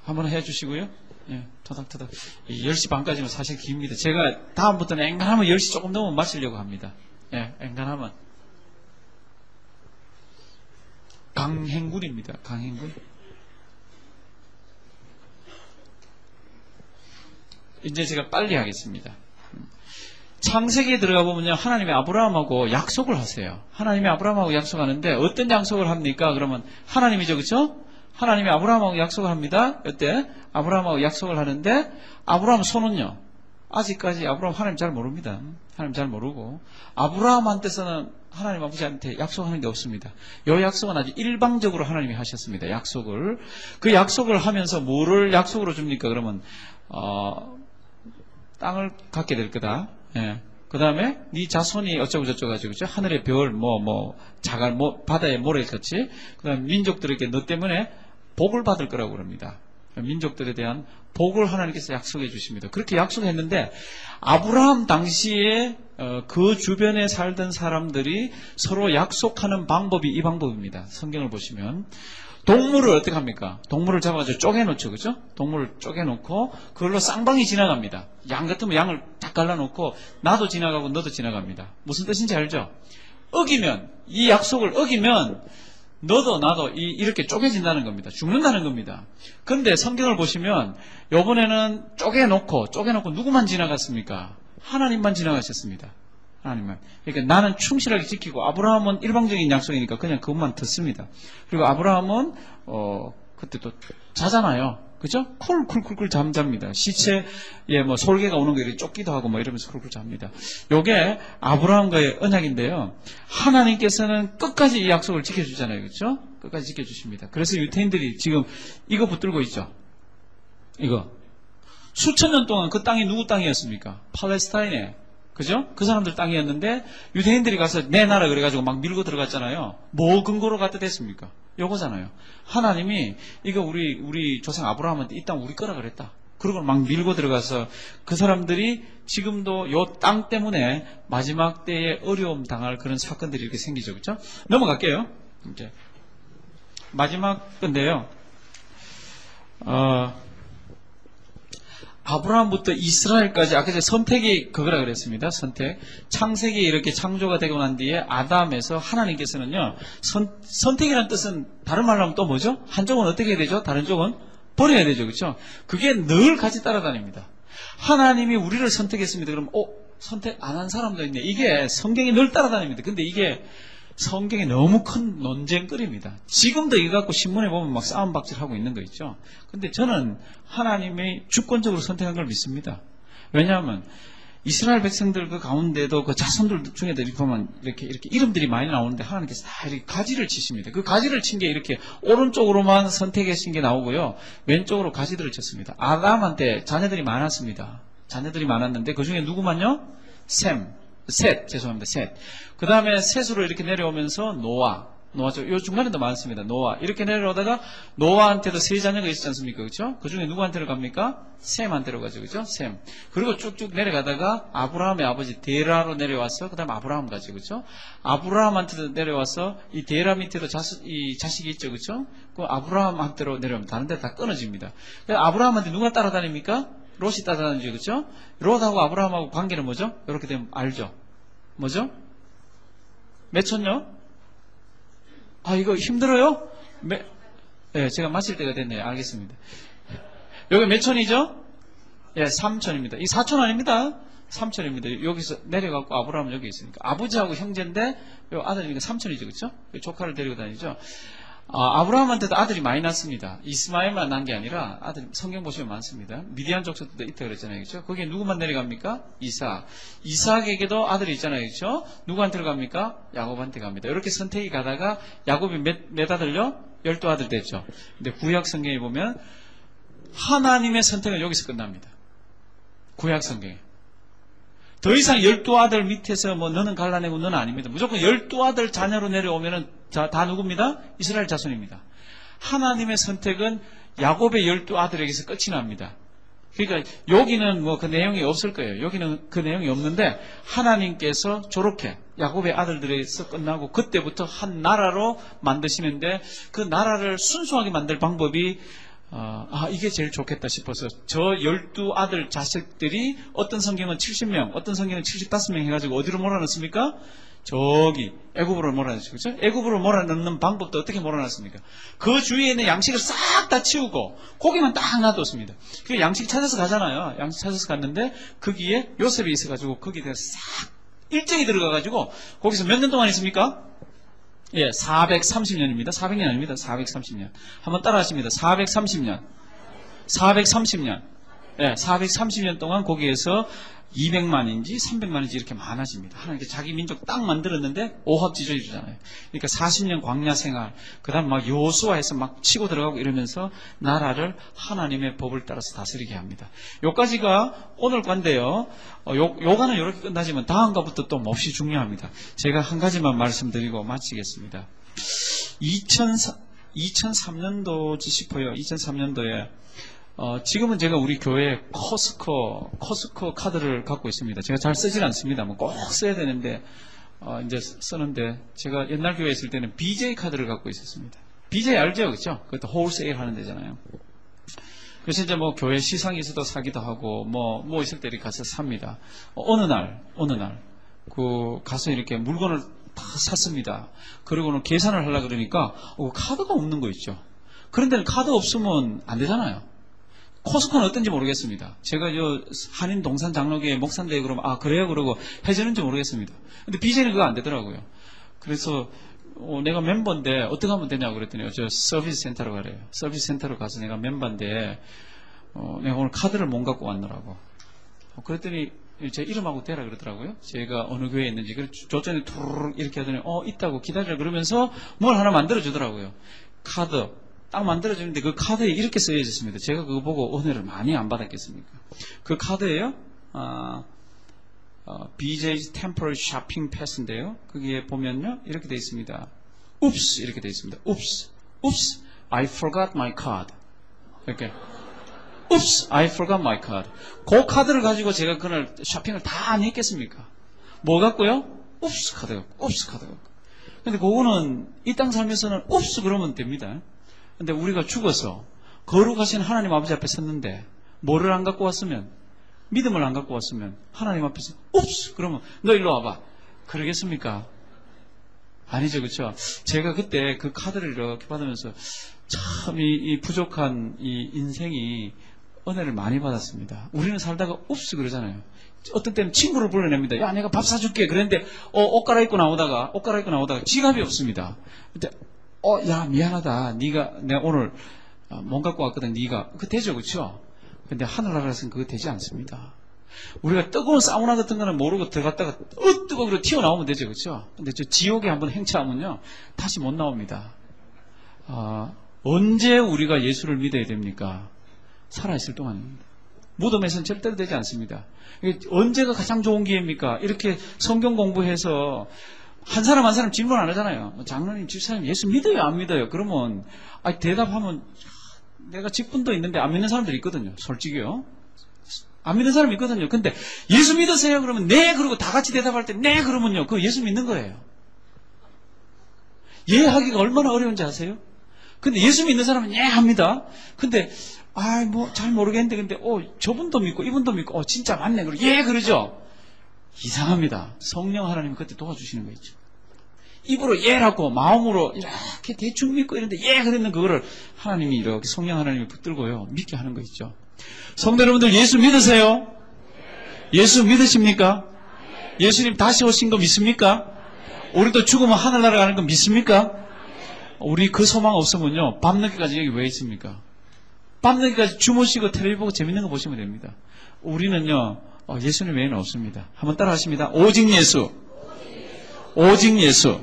한번 해주시고요. 예, 토닥토닥. 10시 반까지는 사실 깁니다. 제가 다음부터는 앵간하면 10시 조금 넘으면 마치려고 합니다. 예, 앵간하면. 강행군입니다. 강행군. 이제 제가 빨리 하겠습니다. 창세기에 들어가 보면요, 하나님이 아브라함하고 약속을 하세요. 하나님이 아브라함하고 약속하는데 어떤 약속을 합니까? 그러면 하나님이죠, 그렇죠? 하나님이 아브라함하고 약속을 합니다. 어때? 아브라함하고 약속을 하는데 아브라함 손은요, 아직까지 아브라함 하나님 잘 모릅니다. 하나님 잘 모르고 아브라함한테서는 하나님 아버지한테 약속하는 게 없습니다. 이 약속은 아주 일방적으로 하나님이 하셨습니다. 약속을. 그 약속을 하면서 뭐를 약속으로 줍니까? 그러면 땅을 갖게 될 거다. 예. 그 다음에 네 자손이 어쩌고 저쩌고 가지고, 그죠? 하늘의 별, 자갈, 바다의 모래같이, 그 다음에 민족들에게 너 때문에 복을 받을 거라고 그럽니다. 민족들에 대한 복을 하나님께서 약속해 주십니다. 그렇게 약속했는데 아브라함 당시에 그 주변에 살던 사람들이 서로 약속하는 방법이 이 방법입니다. 성경을 보시면 동물을 어떻게 합니까? 동물을 잡아가지고 쪼개놓죠, 그죠? 동물을 쪼개놓고 그걸로 쌍방이 지나갑니다. 양 같으면 양을 딱 갈라놓고 나도 지나가고 너도 지나갑니다. 무슨 뜻인지 알죠? 이 약속을 어기면 너도 나도 이렇게 쪼개진다는 겁니다. 죽는다는 겁니다. 그런데 성경을 보시면 이번에는 쪼개놓고 누구만 지나갔습니까? 하나님만 지나가셨습니다. 하나님만. 그러니까 나는 충실하게 지키고, 아브라함은 일방적인 약속이니까 그냥 그것만 듣습니다. 그리고 아브라함은 그때 또 자잖아요. 그죠? 쿨쿨쿨쿨 잠잡니다. 시체에 솔개가 오는 거 이렇게 쫓기도 하고 이러면서 쿨쿨 잡니다. 요게 아브라함과의 언약인데요. 하나님께서는 끝까지 이 약속을 지켜주잖아요. 그죠? 끝까지 지켜주십니다. 그래서 유대인들이 지금 이거 붙들고 있죠. 이거. 수천 년 동안 그 땅이 누구 땅이었습니까? 팔레스타인에. 그죠? 그 사람들 땅이었는데 유대인들이 가서 내 나라 그래가지고 막 밀고 들어갔잖아요. 뭐 근거로 갖다 댔습니까? 요거잖아요. 하나님이 이거 우리 조상 아브라함한테 이 땅 우리 거라 그랬다. 그러고 막 밀고 들어가서 그 사람들이 지금도 요 땅 때문에 마지막 때에 어려움 당할 그런 사건들이 이렇게 생기죠. 그죠? 넘어갈게요. 이제 마지막 건데요. 아브라함부터 이스라엘까지 아까 전에 선택이 그거라 그랬습니다. 선택. 창세기에 이렇게 창조가 되고 난 뒤에 아담에서 하나님께서는요, 선택이라는 뜻은 다른 말로 하면 또 뭐죠? 한쪽은 어떻게 해야 되죠? 다른 쪽은 버려야 되죠. 그렇죠? 그게 늘 같이 따라다닙니다. 하나님이 우리를 선택했습니다. 그럼 선택 안 한 사람도 있네. 이게 성경이 늘 따라다닙니다. 근데 이게 성경에 너무 큰 논쟁거리입니다. 지금도 이거 갖고 신문에 보면 막 싸움박질하고 있는 거 있죠. 근데 저는 하나님이 주권적으로 선택한 걸 믿습니다. 왜냐하면 이스라엘 백성들 그 가운데도 그 자손들 중에도 이렇게 보면 이렇게 이름들이 많이 나오는데 하나님께서 다 이렇게 가지를 치십니다. 그 가지를 친 게 이렇게 오른쪽으로만 선택하신 게 나오고요. 왼쪽으로 가지들을 쳤습니다. 아담한테 자녀들이 많았습니다. 자녀들이 많았는데 그 중에 누구만요? 셋. 그 다음에 셋으로 이렇게 내려오면서 노아죠. 요 중간에도 많습니다. 노아. 이렇게 내려오다가 노아한테도 세 자녀가 있지 않습니까? 그렇죠? 그 중에 누구한테로 갑니까? 셈한테로 가죠. 그렇죠? 셈. 그리고 쭉쭉 내려가다가 아브라함의 아버지 데라로 내려와서 그 다음에 아브라함 가죠. 그렇죠? 아브라함한테도 내려와서 이 데라 밑에도 이 자식이 있죠. 그렇죠? 그 아브라함한테로 내려오면 다른 데 다 끊어집니다. 아브라함한테 누가 따라다닙니까? 롯이 따라다니죠. 그렇죠? 롯하고 아브라함하고 관계는 뭐죠? 이렇게 되면 알죠? 뭐죠? 몇 촌요? 이거 힘들어요? 네, 제가 마칠 때가 됐네요. 알겠습니다. 여기 몇 촌이죠? 예, 3촌입니다. 이 4촌 아닙니다. 3촌입니다. 여기서 내려가고 아브라함은 여기 있으니까. 아버지하고 형제인데, 요 아들이니까 3촌이죠. 그렇죠? 조카를 데리고 다니죠. 아브라함한테도 아들이 많이 낳습니다. 이스마엘만 난 게 아니라 아들 성경 보시면 많습니다. 미디안 족속도 있다 그랬잖아요. 그렇죠? 거기에 누구만 내려갑니까? 이삭에게도 아들이 있잖아요. 그렇죠? 누구한테 갑니까? 야곱한테 갑니다. 이렇게 선택이 가다가 야곱이 몇 아들요? 12아들 됐죠. 근데 구약 성경에 보면 하나님의 선택은 여기서 끝납니다. 구약 성경에. 더 이상 12아들 밑에서 너는 갈라내고 너는 아닙니다. 무조건 12아들 자녀로 내려오면은 다 누굽니다? 이스라엘 자손입니다. 하나님의 선택은 야곱의 12아들에게서 끝이 납니다. 그러니까 여기는 그 내용이 없을 거예요. 여기는 그 내용이 없는데 하나님께서 저렇게 야곱의 아들들에서 끝나고 그때부터 한 나라로 만드시는데 그 나라를 순수하게 만들 방법이 이게 제일 좋겠다 싶어서 저 12아들 자식들이 어떤 성경은 70명, 어떤 성경은 75명 해가지고 어디로 몰아넣습니까? 저기 애굽으로 몰아넣죠. 그렇죠? 애굽으로 몰아넣는 방법도 어떻게 몰아넣습니까? 그 주위에 있는 양식을 싹 다 치우고 고기만 딱 놔뒀습니다. 그 양식 찾아서 가잖아요. 양식 찾아서 갔는데 거기에 요셉이 있어가지고 거기에 싹 일정이 들어가가지고 거기서 몇 년 동안 있습니까? 예, 430년입니다. 400년 아닙니다. 430년. 한번 따라 하십니다. 430년. 430년. 예, 430년 동안 거기에서 200만인지 300만인지 이렇게 많아집니다. 하나님께 자기 민족 딱 만들었는데 오합지졸이잖아요. 그러니까 40년 광야 생활, 그 다음 막 요수아해서 막 치고 들어가고 이러면서 나라를 하나님의 법을 따라서 다스리게 합니다. 요까지가 오늘 관데요. 요가는 이렇게 끝나지만 다음가부터 또 몹시 중요합니다. 제가 한 가지만 말씀드리고 마치겠습니다. 2003년도지 싶어요. 2003년도에 지금은 제가 우리 교회에 커스코 카드를 갖고 있습니다. 제가 잘 쓰질 않습니다. 꼭 써야 되는데, 이제 쓰는데, 제가 옛날 교회에 있을 때는 BJ 카드를 갖고 있었습니다. BJ 알죠? 그렇죠? 그것도 홀세일 하는 데잖아요. 그래서 이제 뭐 교회 시상이 있어도 사기도 하고, 뭐 있을 때 이렇게 가서 삽니다. 어느 날, 가서 이렇게 물건을 다 샀습니다. 그리고는 계산을 하려고 그러니까, 카드가 없는 거 있죠. 그런데 카드 없으면 안 되잖아요. 코스코는 어떤지 모르겠습니다. 제가 한인 동산 장로교회 목사인데 그러면 그래요 그러고 해주는지 모르겠습니다. 근데 BJ는 그거 안 되더라고요. 그래서 내가 멤버인데 어떻게 하면 되냐고 그랬더니 저 서비스 센터로 가래요. 서비스 센터로 가서 내가 멤버인데 내가 오늘 카드를 못 갖고 왔노라고. 그랬더니 제 이름하고 대라 그러더라고요. 제가 어느 교회에 있는지. 조전에 투르륵 이렇게 하더니 있다고 기다려 그러면서 뭘 하나 만들어 주더라고요. 카드 딱 만들어주는데 그 카드에 이렇게 쓰여 있습니다. 제가 그거 보고 은혜를 많이 안 받았겠습니까? 그 카드에요. BJ's Temporary Shopping Pass인데요. 거기에 보면요. 이렇게 되어 있습니다. Oops! 이렇게 되어 있습니다. Oops! I forgot my card. 이렇게. Oops! I forgot my card. 그 카드를 가지고 제가 그날 쇼핑을 다 안 했겠습니까? 뭐 갖고요? Oops! 카드 갖고. Oops! 카드 갖고. 근데 그거는 이 땅 살면서는 Oops! 그러면 됩니다. 근데 우리가 죽어서 거룩하신 하나님 아버지 앞에 섰는데 뭐를 안 갖고 왔으면, 믿음을 안 갖고 왔으면 하나님 앞에서 옵스 그러면 너 일로 와봐 그러겠습니까? 아니죠. 그렇죠? 제가 그때 그 카드를 이렇게 받으면서 참 이 부족한 이 인생이 은혜를 많이 받았습니다. 우리는 살다가 옵스 그러잖아요. 어떤 때는 친구를 불러냅니다. 야 내가 밥 사줄게 그랬는데 옷 갈아입고 나오다가 지갑이 없습니다. 근데 야, 미안하다. 내가 오늘 못 갖고 왔거든. 그거 되죠, 그쵸? 근데 하늘나라에서는 그거 되지 않습니다. 우리가 뜨거운 사우나 같은 거는 모르고 들어갔다가, 뜨거워, 그러고 튀어나오면 되죠, 그쵸? 근데 저 지옥에 한번 행차하면요, 다시 못 나옵니다. 언제 우리가 예수를 믿어야 됩니까? 살아있을 동안입니다. 무덤에서는 절대로 되지 않습니다. 언제가 가장 좋은 기회입니까? 이렇게 성경 공부해서, 한 사람 질문 안 하잖아요. 장로님, 집사님, 예수 믿어요? 안 믿어요? 그러면, 대답하면, 내가 직분도 있는데 안 믿는 사람들이 있거든요. 솔직히요. 안 믿는 사람이 있거든요. 근데, 예수 믿으세요? 그러면, 네, 그러고 다 같이 대답할 때, 네, 그러면요. 그거 예수 믿는 거예요. 예 하기가 얼마나 어려운지 아세요? 근데 예수 믿는 사람은 예 합니다. 근데, 잘 모르겠는데, 근데, 저분도 믿고, 이분도 믿고, 진짜 맞네. 그러고, 예, 그러죠? 이상합니다. 성령 하나님이 그때 도와주시는 거 있죠. 입으로 예라고 마음으로 이렇게 대충 믿고 이런데 예 그랬는 그거를 하나님이 이렇게 성령 하나님이 붙들고요 믿게 하는 거 있죠. 성도 여러분들 예수 믿으세요? 예수 믿으십니까? 예수님 다시 오신 거 믿습니까? 우리도 죽으면 하늘나라 가는 거 믿습니까? 우리 그 소망 없으면요 밤늦게까지 여기 왜 있습니까? 밤늦게까지 주무시고 텔레비 보고 재밌는 거 보시면 됩니다. 우리는요 예수님 외에는 없습니다. 한번 따라 하십니다. 오직 예수. 오직 예수.